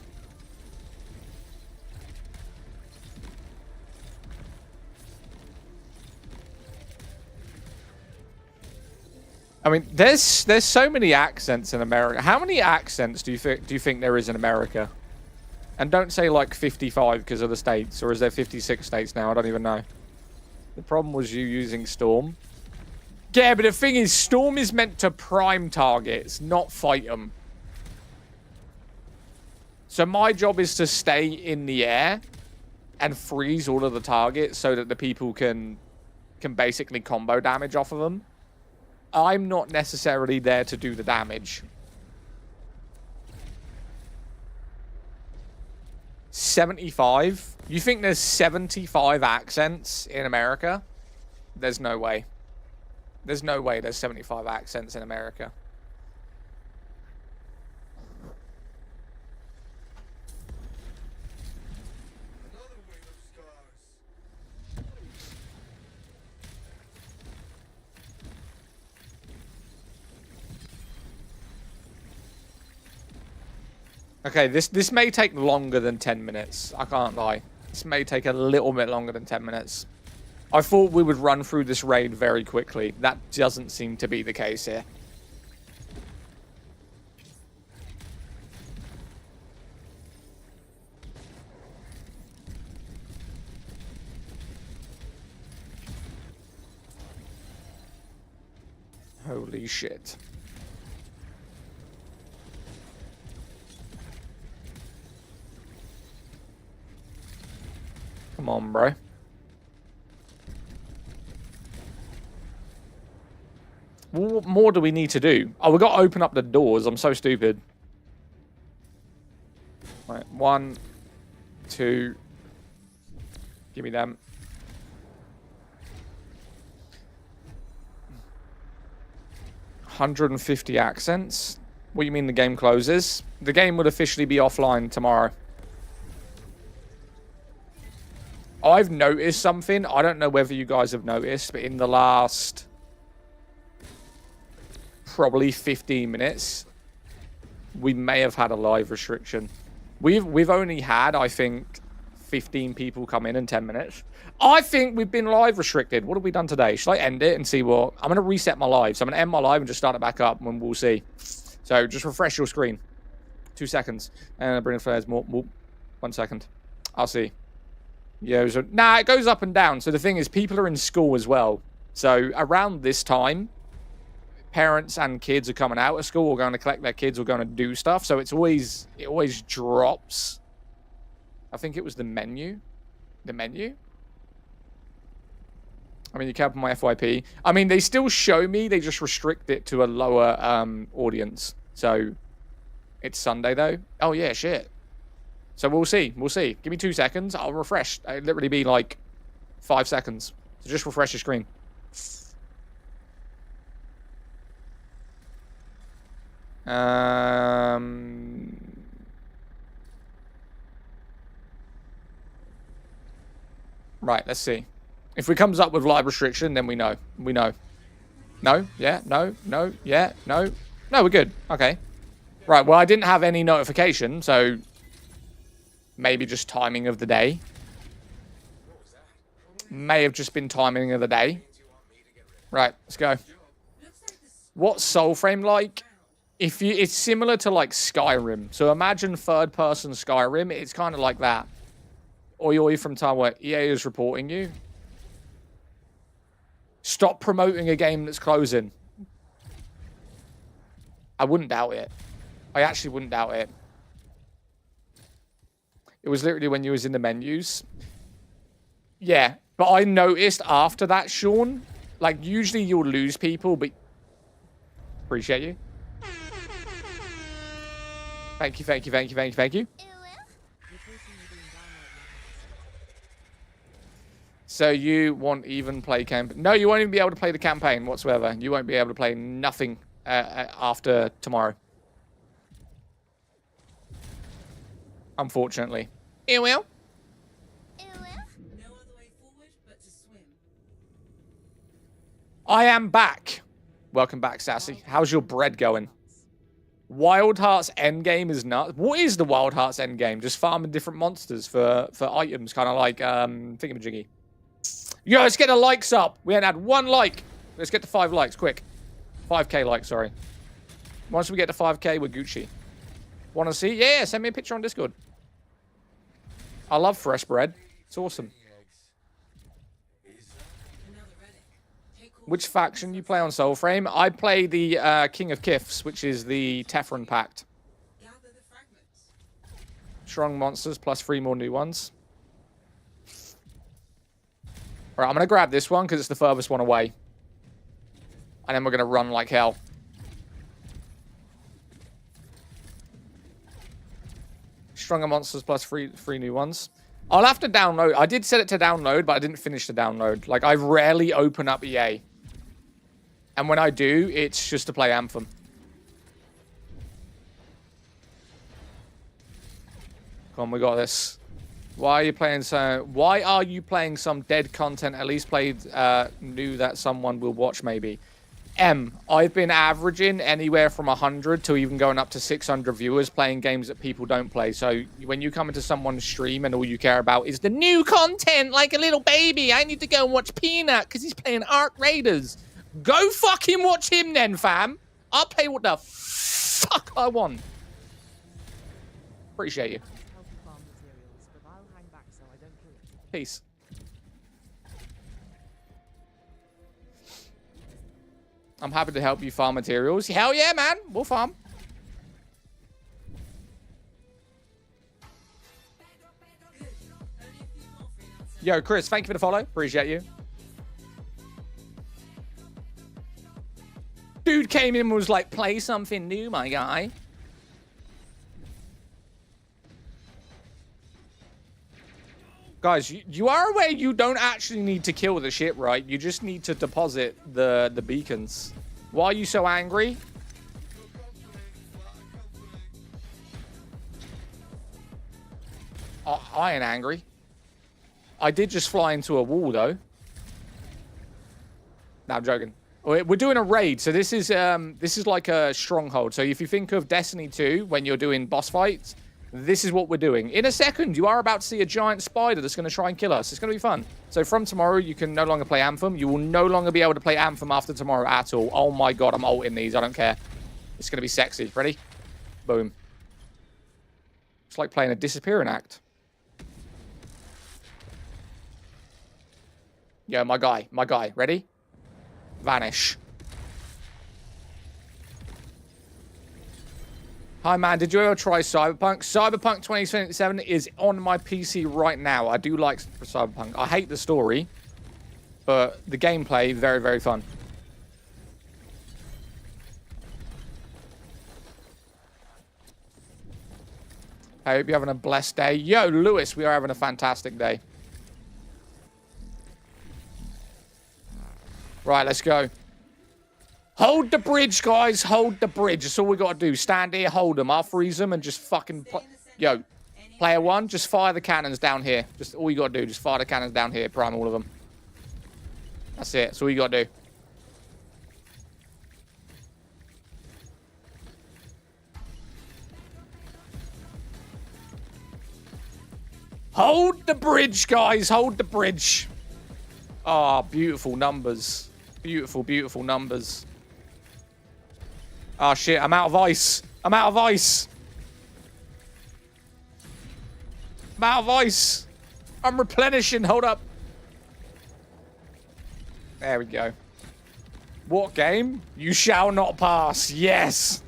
I mean, there's so many accents in America. How many accents do you think there is in America? And don't say like 55 because of the states, or is there 56 states now? I don't even know. The problem was you using Storm. Yeah, but the thing is, Storm is meant to prime targets, not fight them. So my job is to stay in the air and freeze all of the targets so that the people can basically combo damage off of them. I'm not necessarily there to do the damage. 75? You think there's 75 accents in America? There's no way. There's no way there's 75 accents in America. Okay, this may take longer than 10 minutes. I can't lie. This may take a little bit longer than 10 minutes. I thought we would run through this raid very quickly. That doesn't seem to be the case here. Holy shit. Come on, bro. What more do we need to do? Oh, we got to open up the doors. I'm so stupid. Right, 1, 2. Give me them. $150 accents. What do you mean the game closes? The game would officially be offline tomorrow. I've noticed something. I don't know whether you guys have noticed, but in the last probably 15 minutes, we may have had a live restriction. We've only had, I think, 15 people come in 10 minutes. I think we've been live restricted. What have we done today? Should I end it and see what... I'm going to reset my live. So I'm going to end my live and just start it back up and we'll see. So just refresh your screen. 2 seconds. And bring flares more. 1 second. I'll see. Yeah, so, nah, it goes up and down. So the thing is, people are in school as well. So around this time, parents and kids are coming out of school or going to collect their kids or going to do stuff. So it always drops. I think it was the menu. The menu? I mean, you can put my FYP. I mean, they still show me. They just restrict it to a lower audience. So it's Sunday, though. Oh, yeah, shit. So we'll see. We'll see. Give me 2 seconds. I'll refresh. It'll literally be like 5 seconds. So just refresh your screen. Right, let's see. If it comes up with live restriction, then we know. We know. No? Yeah? No? No? Yeah? No? No, we're good. Okay. Right, well, I didn't have any notification, so maybe just timing of the day. May have just been timing of the day. Right, let's go. What's Soulframe like? It's similar to like Skyrim. So imagine third-person Skyrim. It's kind of like that. Oi oi from Taiwan. EA is reporting you. Stop promoting a game that's closing. I wouldn't doubt it. I actually wouldn't doubt it. It was literally when you was in the menus. Yeah, but I noticed after that, Sean, like usually you'll lose people, but appreciate you. Thank you, thank you, thank you, thank you, thank you. So you won't even play campaign? No, you won't even be able to play the campaign whatsoever. You won't be able to play nothing after tomorrow. Unfortunately. It will. No other way forward but to swim. I am back. Welcome back, Sassy. How's your bread going? Wild Hearts endgame is nuts. What is the Wild Hearts endgame? Just farming different monsters for items, kind of like thingamajiggy. Yo, let's get the likes up. We ain't had 1 like. Let's get to 5 likes, quick. 5k likes, sorry. Once we get to 5k, we're Gucci. Want to see? Yeah, send me a picture on Discord. I love fresh bread. It's awesome. Which faction you play on Soulframe? I play the King of Kifs, which is the Teflon Pact. Strong monsters plus 3 more new ones. Alright, I'm going to grab this one because it's the furthest one away. And then we're going to run like hell. Stronger monsters plus 3 new ones. I'll have to download. I did set it to download, but I didn't finish the download. Like, I rarely open up EA. And when I do, it's just to play Anthem. Come on, we got this. Why are you playing some dead content? At least played new that someone will watch, maybe. I've been averaging anywhere from 100 to even going up to 600 viewers playing games that people don't play. So when you come into someone's stream and all you care about is the new content, like a little baby, I need to go and watch Peanut because he's playing Ark Raiders. Go fucking watch him then, fam. I'll play what the fuck I want. Appreciate you. Peace. I'm happy to help you farm materials. Hell yeah, man. We'll farm. Yo, Chris, thank you for the follow. Appreciate you. Dude came in and was like, play something new, my guy. Guys, you are aware you don't actually need to kill the ship, right? You just need to deposit the beacons. Why are you so angry? I ain't angry. I did just fly into a wall, though. No, I'm joking. We're doing a raid, so this is like a stronghold. So if you think of Destiny 2, when you're doing boss fights, this is what we're doing. In a second, you are about to see a giant spider that's going to try and kill us. It's going to be fun. So from tomorrow, you can no longer play Anthem. You will no longer be able to play Anthem after tomorrow at all. Oh my god, I'm ulting these. I don't care. It's going to be sexy. Ready? Boom. It's like playing a disappearing act. Yo, my guy. My guy. Ready? Vanish. Hi, man. Did you ever try Cyberpunk? Cyberpunk 2077 is on my PC right now. I do like Cyberpunk. I hate the story, but the gameplay, very, very fun. I hope you're having a blessed day. Yo, Lewis, we are having a fantastic day. Right, let's go. Hold the bridge, guys. Hold the bridge. That's all we got to do. Stand here, hold them. I'll freeze them and just fucking... Yo, player one, just fire the cannons down here. Just all you got to do. Just fire the cannons down here. Prime all of them. That's it. That's all you got to do. Hold the bridge, guys. Hold the bridge. Ah, oh, beautiful numbers. Beautiful, beautiful numbers. Oh, shit. I'm out of ice. I'm out of ice. I'm out of ice. I'm replenishing. Hold up. There we go. What game? You shall not pass. Yes.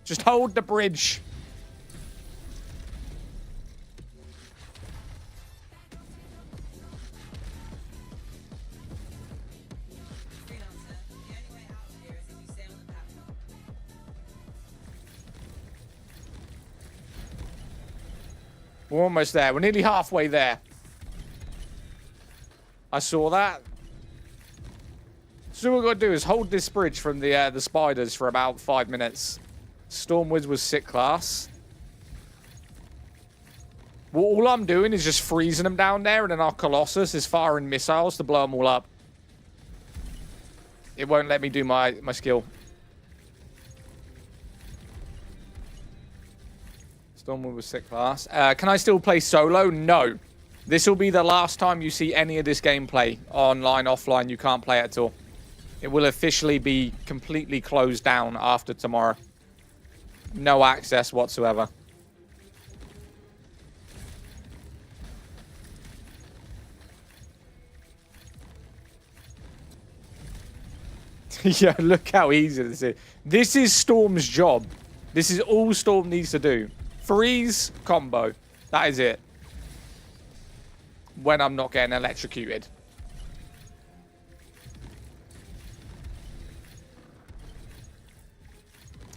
Just hold the bridge. We're almost there. We're nearly halfway there. I saw that. So what we've got to do is hold this bridge from the spiders for about 5 minutes. Stormwiz was sick class. Well, all I'm doing is just freezing them down there, and then our Colossus is firing missiles to blow them all up. It won't let me do my skill. Stormwiz was sick class. Can I still play solo? No. This will be the last time you see any of this gameplay. Online, offline, you can't play it at all. It will officially be completely closed down after tomorrow. No access whatsoever. Yeah, look how easy this is. This is Storm's job. This is all Storm needs to do. Freeze, combo. That is it. When I'm not getting electrocuted.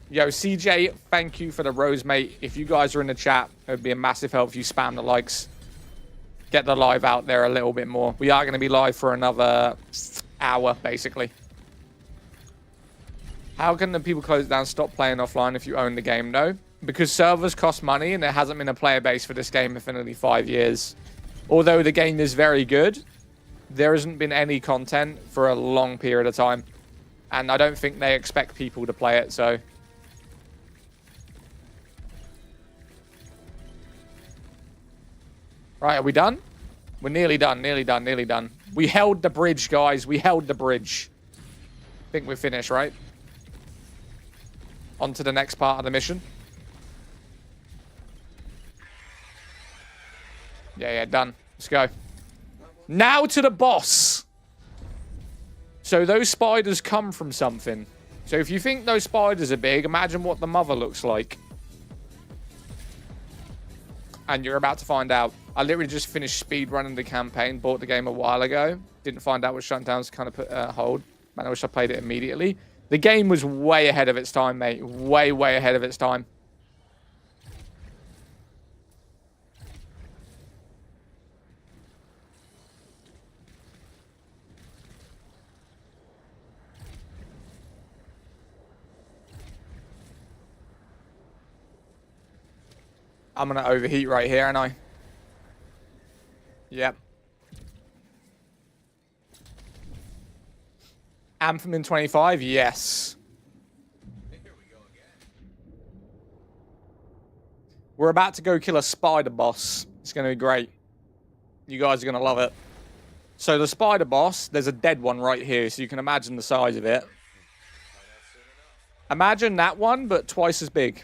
Yo, CJ, thank you for the rose, mate. If you guys are in the chat, it would be a massive help if you spam the likes. Get the live out there a little bit more. We are going to be live for another hour, basically. How can the people close it down, stop playing offline if you own the game? No, because servers cost money and there hasn't been a player base for this game for nearly 5 years. Although the game is very good, there hasn't been any content for a long period of time. And I don't think they expect people to play it, so... Right, are we done? We're nearly done, nearly done, nearly done. We held the bridge, guys. We held the bridge. I think we're finished, right? On to the next part of the mission. Yeah, done. Let's go. Now to the boss. So those spiders come from something. So if you think those spiders are big, imagine what the mother looks like. And you're about to find out. I literally just finished speed running the campaign, bought the game a while ago. Didn't find out what shutdowns kind of put hold. Man, I wish I played it immediately. The game was way ahead of its time, mate. Way, way ahead of its time. I'm going to overheat right here, aren't I? Yep. Anthem in 25? Yes. Here we go again. We're about to go kill a spider boss. It's going to be great. You guys are going to love it. So the spider boss, there's a dead one right here, so you can imagine the size of it. Imagine that one, but twice as big.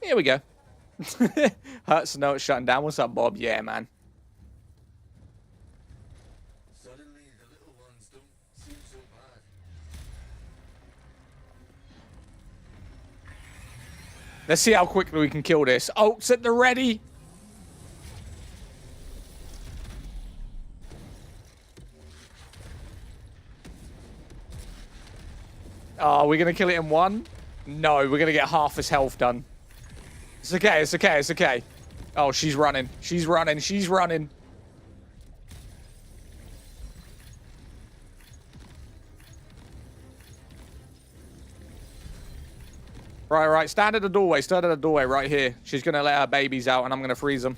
Here we go. Hurts to know it's shutting down. What's up, Bob? Yeah, man. Suddenly, the little ones don't seem so bad. Let's see how quickly we can kill this. Ult's at the ready. Oh, we're going to kill it in one? No, we're going to get half his health done. It's okay, it's okay, it's okay. Oh, she's running. She's running, she's running. Right. Stand at the doorway. Stand at the doorway right here. She's going to let her babies out, and I'm going to freeze them.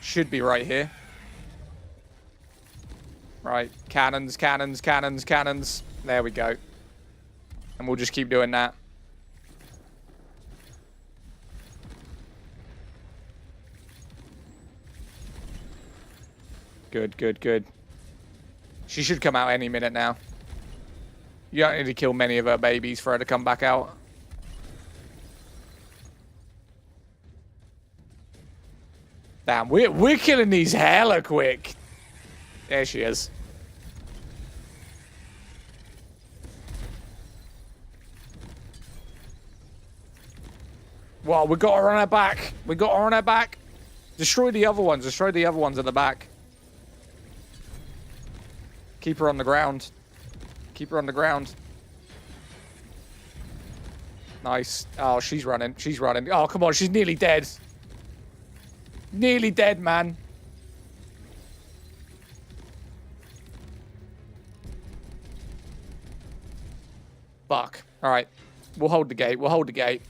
Should be right here. Right. Cannons, cannons, cannons, cannons. There we go. And we'll just keep doing that. Good, good, good. She should come out any minute now. You don't need to kill many of her babies for her to come back out. Damn, we're killing these hella quick. There she is. Well, we got her on her back. We got her on her back. Destroy the other ones. Destroy the other ones at the back. Keep her on the ground. Keep her on the ground. Nice. Oh, she's running. She's running. Oh, come on. She's nearly dead. Nearly dead, man. Fuck. All right. We'll hold the gate. We'll hold the gate.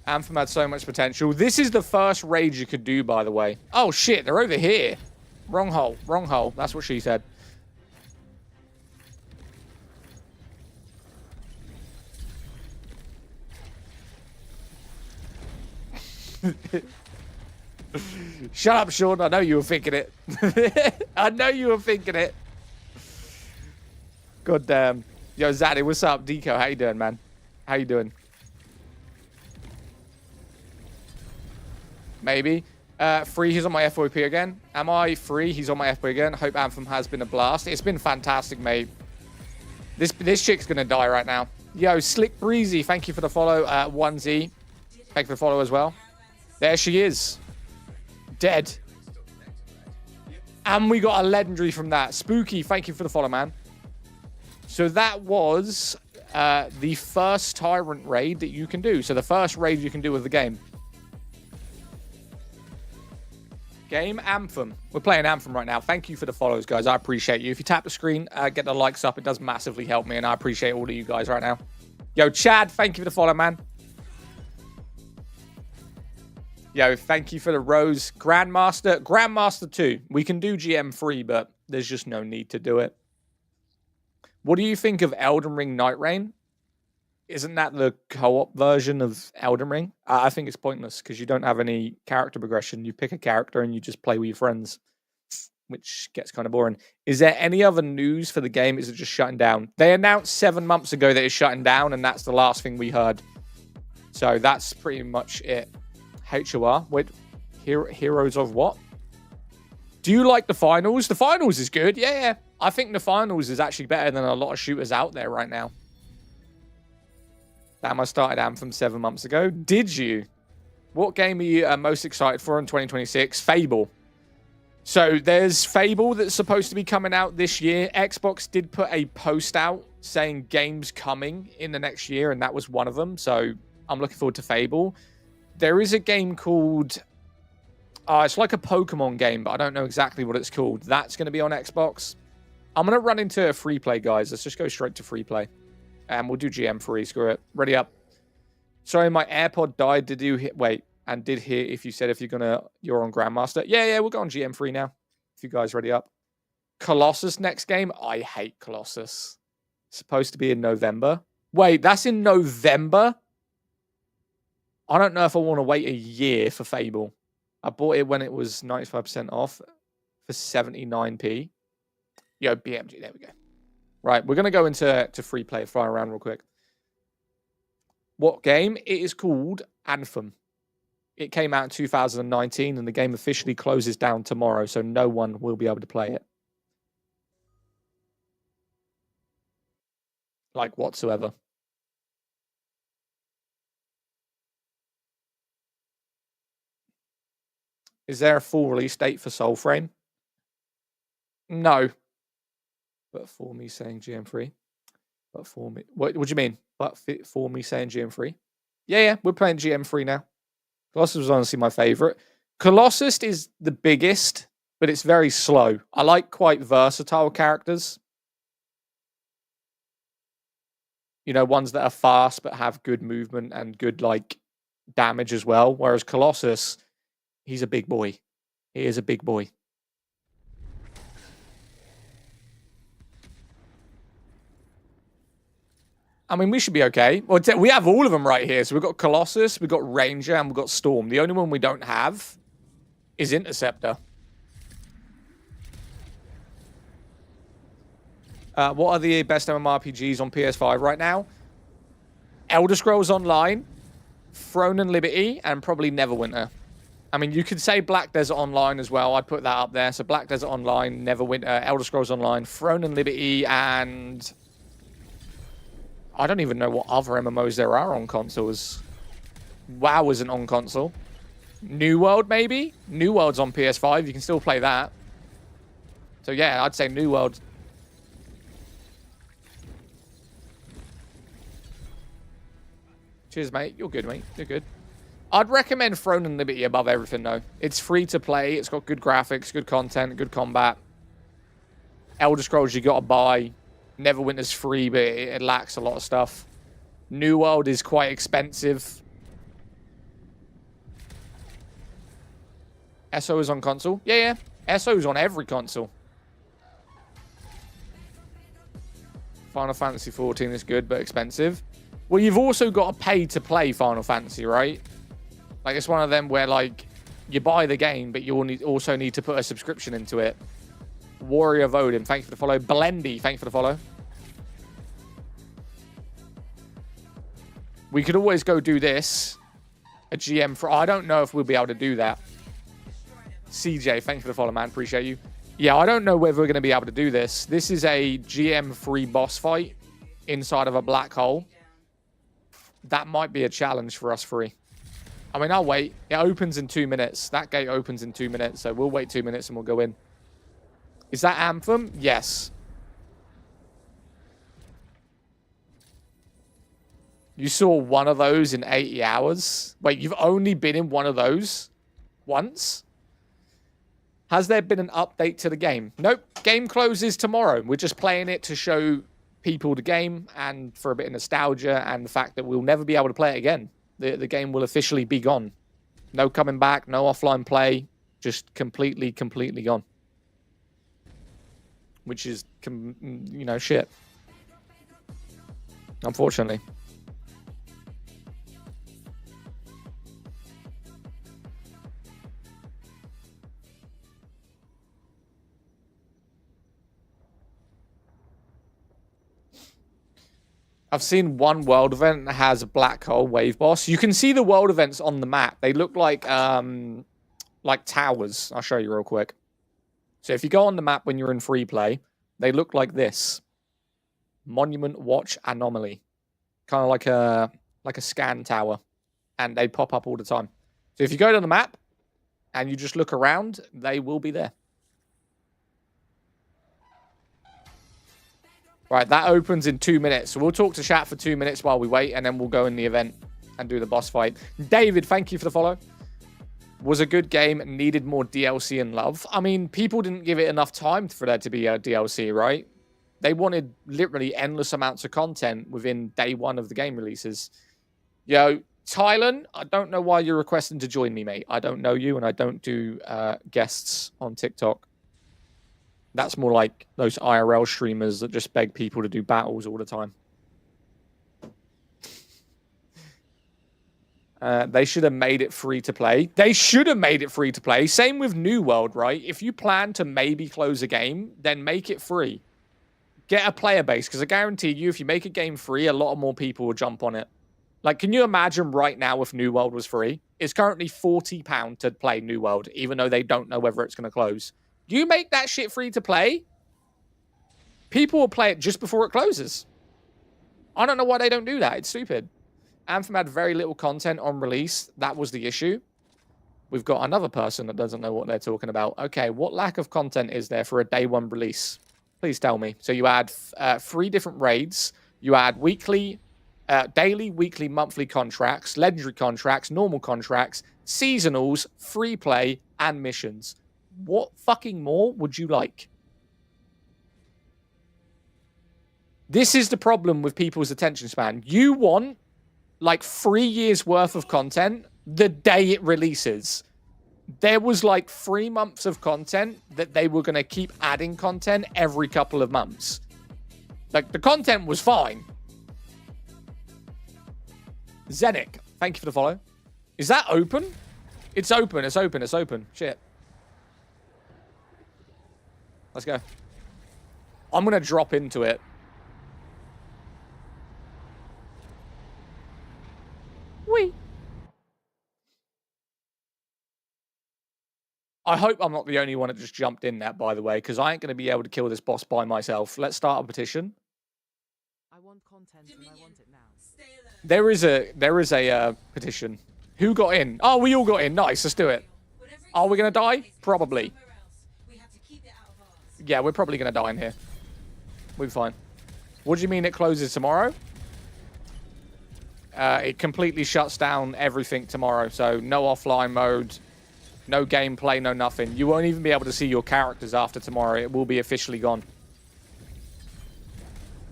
Anthem had so much potential. This is the first raid you could do, by the way. Oh, shit. They're over here. Wrong hole. Wrong hole. That's what she said. Shut up, Sean. I know you were thinking it. I know you were thinking it. God damn. Yo, Zaddy, what's up? Deco, how you doing, man? How you doing? Maybe. Free, he's on my FOP again. Am I free? He's on my FOP again. Hope Anthem has been a blast. It's been fantastic, mate. This chick's gonna die right now. Yo, Slick Breezy, thank you for the follow. 1Z, thank you for the follow as well. There she is. Dead. And we got a legendary from that. Spooky, thank you for the follow, man. So that was the first Tyrant raid that you can do. So the first raid you can do with the game. Game Anthem. We're playing Anthem right now. Thank you for the follows, guys. I appreciate you. If you tap the screen, get the likes up. It does massively help me, and I appreciate all of you guys right now. Yo, Chad, thank you for the follow, man. Yo, thank you for the rose. Grandmaster 2. We can do GM3, but there's just no need to do it. What do you think of Elden Ring Night Rain? Isn't that the co-op version of Elden Ring? I think it's pointless because you don't have any character progression. You pick a character and you just play with your friends, which gets kind of boring. Is there any other news for the game? Is it just shutting down? They announced 7 months ago that it's shutting down, and that's the last thing we heard. So that's pretty much it. HOR? Wait, Heroes of what? Do you like the finals? The finals is good. Yeah. I think the finals is actually better than a lot of shooters out there right now. Damn, I started Anthem 7 months ago. Did you? What game are you most excited for in 2026? Fable. So there's Fable that's supposed to be coming out this year. Xbox did put a post out saying games coming in the next year, and that was one of them. So I'm looking forward to Fable. There is a game called... it's like a Pokemon game, but I don't know exactly what it's called. That's going to be on Xbox. I'm going to run into a free play, guys. Let's just go straight to free play. And we'll do GM3. Screw it. Ready up. Sorry, my AirPod died. Did you hit... Wait. And did hear if you said if you're on Grandmaster. Yeah, we'll go on GM3 now. If you guys ready up. Colossus next game. I hate Colossus. Supposed to be in November. Wait, that's in November? I don't know if I want to wait a year for Fable. I bought it when it was 95% off for 79p. Yo, BMG, there we go. Right, we're going to go into free play, fly around real quick. What game? It is called Anthem. It came out in 2019, and the game officially closes down tomorrow, so no one will be able to play it. Like, whatsoever. Is there a full release date for Soulframe? No. But for me saying GM3. But for me... What do you mean? But for me saying GM3? Yeah, we're playing GM3 now. Colossus was honestly my favorite. Colossus is the biggest, but it's very slow. I like quite versatile characters. You know, ones that are fast but have good movement and good, like, damage as well. Whereas Colossus, he's a big boy. He is a big boy. I mean, we should be okay. Well, we have all of them right here. So we've got Colossus, we've got Ranger, and we've got Storm. The only one we don't have is Interceptor. What are the best MMORPGs on PS5 right now? Elder Scrolls Online, Throne and Liberty, and probably Neverwinter. I mean, you could say Black Desert Online as well. I'd put that up there. So Black Desert Online, Neverwinter, Elder Scrolls Online, Throne and Liberty, and... I don't even know what other MMOs there are on consoles. WoW isn't on console. New World, maybe? New World's on PS5. You can still play that. So yeah, I'd say New World. Cheers, mate. You're good, mate. You're good. I'd recommend Throne and Liberty above everything, though. It's free to play. It's got good graphics, good content, good combat. Elder Scrolls you got to buy. Neverwinter's free, but it lacks a lot of stuff. New World is quite expensive. SO is on console? Yeah. SO is on every console. Final Fantasy 14 is good, but expensive. Well, you've also got to pay to play Final Fantasy, right? Like, it's one of them where, like, you buy the game, but you also need to put a subscription into it. Warrior of Odin, thank you for the follow. Blendy, thank you for the follow. We could always go do this. A GM for... I don't know if we'll be able to do that. CJ, thank you for the follow, man. Appreciate you. Yeah, I don't know whether we're going to be able to do this. This is a GM-free boss fight inside of a black hole. That might be a challenge for us free. I mean, I'll wait. It opens in 2 minutes. That gate opens in 2 minutes, so we'll wait 2 minutes and we'll go in. Is that Anthem? Yes. You saw one of those in 80 hours? Wait, you've only been in one of those once? Has there been an update to the game? Nope. Game closes tomorrow. We're just playing it to show people the game and for a bit of nostalgia and the fact that we'll never be able to play it again. The game will officially be gone. No coming back, no offline play. Just completely gone. Which is, you know, shit. Unfortunately. I've seen one world event that has a black hole wave boss. You can see the world events on the map. They look like towers. I'll show you real quick. So if you go on the map when you're in free play, they look like this. Monument Watch Anomaly. Kind of like a scan tower. And they pop up all the time. So if you go to the map and you just look around, they will be there. Right, that opens in 2 minutes. So we'll talk to chat for 2 minutes while we wait, and then we'll go in the event and do the boss fight. David, thank you for the follow. Was a good game, needed more DLC and love. I mean, people didn't give it enough time for there to be a DLC, right? They wanted literally endless amounts of content within day one of the game releases. Yo, Tylen, I don't know why you're requesting to join me, mate. I don't know you, and I don't do guests on TikTok. That's more like those IRL streamers that just beg people to do battles all the time. They should have made it free to play. They should have made it free to play. Same with New World, right? If you plan to maybe close a game, then make it free. Get a player base, because I guarantee you, if you make a game free, a lot more people will jump on it. Like, can you imagine right now if New World was free? It's currently £40 to play New World, even though they don't know whether it's going to close. You make that shit free to play, people will play it just before it closes. I don't know why they don't do that. It's stupid. Anthem had very little content on release. That was the issue. We've got another person that doesn't know what they're talking about. Okay, what lack of content is there for a day one release? Please tell me. So you add 3 different raids. You add weekly, daily, weekly, monthly contracts, legendary contracts, normal contracts, seasonals, free play, and missions. What fucking more would you like? This is the problem with people's attention span. You want like 3 years worth of content the day it releases. There was like 3 months of content that they were going to keep adding content every couple of months. Like, the content was fine. Zenic, thank you for the follow. Is that open? It's open, it's open, it's open. Shit. Let's go. I'm going to drop into it. Whee! I hope I'm not the only one that just jumped in that, by the way, because I ain't going to be able to kill this boss by myself. Let's start a petition. I want content and I want it now. There is a petition. Who got in? Oh, we all got in. Nice, let's do it. Are we going to die? Probably. Yeah, we're probably going to die in here. We'll be fine. What do you mean it closes tomorrow? It completely shuts down everything tomorrow. So no offline mode, no gameplay, no nothing. You won't even be able to see your characters after tomorrow. It will be officially gone.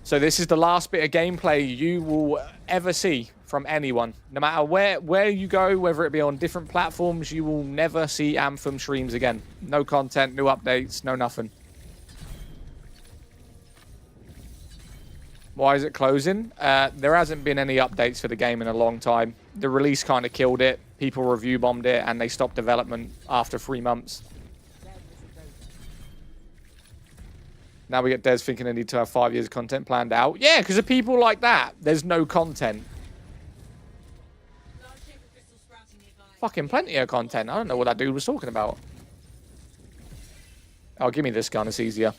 So this is the last bit of gameplay you will ever see from anyone. No matter where you go, whether it be on different platforms, you will never see Anthem streams again. No content, no updates, no nothing. Why is it closing? There hasn't been any updates for the game in a long time. The release kind of killed it. People review bombed it, and they stopped development after 3 months. Now we get Des thinking they need to have 5 years of content planned out. Yeah, because of people like that, there's no content. Fucking plenty of content. I don't know what that dude was talking about. Oh, give me this gun. It's easier.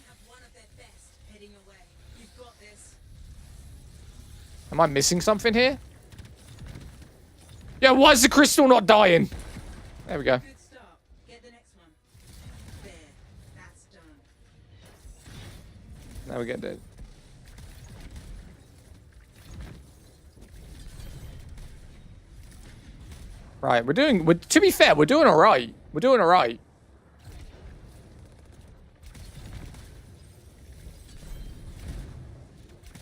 Am I missing something here? Yeah, why is the crystal not dying? There we go. Good start. Get the next one. There. That's done. Now we get dead. Right, to be fair, we're doing alright. We're doing alright.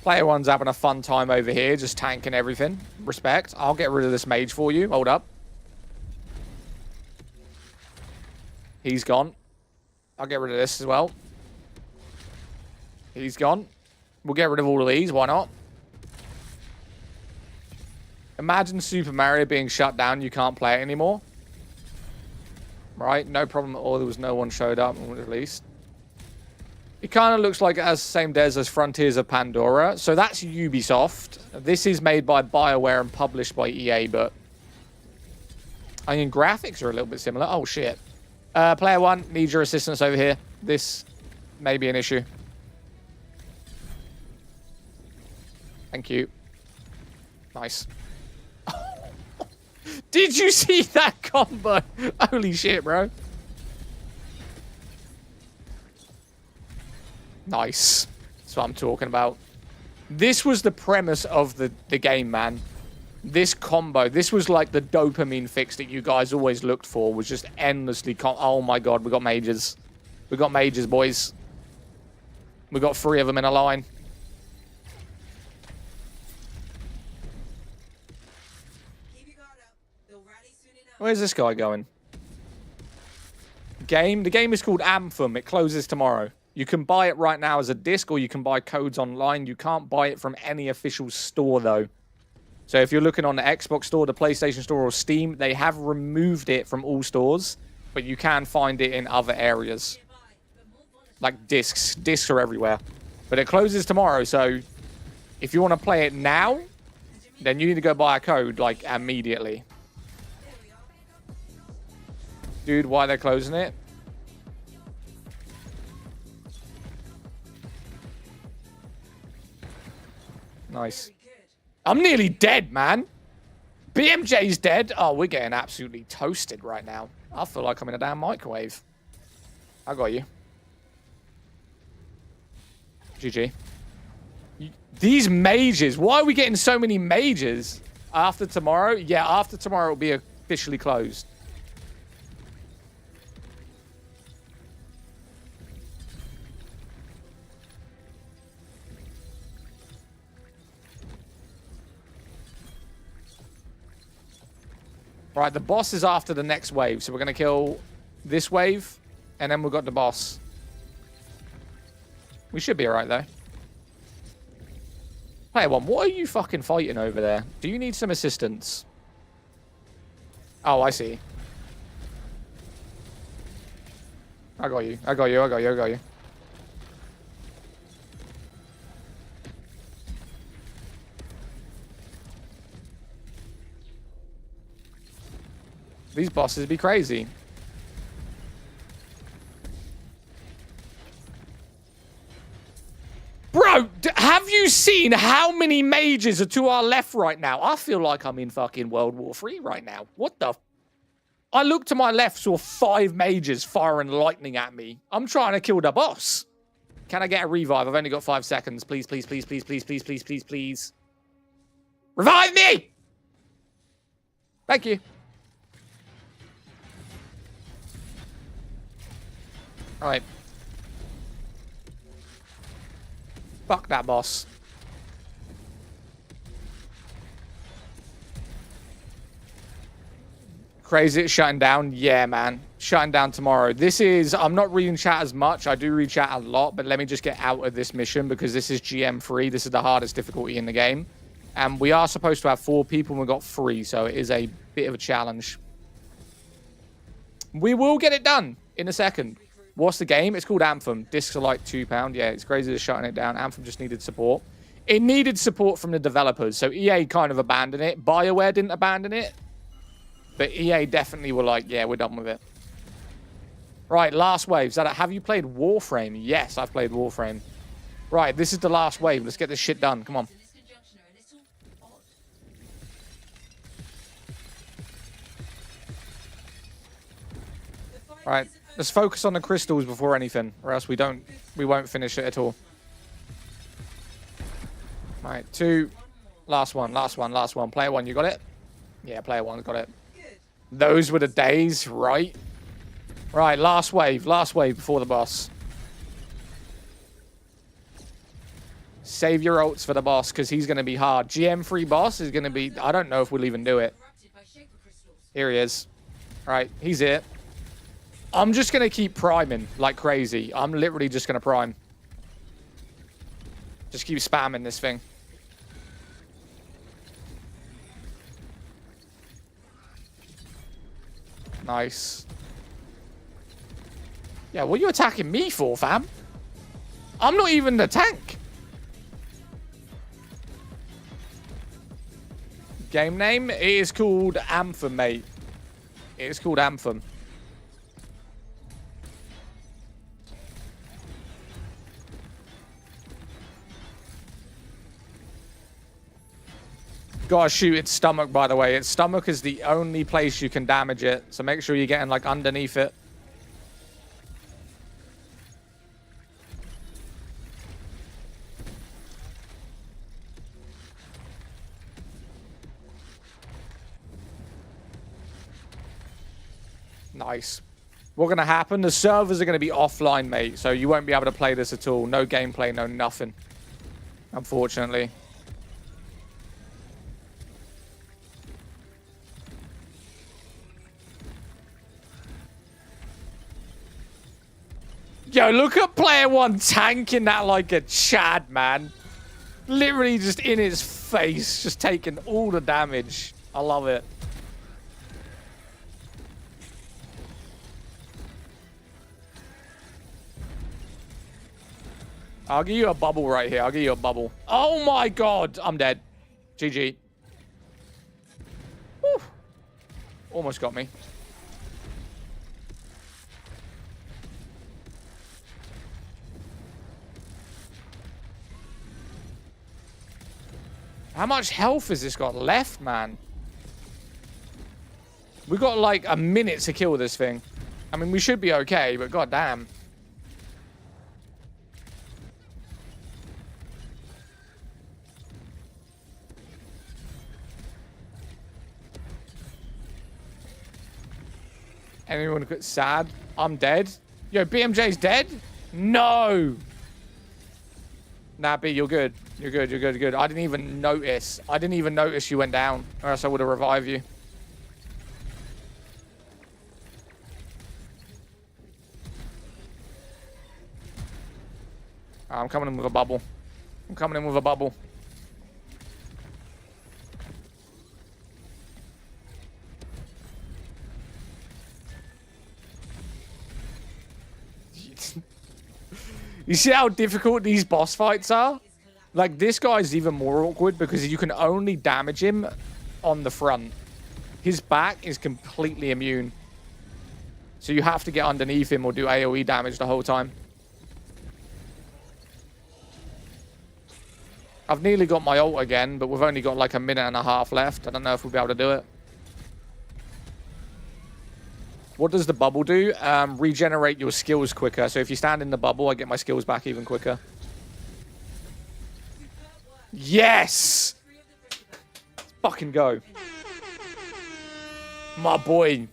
Player one's having a fun time over here, just tanking everything. Respect. I'll get rid of this mage for you. Hold up. He's gone. I'll get rid of this as well. He's gone. We'll get rid of all of these. Why not? Imagine Super Mario being shut down. You can't play it anymore. Right? No problem at all. There was no one showed up, at least. It kind of looks like it has the same des as Frontiers of Pandora. So that's Ubisoft. This is made by BioWare and published by EA, but I mean, graphics are a little bit similar. Oh, shit. Player one, needs your assistance over here. This may be an issue. Thank you. Nice. Did you see that combo? Holy shit, bro. Nice. That's what I'm talking about. This was the premise of the game, man. This combo. This was like the dopamine fix that you guys always looked for. Was just endlessly... Oh my god, we got mages. We got mages, boys. We got 3 of them in a line. Where's this guy going? The game is called Anthem. It closes tomorrow. You can buy it right now as a disc, or you can buy codes online. You can't buy it from any official store, though. So if you're looking on the Xbox store, the PlayStation store, or Steam, they have removed it from all stores, but you can find it in other areas. Like discs. Discs are everywhere. But it closes tomorrow, so if you want to play it now, then you need to go buy a code, like, immediately. Dude, why they're closing it? Nice. I'm nearly dead, man. BMJ's dead. Oh, we're getting absolutely toasted right now. I feel like I'm in a damn microwave. I got you. GG. These mages. Why are we getting so many mages? After tomorrow? Yeah, after tomorrow it'll be officially closed. Right, the boss is after the next wave. So we're going to kill this wave. And then we've got the boss. We should be alright, though. Player one, what are you fucking fighting over there? Do you need some assistance? Oh, I see. I got you. I got you. I got you. I got you. These bosses be crazy. Bro, have you seen how many mages are to our left right now? I feel like I'm in fucking World War III right now. What the? I looked to my left, saw 5 mages firing lightning at me. I'm trying to kill the boss. Can I get a revive? I've only got 5 seconds. Please, please, please, please, please, please, please, please, please. Revive me! Thank you. All right. Fuck that boss. Crazy it's shutting down. Yeah, man. Shutting down tomorrow. This is... I'm not reading chat as much. I do read chat a lot, but let me just get out of this mission because this is GM free. This is the hardest difficulty in the game. And we are supposed to have 4 people and we got 3, so it is a bit of a challenge. We will get it done in a second. What's the game? It's called Anthem. Discs are like £2. Yeah, it's crazy they're shutting it down. Anthem just needed support. It needed support from the developers. So EA kind of abandoned it. BioWare didn't abandon it. But EA definitely were like, yeah, we're done with it. Right, last wave. Zada, have you played Warframe? Yes, I've played Warframe. Right, this is the last wave. Let's get this shit done. Come on. All right. Let's focus on the crystals before anything, or else we won't finish it at all. Right, 2. Last one, last one, last one. Player 1, you got it? Yeah, player 1 got it. Those were the days, right? Right, last wave before the boss. Save your ults for the boss, because he's going to be hard. GM-free boss is going to be... I don't know if we'll even do it. Here he is. All right, he's here. I'm just going to keep priming like crazy. I'm literally just going to prime. Just keep spamming this thing. Nice. Yeah, what are you attacking me for, fam? I'm not even the tank. Game name? It is called Anthem, mate. It is called Anthem. Gotta shoot its stomach, by the way. Its stomach is the only place you can damage it, so make sure you're getting like underneath it. Nice. What's gonna happen? The servers are gonna be offline, mate, so you won't be able to play this at all. No gameplay, no nothing. Unfortunately. Yo, look at player 1 tanking that like a Chad, man. Literally just in his face, just taking all the damage. I love it. I'll give you a bubble right here. I'll give you a bubble. Oh my god, I'm dead. GG. Whew. Almost got me. How much health has this got left, man? We got like a minute to kill this thing. I mean, we should be okay, but goddamn. Anyone get sad? I'm dead. Yo, BMJ's dead? No. Nah, B, you're good. You're good. You're good. You're good. I didn't even notice. I didn't even notice you went down, or else I would have revived you. I'm coming in with a bubble. I'm coming in with a bubble. You see how difficult these boss fights are? Like, this guy's even more awkward because you can only damage him on the front. His back is completely immune. So you have to get underneath him or do AoE damage the whole time. I've nearly got my ult again, but we've only got like a minute and a half left. I don't know if we'll be able to do it. What does the bubble do? Regenerate your skills quicker. So if you stand in the bubble, I get my skills back even quicker. Yes! Let's fucking go. My boy.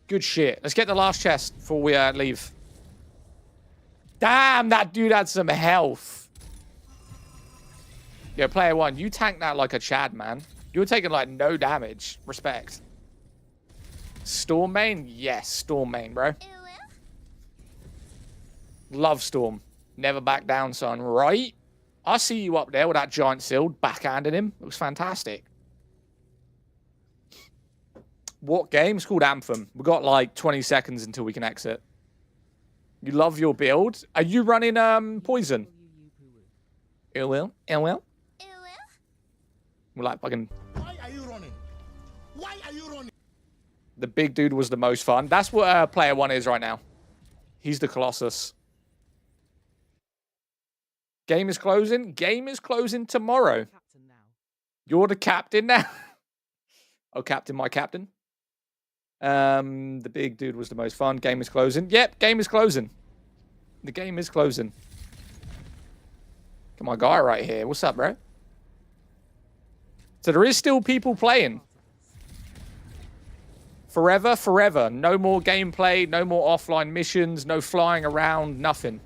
Good shit. Let's get the last chest before we leave. Damn, that dude had some health. Yo, player one, you tanked that like a Chad, man. You were taking like no damage. Respect. Storm main? Yes, Storm main, bro. Love Storm. Never back down, son. Right? I see you up there with that giant shield backhanding him. It was fantastic. What game? It's called Anthem. We've got like 20 seconds until we can exit. You love your build. Are you running poison? It will. It will. We're like fucking. Why are you running? Why are you running? The big dude was the most fun. That's what player one is right now. He's the Colossus. Game is closing. Game is closing tomorrow. Captain now. You're the captain now. Oh, captain, my captain. The big dude was the most fun. Game is closing. Yep, game is closing. The game is closing. Got my guy right here. What's up, bro? So there is still people playing. Forever, forever. No more gameplay, no more offline missions, no flying around, nothing.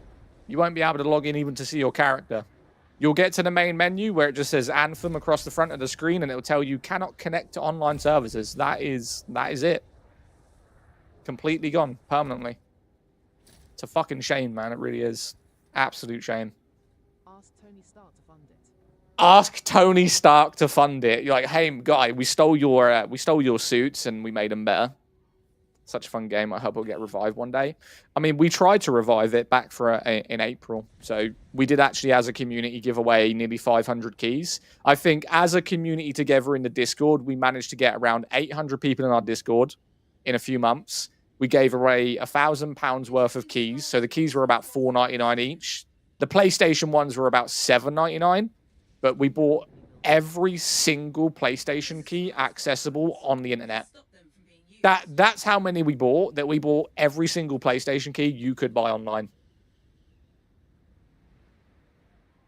You won't be able to log in even to see your character. You'll get to the main menu where it just says Anthem across the front of the screen and it will tell you cannot connect to online services. That is it. Completely gone, permanently. It's a fucking shame, man. It really is. Absolute shame. Ask Tony Stark to fund it. Ask Tony Stark to fund it. You're like, hey, guy, we stole your suits and we made them better. Such a fun game. I hope it'll get revived one day. I mean, we tried to revive it back in April. So we did actually, as a community, give away nearly 500 keys. I think as a community together in the Discord, we managed to get around 800 people in our Discord in a few months. We gave away £1,000 worth of keys. So the keys were about $4.99 each. The PlayStation ones were about $7.99. But we bought every single PlayStation key accessible on the internet. That's how many we bought, that we bought every single PlayStation key you could buy online.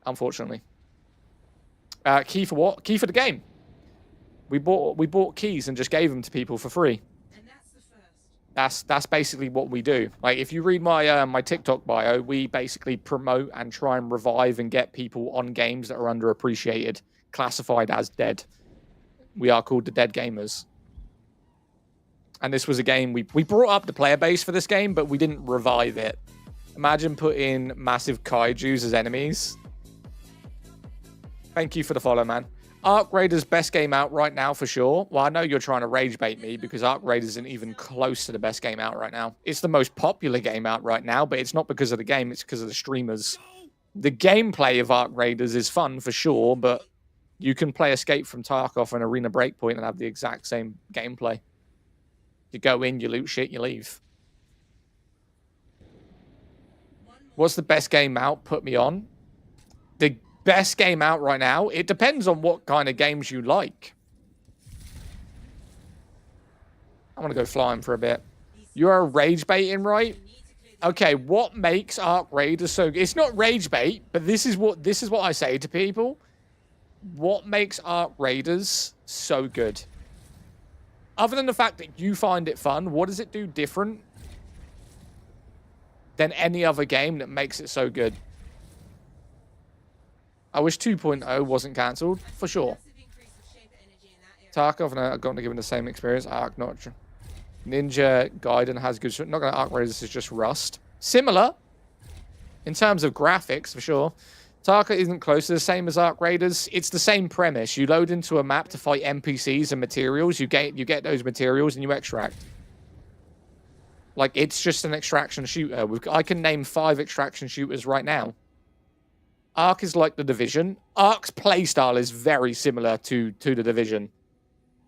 Unfortunately. Key for what? Key for the game. We bought keys and just gave them to people for free. And that's the first. That's basically what we do. Like, if you read my my TikTok bio, we basically promote and try and revive and get people on games that are underappreciated, classified as dead. We are called the Dead Gamers. And this was a game we brought up the player base for this game, but we didn't revive it. Imagine putting massive kaijus as enemies. Thank you for the follow, man. Arc Raiders best game out right now for sure. Well, I know you're trying to rage bait me because Arc Raiders isn't even close to the best game out right now. It's the most popular game out right now, but it's not because of the game, it's because of the streamers. The gameplay of Arc Raiders is fun for sure, but you can play Escape from Tarkov and Arena Breakpoint and have the exact same gameplay. You go in, you loot shit, you leave. What's the best game out? Put me on. The best game out right now? It depends on what kind of games you like. I want to go flying for a bit. You are rage baiting, right? Okay, what makes Arc Raiders so good? It's not rage bait, but this is what I say to people. What makes Arc Raiders so good? Other than the fact that you find it fun, what does it do different than any other game that makes it so good? I wish 2.0 wasn't cancelled, for sure. Tarkov and I are going to give him the same experience. Arc, not Ninja Gaiden has good. Not going to Arc Raiders is just Rust. Similar in terms of graphics, for sure. Tarkov isn't close to the same as Arc Raiders. It's the same premise. You load into a map to fight NPCs and materials. You get those materials and you extract. Like, it's just an extraction shooter. I can name 5 extraction shooters right now. Arc is like the Division. Arc's playstyle is very similar to the Division.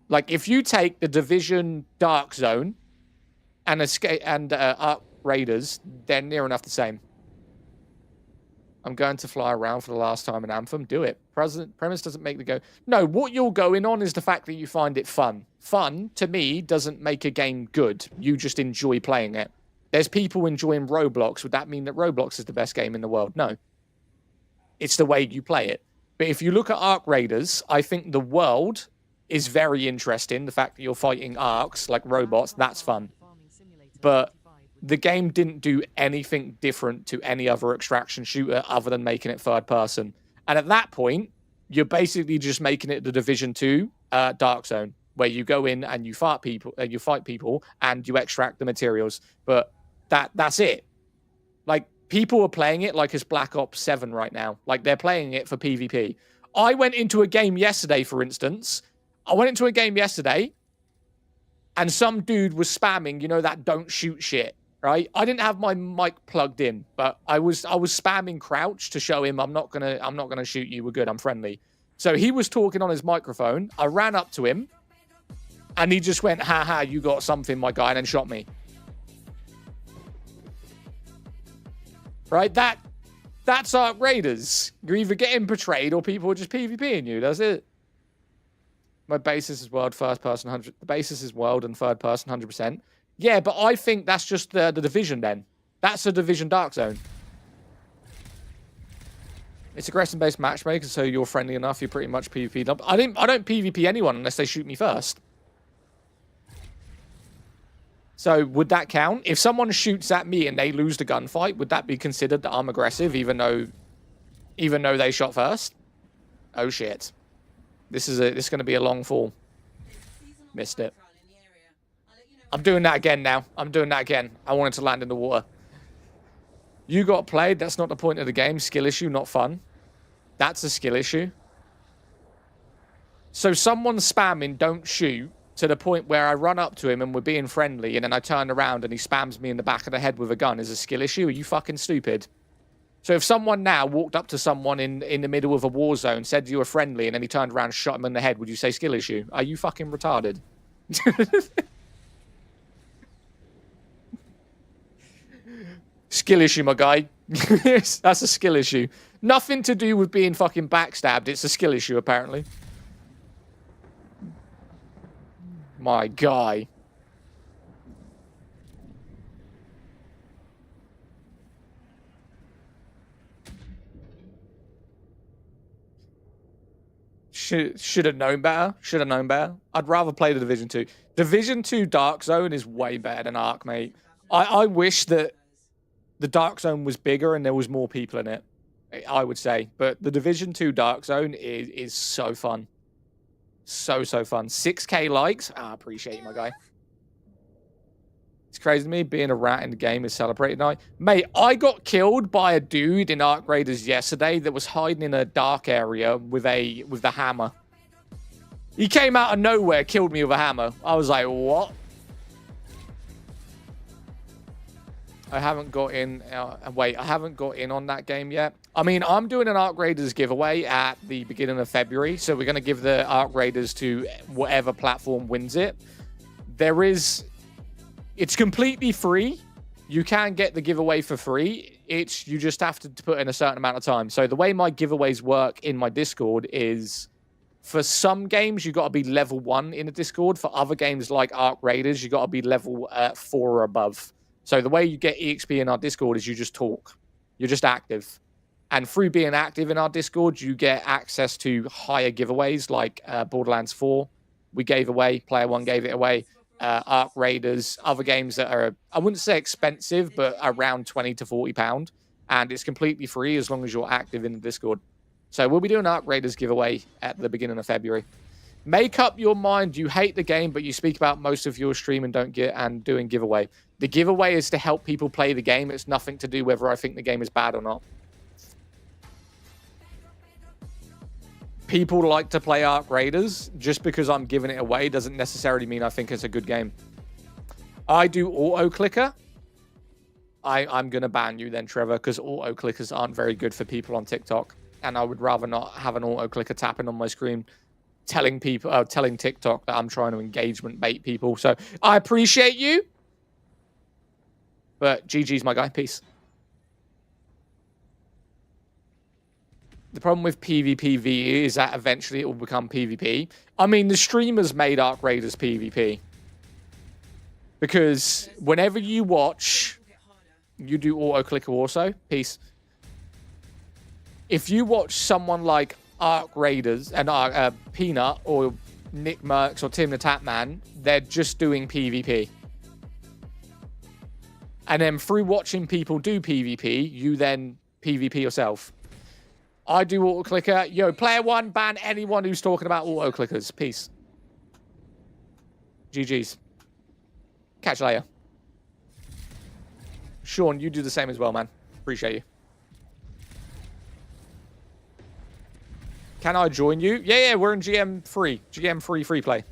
Like, if you take the Division Dark Zone and Arc Raiders, they're near enough the same. I'm going to fly around for the last time in Anthem. Do it. Premise doesn't make the go. No, what you're going on is the fact that you find it fun. Fun, to me, doesn't make a game good. You just enjoy playing it. There's people enjoying Roblox. Would that mean that Roblox is the best game in the world? No. It's the way you play it. But if you look at Arc Raiders, I think the world is very interesting. The fact that you're fighting arcs like robots, that's fun. But the game didn't do anything different to any other extraction shooter other than making it third person. And at that point, you're basically just making it the Division 2 Dark Zone, where you go in and you fight people and you extract the materials. But that's it. Like, people are playing it like it's Black Ops 7 right now. Like, they're playing it for PvP. I went into a game yesterday, for instance. And some dude was spamming, you know, that don't shoot shit, right? I didn't have my mic plugged in, but I was spamming crouch to show him I'm not gonna shoot you. We're good. I'm friendly. So he was talking on his microphone. I ran up to him, and he just went, "Ha, you got something, my guy," and then shot me. Right? That's Arc Raiders. You're either getting betrayed or people are just PvPing you. That's it. My basis is world first person 100. The basis is world and third person 100%. Yeah, but I think that's just the Division then. That's a Division Dark Zone. It's aggression-based matchmaking, so you're friendly enough. You're pretty much PvP'd up. I don't PvP anyone unless they shoot me first. So would that count? If someone shoots at me and they lose the gunfight, would that be considered that I'm aggressive, even though they shot first? Oh shit! This is going to be a long fall. Missed it. I'm doing that again now. I'm doing that again. I wanted to land in the water. You got played. That's not the point of the game. Skill issue, not fun. That's a skill issue. So someone's spamming don't shoot to the point where I run up to him and we're being friendly, and then I turn around and he spams me in the back of the head with a gun is a skill issue? Are you fucking stupid? So if someone now walked up to someone in the middle of a war zone, said you were friendly, and then he turned around and shot him in the head, would you say skill issue? Are you fucking retarded? Skill issue, my guy. That's a skill issue. Nothing to do with being fucking backstabbed. It's a skill issue, apparently. My guy. Should have known better. Should have known better. I'd rather play the Division 2. Division 2 Dark Zone is way better than Arc, mate. I wish that the Dark Zone was bigger and there was more people in it, I would say. But the Division 2 Dark Zone is so fun. So fun. 6K likes. I appreciate you, my guy. It's crazy to me. Being a rat in the game is celebrated night. Mate, I got killed by a dude in Arc Raiders yesterday that was hiding in a dark area with the hammer. He came out of nowhere, killed me with a hammer. I was like, what? I haven't got in. Wait, I haven't got in on that game yet. I mean, I'm doing an Arc Raiders giveaway at the beginning of February, so we're going to give the Arc Raiders to whatever platform wins it. It's completely free. You can get the giveaway for free. You just have to put in a certain amount of time. So the way my giveaways work in my Discord is For some games, you got to be level 1 in a Discord. For other games like Arc Raiders, you got to be level 4 or above. So the way you get EXP in our Discord is you just talk. You're just active. And through being active in our Discord, you get access to higher giveaways like Borderlands 4. We gave away. Player 1 gave it away. Arc Raiders, other games that are, I wouldn't say expensive, but around £20 to £40. And it's completely free as long as you're active in the Discord. So we'll be doing Arc Raiders giveaway at the beginning of February. Make up your mind. You hate the game, but you speak about most of your stream and doing giveaway. The giveaway is to help people play the game. It's nothing to do whether I think the game is bad or not. People like to play Arc Raiders. Just because I'm giving it away doesn't necessarily mean I think it's a good game. I do auto clicker. I'm going to ban you then, Trevor, because auto clickers aren't very good for people on TikTok. And I would rather not have an auto clicker tapping on my screen telling people, telling TikTok that I'm trying to engagement bait people. So I appreciate you. But GG's my guy. Peace. The problem with PvPVE is that eventually it will become PvP. I mean, the streamers made Arc Raiders PvP. Because whenever you watch, you do auto-clicker also. Peace. If you watch someone like Arc Raiders and Peanut or Nick Merckx or Tim the Tapman, they're just doing PvP. And then through watching people do PvP, you then PvP yourself. I do auto-clicker. Yo, player 1, ban anyone who's talking about auto-clickers. Peace. GG's. Catch you later. Sean, you do the same as well, man. Appreciate you. Can I join you? Yeah, we're in GM3. GM3 free play.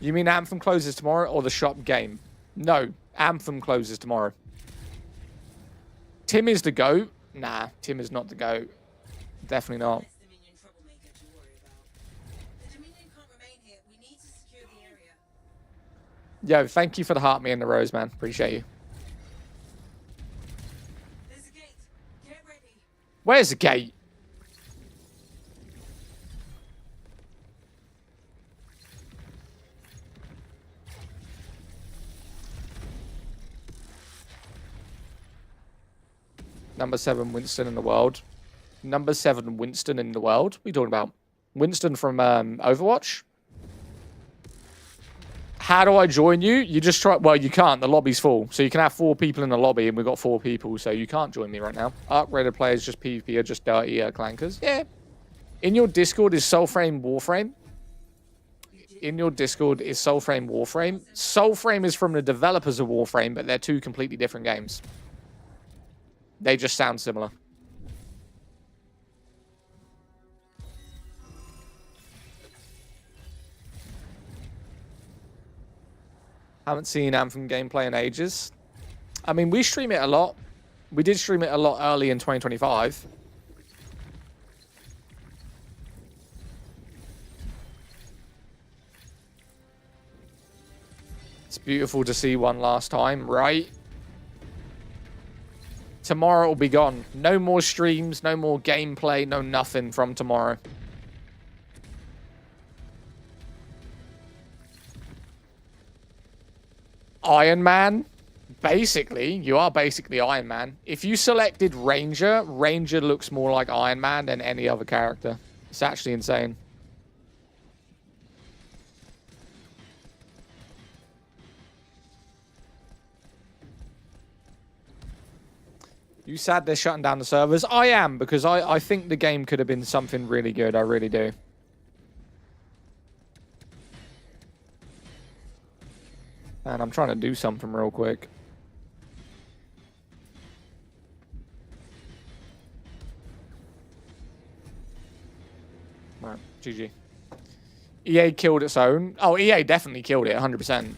You mean Anthem closes tomorrow or the shop game? No, Anthem closes tomorrow. Tim is the GOAT. Nah, Tim is not the GOAT. Definitely not. Less Dominion troublemaker to worry about. The Dominion can't remain here. We need to secure the area. Yo, thank you for the heart, me and the rose, man. Appreciate you. There's a gate. Get ready. Where's the gate? Number 7 Winston in the world. Number 7 Winston in the world? What are you talking about? Winston from Overwatch? How do I join you? You just try... Well, you can't. The lobby's full. So you can have 4 people in the lobby, and we've got 4 people, so you can't join me right now. Arc Raider players just PvP are just dirty clankers. Yeah. In your Discord is Soulframe Warframe. In your Discord is Soulframe Warframe. Soulframe is from the developers of Warframe, but they're 2 completely different games. They just sound similar. Haven't seen Anthem gameplay in ages. I mean, we stream it a lot. We did stream it a lot early in 2025. It's beautiful to see one last time, right? Tomorrow will be gone. No more streams, no more gameplay, no nothing from tomorrow. Iron Man? Basically, you are basically Iron Man. If you selected Ranger, Ranger looks more like Iron Man than any other character. It's actually insane. You sad they're shutting down the servers? I am, because I think the game could have been something really good. I really do. And I'm trying to do something real quick. Right, GG. EA killed its own. Oh, EA definitely killed it, 100%.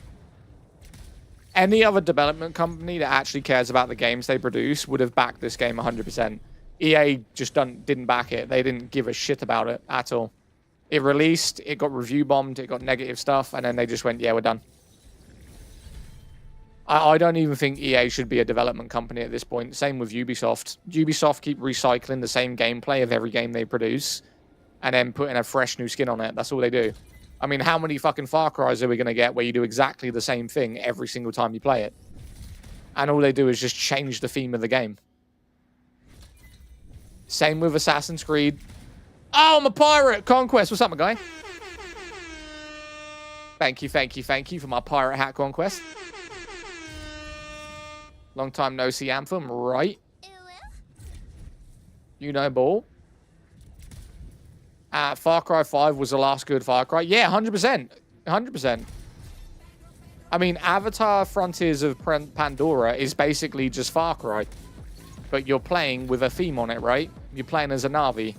Any other development company that actually cares about the games they produce would have backed this game 100%. EA just didn't back it. They didn't give a shit about it at all. It released, it got review bombed, it got negative stuff, and then they just went, yeah, we're done. I don't even think EA should be a development company at this point. Same with Ubisoft. Ubisoft keep recycling the same gameplay of every game they produce. and then putting a fresh new skin on it. That's all they do. I mean, how many fucking Far Cry's are we going to get where you do exactly the same thing every single time you play it? And all they do is just change the theme of the game. Same with Assassin's Creed. Oh, I'm a pirate! Conquest, what's up, my guy? Thank you, thank you, thank you for my pirate hat, Conquest. Long time no see, Anthem, right? You know, ball. Far Cry 5 was the last good Far Cry. Yeah, 100%. 100%. I mean, Avatar Frontiers of Pandora is basically just Far Cry. But you're playing with a theme on it, right? You're playing as a Na'vi.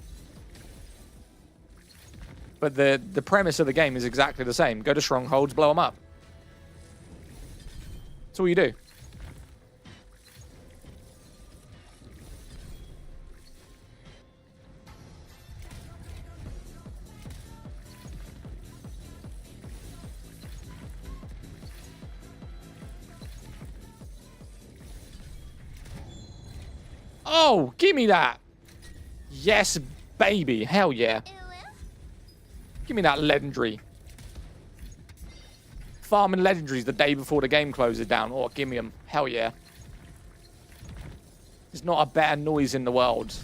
But the premise of the game is exactly the same. Go to strongholds, blow them up. That's all you do. Oh, give me that. Yes, baby. Hell yeah. Give me that legendary. Farming legendaries the day before the game closes down. Oh, give me them. Hell yeah. There's not a better noise in the world.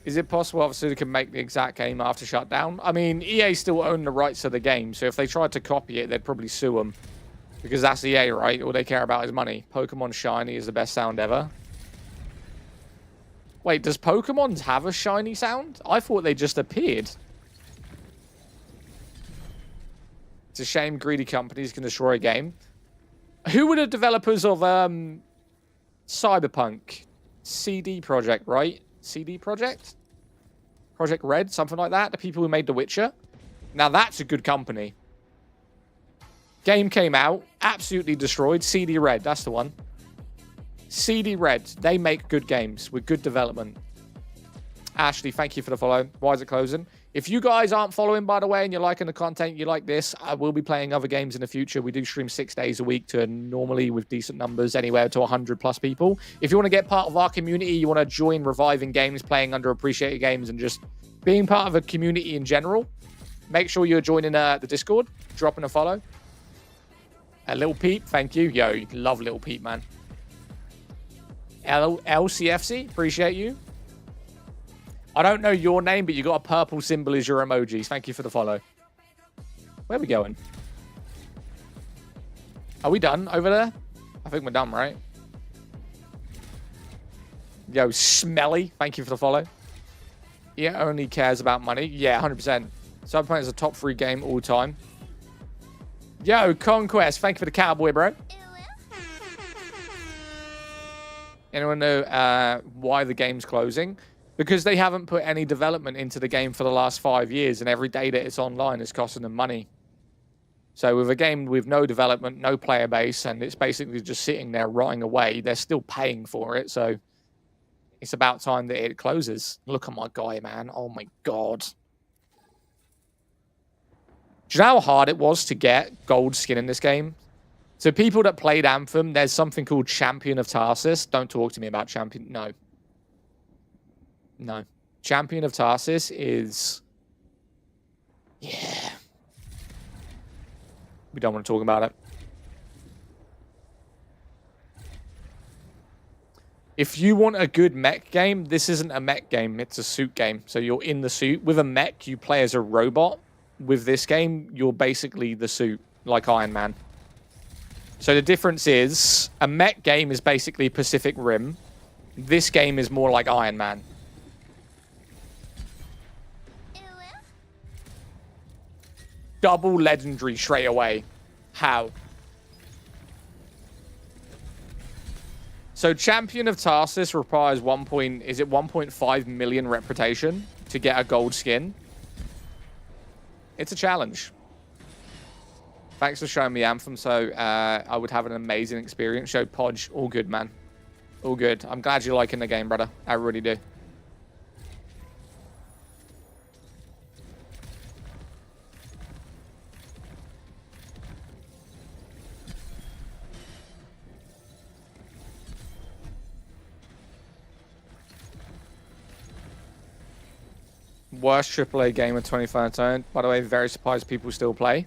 Is it possible, obviously, they can make the exact game after shutdown? I mean, EA still own the rights to the game, so if they tried to copy it, they'd probably sue them. Because that's EA, right? All they care about is money. Pokemon Shiny is the best sound ever. Wait, does Pokemon have a shiny sound? I thought they just appeared. It's a shame greedy companies can destroy a game. Who were the developers of Cyberpunk? CD Projekt, right? CD Projekt? Project Red, something like that. The people who made The Witcher. Now that's a good company. Game came out, absolutely destroyed. CD Red, that's the one. CD Red, they make good games with good development. Ashley, thank you for the follow. Why is it closing? If you guys aren't following, by the way, and you're liking the content, you like this, I will be playing other games in the future. We do stream 6 days a week to normally with decent numbers, anywhere to 100 plus people. If you want to get part of our community, you want to join reviving games, playing underappreciated games, and just being part of a community in general, make sure you're joining the Discord, dropping a follow. Little Peep, thank you. Yo, you love Little Peep, man. LCFC, appreciate you. I don't know your name, but you got a purple symbol as your emojis. Thank you for the follow. Where are we going? Are we done over there? I think we're done, right? Yo, Smelly, thank you for the follow. He only cares about money. Yeah, 100%. Cyberpunk is a top 3 game all time. Yo, Conquest, thank you for the cowboy, bro. Anyone know why the game's closing? Because they haven't put any development into the game for the last 5 years, and every day that it's online is costing them money. So with a game with no development, no player base, and it's basically just sitting there rotting away, they're still paying for it, so it's about time that it closes. Look at my guy, man. Oh my god. Do you know how hard it was to get gold skin in this game? So people that played Anthem, there's something called Champion of Tarsus. Don't talk to me about Champion. No. No. Champion of Tarsus is... Yeah. We don't want to talk about it. If you want a good mech game, this isn't a mech game. It's a suit game. So you're in the suit. With a mech, you play as a robot. With this game, you're basically the suit, like Iron Man. So the difference is, a mech game is basically Pacific Rim. This game is more like Iron Man. Double legendary straight away. How? So Champion of Tarsus requires 1.5 million reputation to get a gold skin. It's a challenge. Thanks for showing me Anthem, so I would have an amazing experience. Show Podge, all good, man. All good. I'm glad you're liking the game, brother. I really do. Worst AAA game of 2013. By the way, very surprised people still play.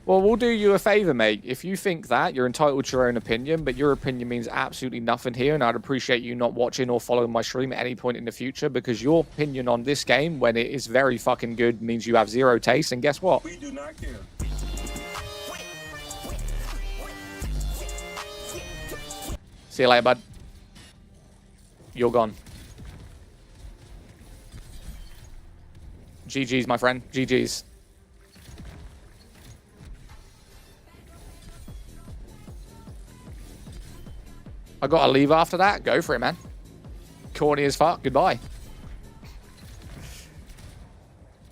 Well, we'll do you a favor, mate. If you think that, you're entitled to your own opinion, but your opinion means absolutely nothing here, and I'd appreciate you not watching or following my stream at any point in the future, because your opinion on this game, when it is very fucking good, means you have zero taste, and guess what? We do not care. See you later, bud. You're gone. GG's, my friend. GG's. I gotta leave after that. Go for it, man. Corny as fuck. Goodbye.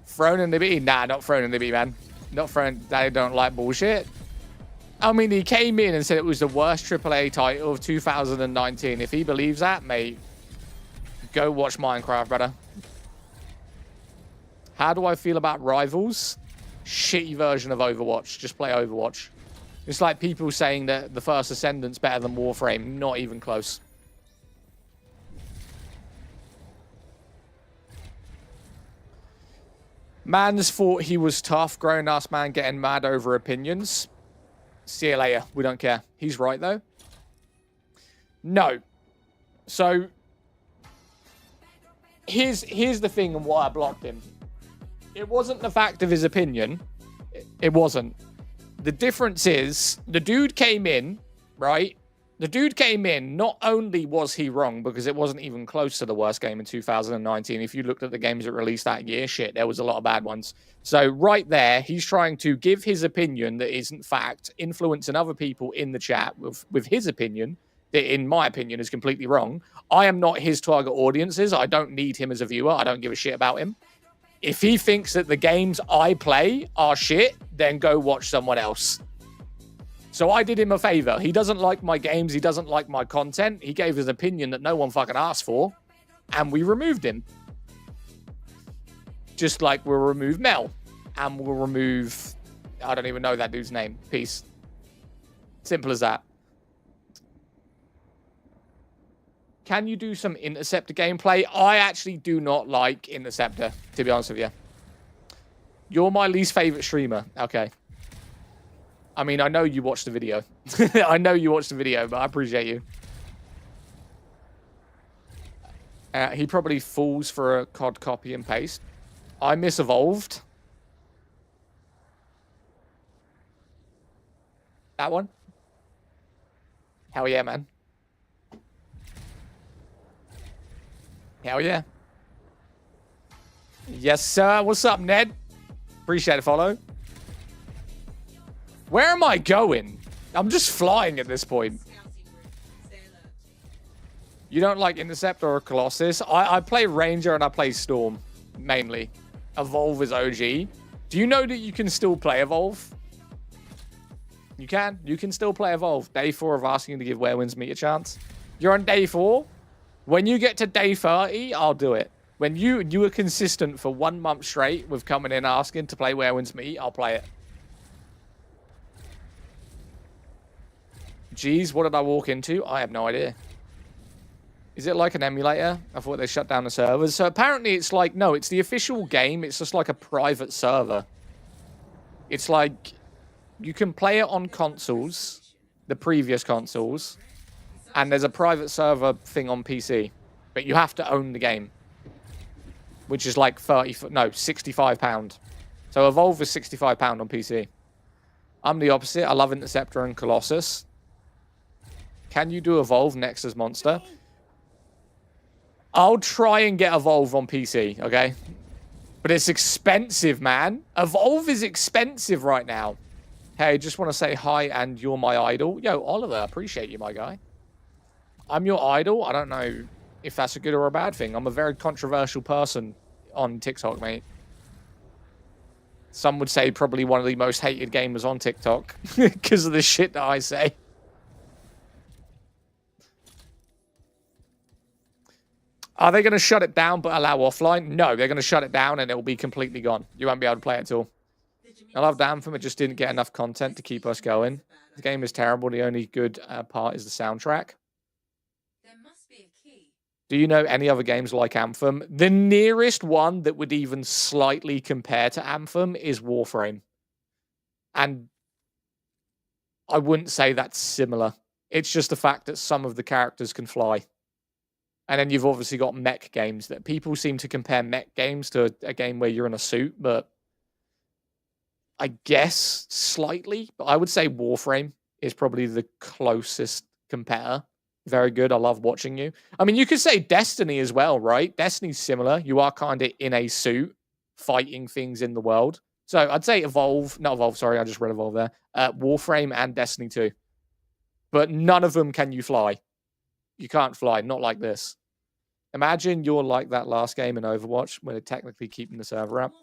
Thrown in the bee? Nah, not thrown in the bee, man. Not thrown. They don't like bullshit. I mean, he came in and said it was the worst AAA title of 2019. If he believes that, mate, go watch Minecraft, brother. How do I feel about Rivals? Shitty version of Overwatch. Just play Overwatch. It's like people saying that the First Ascendant's better than Warframe. Not even close. Man's thought he was tough. Grown-ass man getting mad over opinions. See you later. We don't care. He's right, though. No. So, here's the thing and why I blocked him. It wasn't the fact of his opinion. It wasn't. The difference is, the dude came in, right? The dude came in, not only was he wrong, because it wasn't even close to the worst game in 2019. If you looked at the games that released that year, shit, there was a lot of bad ones. So right there, he's trying to give his opinion that isn't fact, influencing other people in the chat with his opinion, that in my opinion is completely wrong. I am not his target audiences. I don't need him as a viewer. I don't give a shit about him. If he thinks that the games I play are shit, then go watch someone else. So I did him a favor. He doesn't like my games. He doesn't like my content. He gave his opinion that no one fucking asked for. And we removed him. Just like we'll remove Mel. And we'll remove... I don't even know that dude's name. Peace. Simple as that. Can you do some Interceptor gameplay? I actually do not like Interceptor, to be honest with you. You're my least favorite streamer. Okay. I mean, I know you watched the video. I know you watched the video, but I appreciate you. He probably falls for a COD copy and paste. I misevolved. That one? Hell yeah, man. Hell yeah. Yes, sir. What's up, Ned? Appreciate it, follow. Where am I going? I'm just flying at this point. You don't like Interceptor or Colossus? I play Ranger and I play Storm, mainly. Evolve is OG. Do you know that you can still play Evolve? You can. You can still play Evolve. Day 4 of asking to give Werewinds Meet a chance. You're on day 4. When you get to day 30, I'll do it. When you were consistent for 1 month straight with coming in asking to play Werewinds Meet, I'll play it. Jeez, what did I walk into? I have no idea. Is it like an emulator? I thought they shut down the servers. So apparently it's like, no, it's the official game. It's just like a private server. It's like, you can play it on consoles, the previous consoles, and there's a private server thing on PC. But you have to own the game, which is like £65. So Evolve is £65 on PC. I'm the opposite. I love Interceptor and Colossus. Can you do Evolve next as Monster? I'll try and get Evolve on PC, okay? But it's expensive, man. Evolve is expensive right now. Hey, just want to say hi and you're my idol. Yo, Oliver, appreciate you, my guy. I'm your idol. I don't know if that's a good or a bad thing. I'm a very controversial person on TikTok, mate. Some would say probably one of the most hated gamers on TikTok because of the shit that I say. Are they going to shut it down but allow offline? No, they're going to shut it down and it will be completely gone. You won't be able to play it at all. I love Anthem. It just didn't get enough content to keep us going. The game is terrible. The only good part is the soundtrack. There must be a key. Do you know any other games like Anthem? The nearest one that would even slightly compare to Anthem is Warframe. And I wouldn't say that's similar. It's just the fact that some of the characters can fly. And then you've obviously got mech games that people seem to compare mech games to a game where you're in a suit, but I guess slightly. But I would say Warframe is probably the closest competitor. Very good. I love watching you. I mean, you could say Destiny as well, right? Destiny's similar. You are kind of in a suit fighting things in the world. So I'd say not Evolve, sorry, I just read Evolve there. Warframe and Destiny 2. But none of them can you fly. You can't fly, not like this. Imagine you're like that last game in Overwatch where they're technically keeping the server up.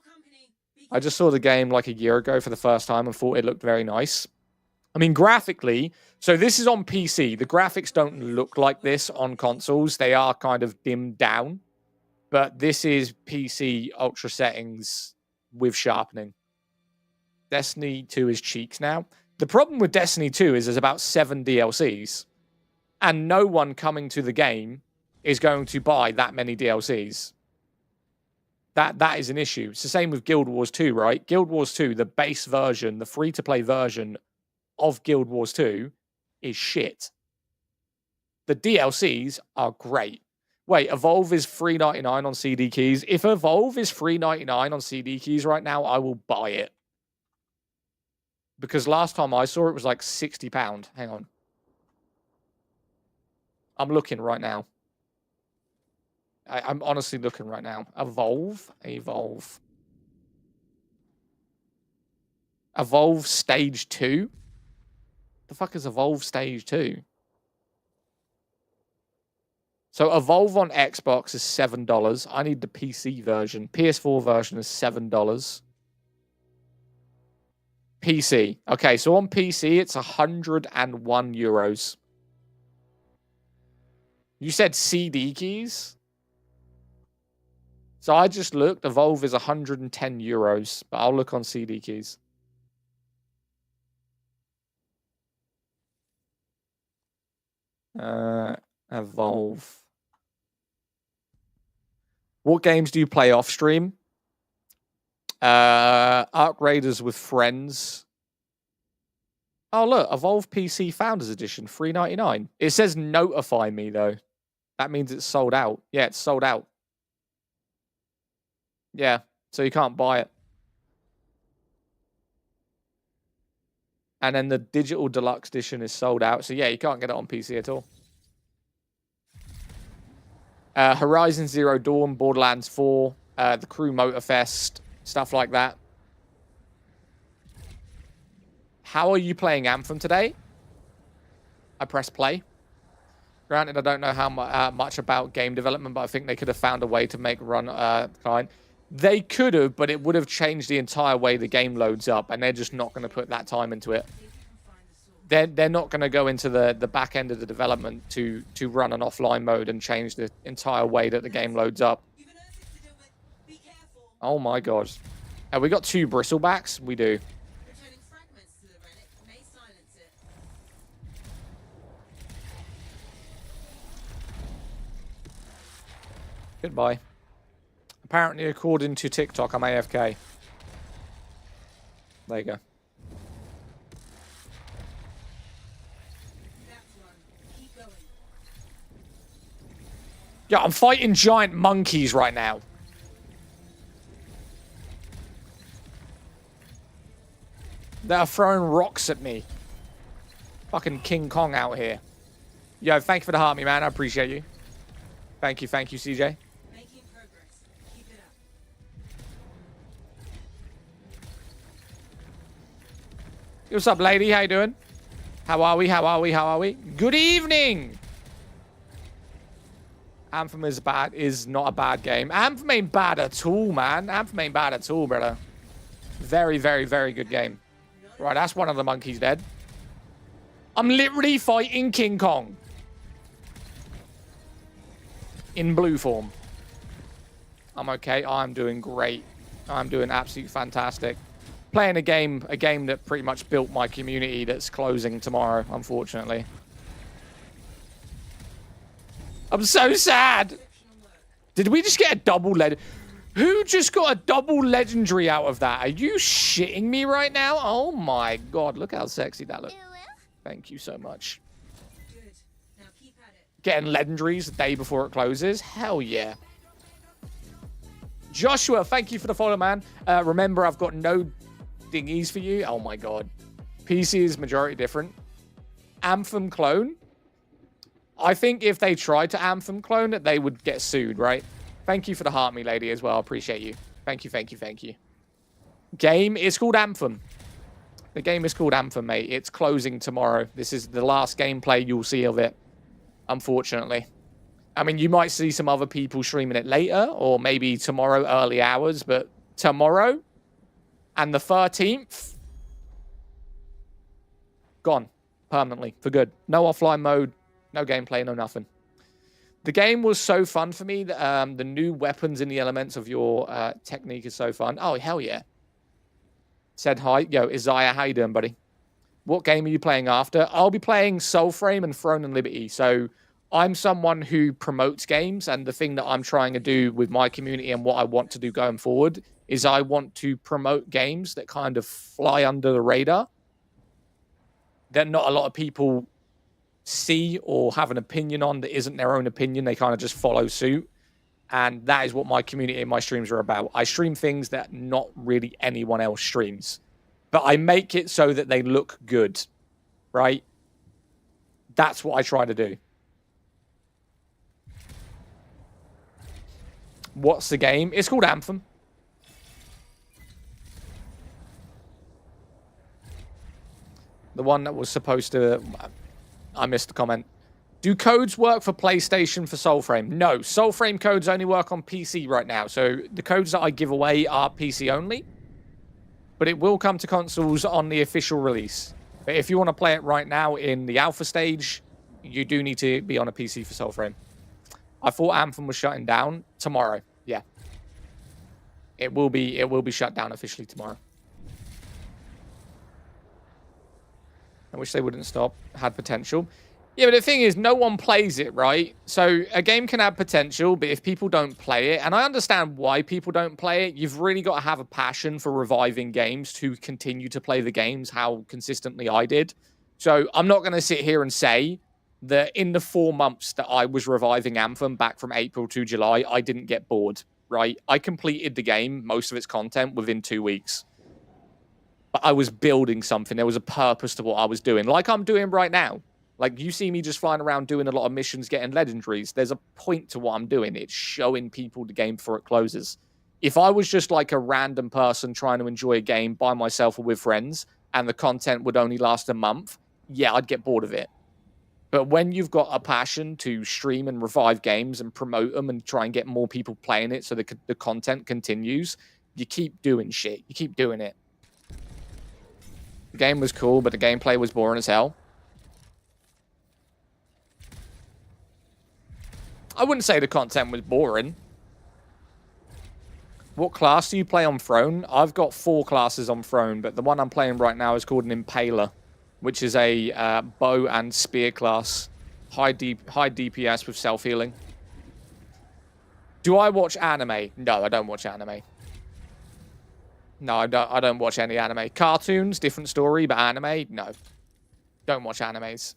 I just saw the game like a year ago for the first time and thought it looked very nice. I mean, graphically, so this is on PC. The graphics don't look like this on consoles. They are kind of dimmed down. But this is PC ultra settings with sharpening. Destiny 2 is cheeks now. The problem with Destiny 2 is there's about 7 DLCs. And no one coming to the game is going to buy that many DLCs. That is an issue. It's the same with Guild Wars 2, right? Guild Wars 2, the base version, the free-to-play version of Guild Wars 2 is shit. The DLCs are great. Wait, Evolve is $3.99 on CD keys. If Evolve is $3.99 on CD keys right now, I will buy it. Because last time I saw it was like £60. Hang on. I'm looking right now. I'm honestly looking right now. Evolve. Evolve Stage 2? The fuck is Evolve Stage 2? So Evolve on Xbox is $7. I need the PC version. PS4 version is $7. PC. Okay, so on PC, it's 101 euros. You said CD keys? So I just looked. Evolve is 110 euros, but I'll look on CD keys. Evolve. What games do you play off stream? Arc Raiders with friends. Oh, look. Evolve PC Founders Edition, $3.99. It says notify me, though. That means it's sold out. Yeah, it's sold out. Yeah, so you can't buy it. And then the digital deluxe edition is sold out. So yeah, you can't get it on PC at all. Horizon Zero Dawn, Borderlands 4, the Crew Motorfest, stuff like that. How are you playing Anthem today? I press play. Granted, I don't know how much about game development, but I think they could have found a way to make run kind. They could have, but it would have changed the entire way the game loads up, and they're just not going to put that time into it. They're not going to go into the back end of the development to run an offline mode and change the entire way that the game loads up. Oh my god. Have we got 2 bristlebacks? We do. Goodbye. Apparently, according to TikTok, I'm AFK. There you go. Yeah, I'm fighting giant monkeys right now. They're throwing rocks at me. Fucking King Kong out here. Yo, thank you for the heart, me man. I appreciate you. Thank you, CJ. Making progress. Keep it up. What's up, lady? How you doing? How are we? Good evening! Anthem is not a bad game. Anthem ain't bad at all, man. Anthem ain't bad at all, brother. Very, very, very good game. Right, that's one of the monkeys dead. I'm literally fighting King Kong. In blue form. I'm okay. I'm doing great. I'm doing absolutely fantastic. Playing a game that pretty much built my community that's closing tomorrow, unfortunately. I'm so sad. Did we just get a double legend? Who just got a double legendary out of that? Are you shitting me right now? Oh my god, look how sexy that looks. Thank you so much. Good. Now keep at it. Getting legendaries the day before it closes? Hell yeah. Joshua, thank you for the follow, man. Remember, I've got no dingies for you. Oh my god. PC is majority different. Anthem clone. I think if they tried to Anthem clone it, they would get sued, right? Thank you for the heart me lady as well. Appreciate you. Thank you, thank you, thank you. Game is called Anthem. The game is called Anthem, mate. It's closing tomorrow. This is the last gameplay you'll see of it, unfortunately. I mean, you might see some other people streaming it later, or maybe tomorrow early hours, but tomorrow and the 13th, gone permanently for good. No offline mode, no gameplay, no nothing. The game was so fun for me. The new weapons in the elements of your technique is so fun. Oh, hell yeah. Said hi. Yo, Isaiah, how you doing, buddy? What game are you playing after? I'll be playing Soulframe and Throne and Liberty. So I'm someone who promotes games, and the thing that I'm trying to do with my community and what I want to do going forward is I want to promote games that kind of fly under the radar, that not a lot of people see or have an opinion on that isn't their own opinion. They kind of just follow suit. And that is what my community and my streams are about. I stream things that not really anyone else streams, but I make it so that they look good, right? That's what I try to do. What's the game? It's called Anthem. The one that was supposed to... I missed the comment. Do codes work for PlayStation for Soulframe? No, Soulframe codes only work on PC right now. So the codes that I give away are PC only. But it will come to consoles on the official release. But if you want to play it right now in the alpha stage, you do need to be on a PC for Soulframe. I thought Anthem was shutting down tomorrow. Yeah. It will be shut down officially tomorrow. I wish they wouldn't stop. Had potential. Yeah, but the thing is, no one plays it, right? So a game can have potential, but if people don't play it, and I understand why people don't play it, you've really got to have a passion for reviving games to continue to play the games how consistently I did. So I'm not going to sit here and say that in the 4 months that I was reviving Anthem back from April to July, I didn't get bored, right? I completed the game, most of its content, within 2 weeks. But I was building something. There was a purpose to what I was doing, like I'm doing right now. Like, you see me just flying around doing a lot of missions, getting legendaries. There's a point to what I'm doing. It's showing people the game before it closes. If I was just like a random person trying to enjoy a game by myself or with friends, and the content would only last a month, yeah, I'd get bored of it. But when you've got a passion to stream and revive games and promote them and try and get more people playing it so the content continues, you keep doing shit. You keep doing it. The game was cool, but the gameplay was boring as hell. I wouldn't say the content was boring. What class do you play on Throne? I've got 4 classes on Throne, but the one I'm playing right now is called an Impaler, which is a bow and spear class. High DPS with self-healing. Do I watch anime? No, I don't watch anime. No, I don't watch any anime. Cartoons, different story, but anime, no. Don't watch animes.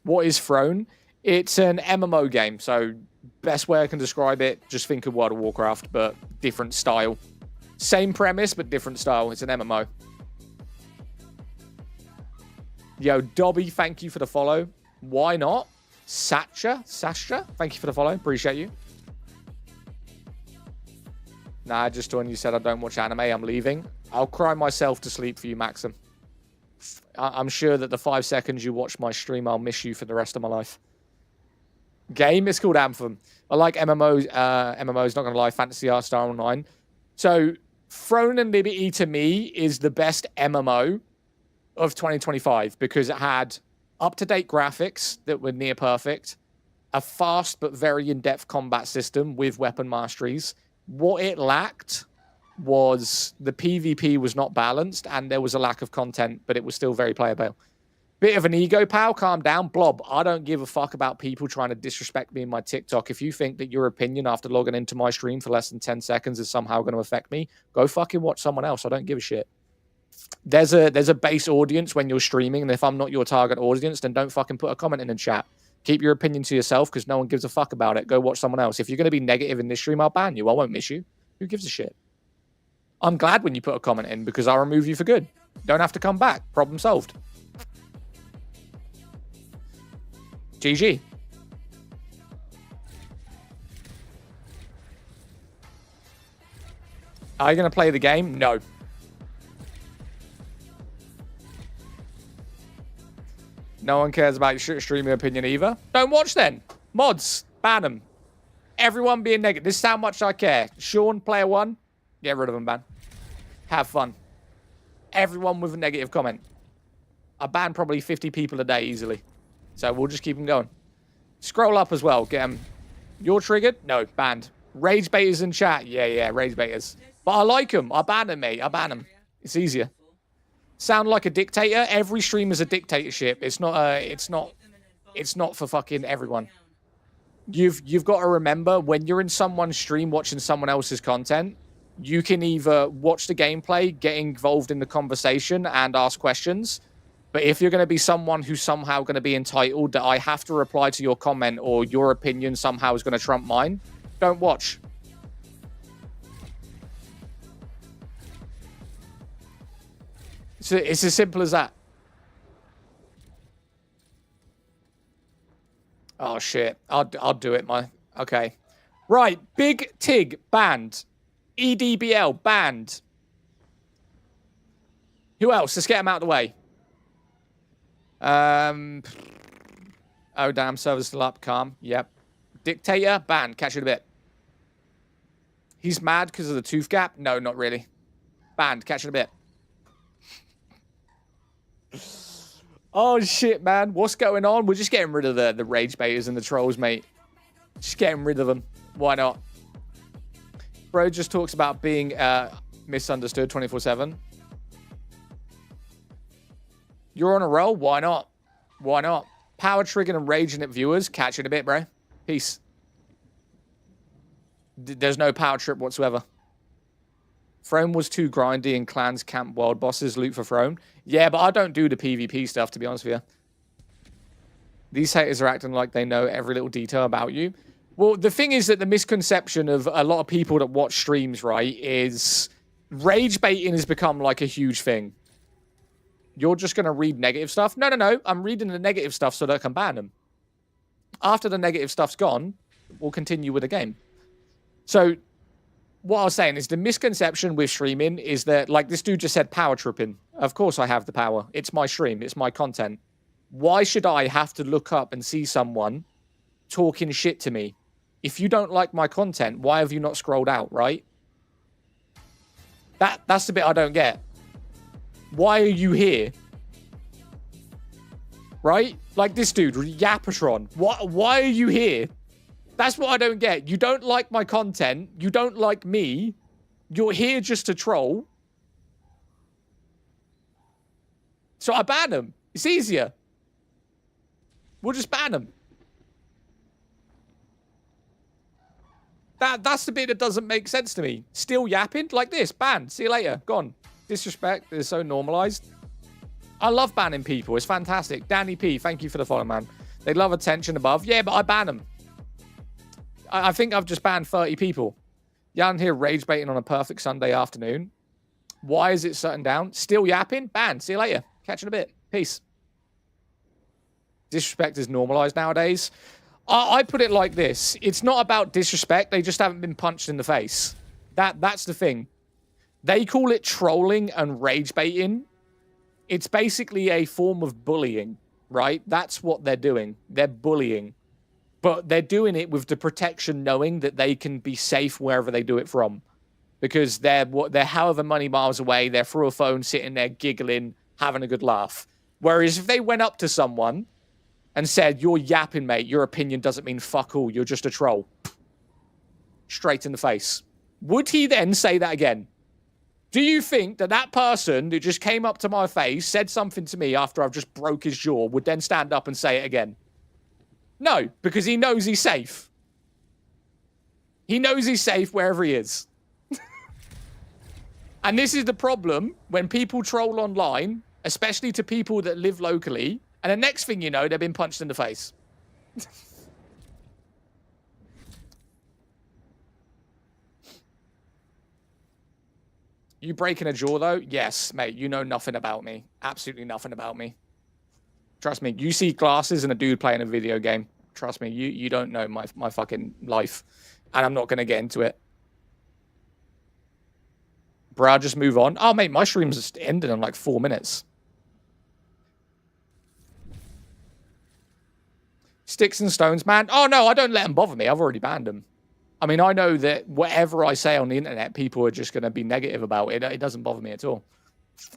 What is Throne? It's an MMO game, so best way I can describe it, just think of World of Warcraft, but different style. Same premise, but different style. It's an MMO. Yo, Dobby, thank you for the follow. Why not? Sasha, thank you for the follow. Appreciate you. Nah, just when you said I don't watch anime, I'm leaving. I'll cry myself to sleep for you, Maxim. I'm sure that the 5 seconds you watch my stream, I'll miss you for the rest of my life. Game is called Anthem. I like MMOs. MMOs, not going to lie, Fantasy Star Online. So, Throne and Liberty, to me, is the best MMO of 2025 because it had up-to-date graphics that were near perfect, a fast but very in-depth combat system with weapon masteries. What it lacked was the PvP was not balanced and there was a lack of content, but it was still very playable. Bit of an ego, pal. Calm down. Blob, I don't give a fuck about people trying to disrespect me in my TikTok. If you think that your opinion after logging into my stream for less than 10 seconds is somehow going to affect me, go fucking watch someone else. I don't give a shit. There's a base audience when you're streaming, and if I'm not your target audience, then don't fucking put a comment in the chat. Keep your opinion to yourself because no one gives a fuck about it. Go watch someone else. If you're going to be negative in this stream, I'll ban you. I won't miss you. Who gives a shit? I'm glad when you put a comment in because I'll remove you for good. Don't have to come back. Problem solved. GG. Are you going to play the game? No. No one cares about your streaming opinion either. Don't watch then. Mods, ban them. Everyone being negative. This is how much I care. Sean, player 1, get rid of them, ban. Have fun. Everyone with a negative comment. I ban probably 50 people a day easily. So we'll just keep them going. Scroll up as well. Get them. You're triggered? No, banned. Rage baiters in chat. Yeah, rage baiters. But I like them. I ban them, mate. I ban them. It's easier. Sound like a dictator? Every streamer's a dictatorship. It's not for fucking everyone. You've got to remember when you're in someone's stream watching someone else's content, you can either watch the gameplay, get involved in the conversation and ask questions. But if you're going to be someone who's somehow going to be entitled that I have to reply to your comment or your opinion somehow is going to trump mine, don't watch. So it's as simple as that. Oh shit. I'll do it, okay. Right, Big Tig banned. EDBL banned. Who else? Let's get them out of the way. Oh damn, server's still up. Calm. Yep. Dictator banned. Catch it a bit. He's mad because of the tooth gap? No, not really. Banned. Catch it a bit. Oh shit, man. What's going on? We're just getting rid of the rage baiters and the trolls, mate. Just getting rid of them. Why not? Bro just talks about being misunderstood 24/7. You're on a roll? Why not? Why not? Power triggering and raging at viewers. Catch it a bit, bro. Peace. There's no power trip whatsoever. Throne was too grindy and clans camp world bosses loot for Throne. Yeah, but I don't do the PvP stuff, to be honest with you. These haters are acting like they know every little detail about you. Well, the thing is that the misconception of a lot of people that watch streams, right, is rage baiting has become like a huge thing. You're just going to read negative stuff? No. I'm reading the negative stuff so that I can ban them. After the negative stuff's gone, we'll continue with the game. So what I was saying is the misconception with streaming is that, like this dude just said, power tripping. Of course I have the power. It's my stream. It's my content. Why should I have to look up and see someone talking shit to me? If you don't like my content, why have you not scrolled out, right? That's the bit I don't get. Why are you here? Right? Like this dude, Yapatron. Why are you here? That's what I don't get. You don't like my content. You don't like me. You're here just to troll. So I ban them. It's easier. We'll just ban them. That's the bit that doesn't make sense to me. Still yapping like this. Ban. See you later. Gone. Disrespect is so normalized. I love banning people. It's fantastic. Danny P, thank you for the follow, man. They love attention above. Yeah, but I ban them. I think I've just banned 30 people. Jan here rage baiting on a perfect Sunday afternoon. Why is it shutting down? Still yapping? Ban. See you later. Catch you in a bit. Peace. Disrespect is normalized nowadays. I put it like this. It's not about disrespect. They just haven't been punched in the face. That's the thing. They call it trolling and rage baiting. It's basically a form of bullying, right? That's what they're doing. They're bullying. But they're doing it with the protection knowing that they can be safe wherever they do it from. Because they're however many miles away, they're through a phone, sitting there giggling, having a good laugh. Whereas if they went up to someone and said, you're yapping, mate, your opinion doesn't mean fuck all, you're just a troll. Straight in the face. Would he then say that again? Do you think that that person who just came up to my face, said something to me after I've just broke his jaw, would then stand up and say it again? No, because he knows he's safe. He knows he's safe wherever he is. And this is the problem when people troll online, especially to people that live locally, and the next thing you know, they've been punched in the face. You breaking a jaw, though? Yes, mate. You know nothing about me. Absolutely nothing about me. Trust me. You see glasses and a dude playing a video game. Trust me. You don't know my fucking life. And I'm not going to get into it. Bruh, just move on. Oh, mate, my stream's just ended in like 4 minutes. Sticks and stones, man. Oh, no, I don't let them bother me. I've already banned them. I mean, I know that whatever I say on the internet, people are just going to be negative about it. It doesn't bother me at all.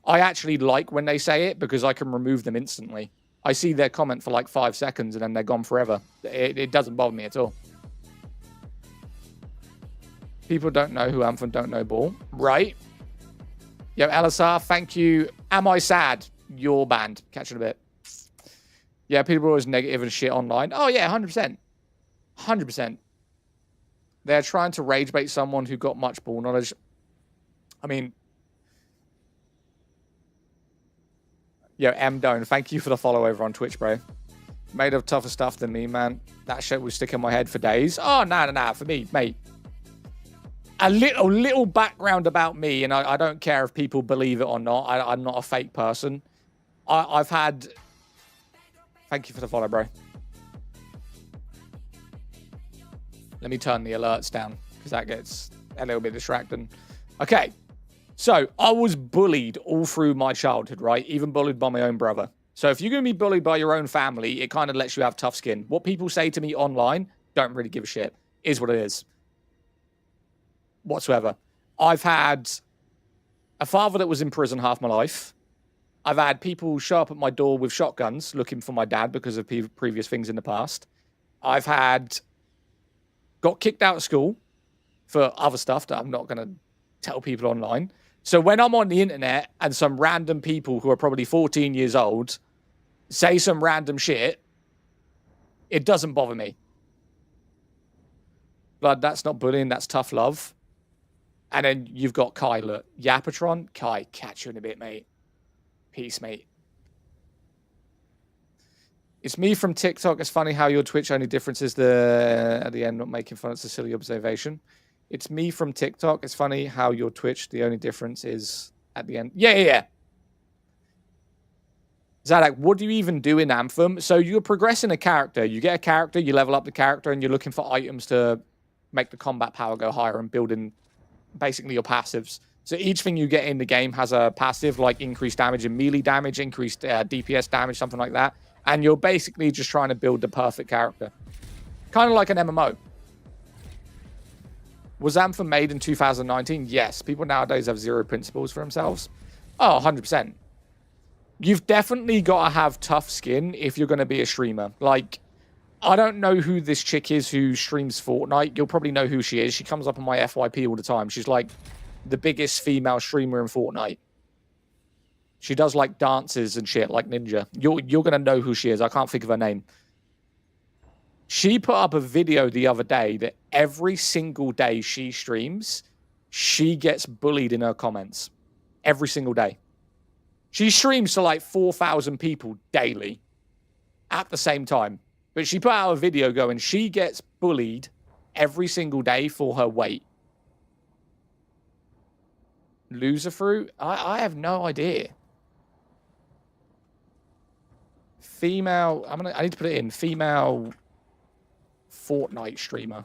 I actually like when they say it because I can remove them instantly. I see their comment for like 5 seconds and then they're gone forever. It doesn't bother me at all. People don't know who Anthem, don't know ball. Right. Yo, LSR, thank you. Am I sad? You're banned. Catch it a bit. Yeah, people are always negative and shit online. Oh, yeah, 100%. 100%. They're trying to rage bait someone who got much ball knowledge. I mean... Yo, M. Doan, thank you for the follow over on Twitch, bro. Made of tougher stuff than me, man. That shit will stick in my head for days. Oh, nah. For me, mate. A little background about me, and I don't care if people believe it or not. I'm not a fake person. I've had... Thank you for the follow, bro. Let me turn the alerts down, because that gets a little bit distracting. Okay, so I was bullied all through my childhood, right? Even bullied by my own brother. So if you're going to be bullied by your own family, it kind of lets you have tough skin. What people say to me online, don't really give a shit. Is what it is. Whatsoever. I've had a father that was in prison half my life. I've had people show up at my door with shotguns looking for my dad because of previous things in the past. I've got kicked out of school for other stuff that I'm not going to tell people online. So when I'm on the internet and some random people who are probably 14 years old say some random shit, it doesn't bother me. Blood, that's not bullying, that's tough love. And then you've got Kai, look. Yapatron, Kai, catch you in a bit, mate. Peace, mate. It's me from TikTok. It's funny how your Twitch only difference is at the end, not making fun. It's a silly observation. It's me from TikTok. It's funny how your Twitch, the only difference is at the end. Yeah. Zadak, what do you even do in Anthem? So you're progressing a character. You get a character, you level up the character, and you're looking for items to make the combat power go higher and building basically your passives. So each thing you get in the game has a passive, like increased damage and melee damage, increased DPS damage, something like that. And you're basically just trying to build the perfect character. Kind of like an MMO. Was Anthem made in 2019? Yes. People nowadays have zero principles for themselves. Oh, 100%. You've definitely got to have tough skin if you're going to be a streamer. Like, I don't know who this chick is who streams Fortnite. You'll probably know who she is. She comes up on my FYP all the time. She's like the biggest female streamer in Fortnite. She does like dances and shit like Ninja. You're going to know who she is. I can't think of her name. She put up a video the other day that every single day she streams, she gets bullied in her comments. Every single day. She streams to like 4,000 people daily at the same time. But she put out a video going, she gets bullied every single day for her weight. Loser fruit? I have no idea. Female, I need to put it in. Female Fortnite streamer.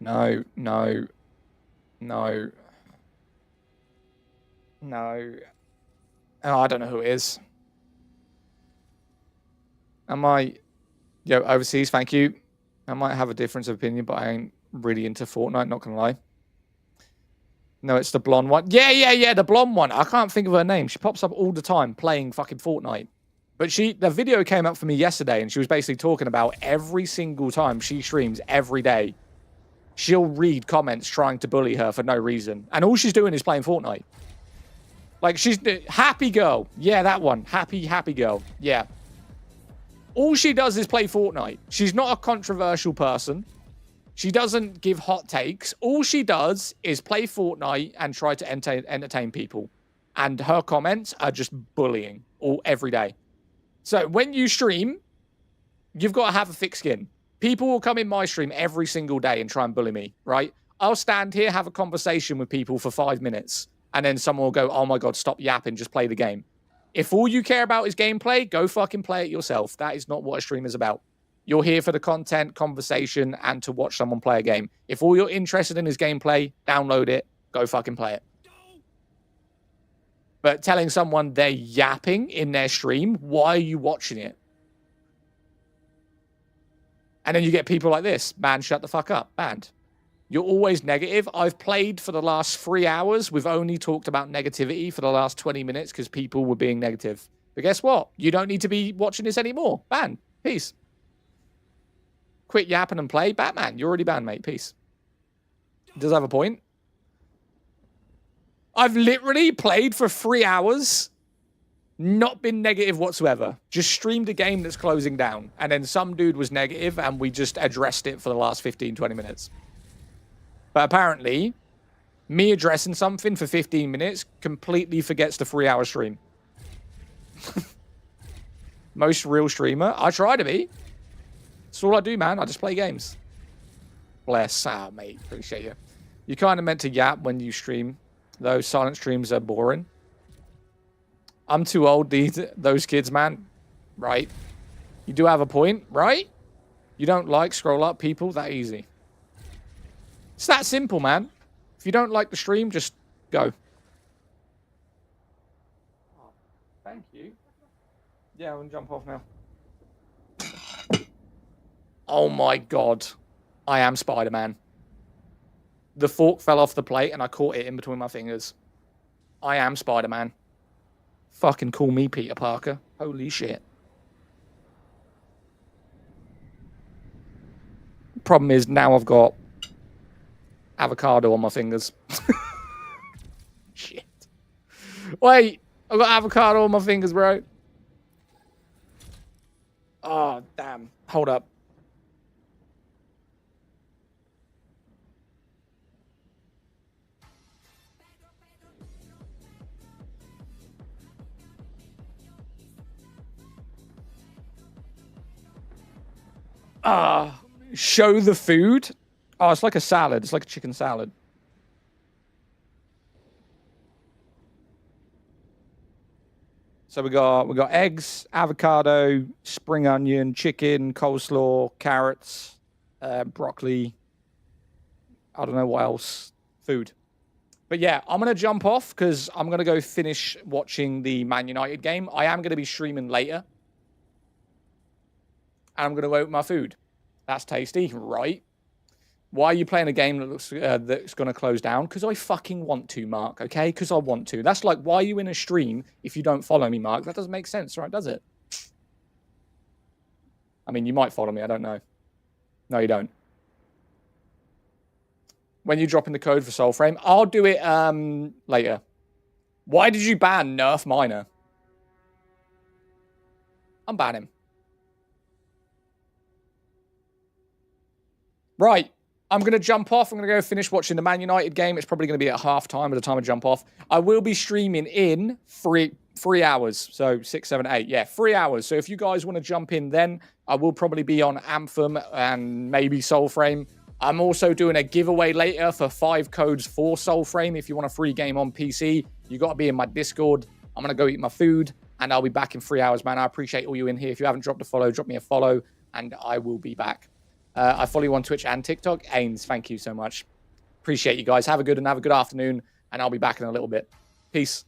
No. Oh, I don't know who it is. Yo, overseas, thank you. I might have a difference of opinion, but I ain't really into Fortnite, not gonna lie. No, it's the blonde one. Yeah, the blonde one. I can't think of her name. She pops up all the time playing fucking Fortnite. But the video came up for me yesterday, and she was basically talking about every single time she streams every day. she'll read comments trying to bully her for no reason. And all she's doing is playing Fortnite. Like, she's... Happy girl. Yeah, that one. Happy girl. Yeah. All she does is play Fortnite. She's not a controversial person. She doesn't give hot takes. All she does is play Fortnite and try to entertain people. And her comments are just bullying every day. So when you stream, you've got to have a thick skin. People will come in my stream every single day and try and bully me, right? I'll stand here, have a conversation with people for 5 minutes, and then someone will go, oh my God, stop yapping, just play the game. If all you care about is gameplay, go fucking play it yourself. That is not what a stream is about. You're here for the content, conversation, and to watch someone play a game. If all you're interested in is gameplay, download it, go fucking play it. But telling someone they're yapping in their stream, why are you watching it? And then you get people like this. Man, shut the fuck up. Banned. You're always negative. I've played for the last 3 hours. We've only talked about negativity for the last 20 minutes because people were being negative. But guess what? You don't need to be watching this anymore. Ban. Peace. Quit yapping and play. Batman, you're already banned, mate. Peace. Does have a point. I've literally played for 3 hours, not been negative whatsoever. Just streamed a game that's closing down. And then some dude was negative and we just addressed it for the last 15, 20 minutes. But apparently, me addressing something for 15 minutes completely forgets the 3-hour stream. Most real streamer. I try to be. That's all I do, man. I just play games. Bless. Ah, mate. Appreciate you. You kind of meant to yap when you stream. Those silent streams are boring. I'm too old, those kids, man. Right? You do have a point, right? You don't like scroll up people that easy. It's that simple, man. If you don't like the stream, just go. Oh, thank you. Yeah, I'm going to jump off now. Oh my God. I am Spider-Man. The fork fell off the plate and I caught it in between my fingers. I am Spider-Man. Fucking call me Peter Parker. Holy shit. Problem is now I've got avocado on my fingers. Shit. Wait, I've got avocado on my fingers, bro. Oh, damn. Hold up. Show the food. Oh, it's like a salad. It's like a chicken salad. So we got eggs, avocado, spring onion, chicken, coleslaw, carrots, broccoli. I don't know what else. Food. But yeah, I'm going to jump off because I'm going to go finish watching the Man United game. I am going to be streaming later. And I'm going to go eat my food. That's tasty, right? Why are you playing a game that looks that's going to close down? Because I fucking want to, Mark, okay? Because I want to. That's like, why are you in a stream if you don't follow me, Mark? That doesn't make sense, right? Does it? I mean, you might follow me. I don't know. No, you don't. When you drop in the code for Soulframe, I'll do it later. Why did you ban Nerf Miner? I'm banning him. Right. I'm going to jump off. I'm going to go finish watching the Man United game. It's probably going to be at half-time by the time I jump off. I will be streaming in three hours. So 6, 7, 8. Yeah, 3 hours. So if you guys want to jump in then, I will probably be on Anthem and maybe Soulframe. I'm also doing a giveaway later for 5 codes for Soulframe. If you want a free game on PC, you got to be in my Discord. I'm going to go eat my food and I'll be back in 3 hours, man. I appreciate all you in here. If you haven't dropped a follow, drop me a follow and I will be back. I follow you on Twitch and TikTok. Ains, thank you so much. Appreciate you guys. Have a good afternoon, and I'll be back in a little bit. Peace.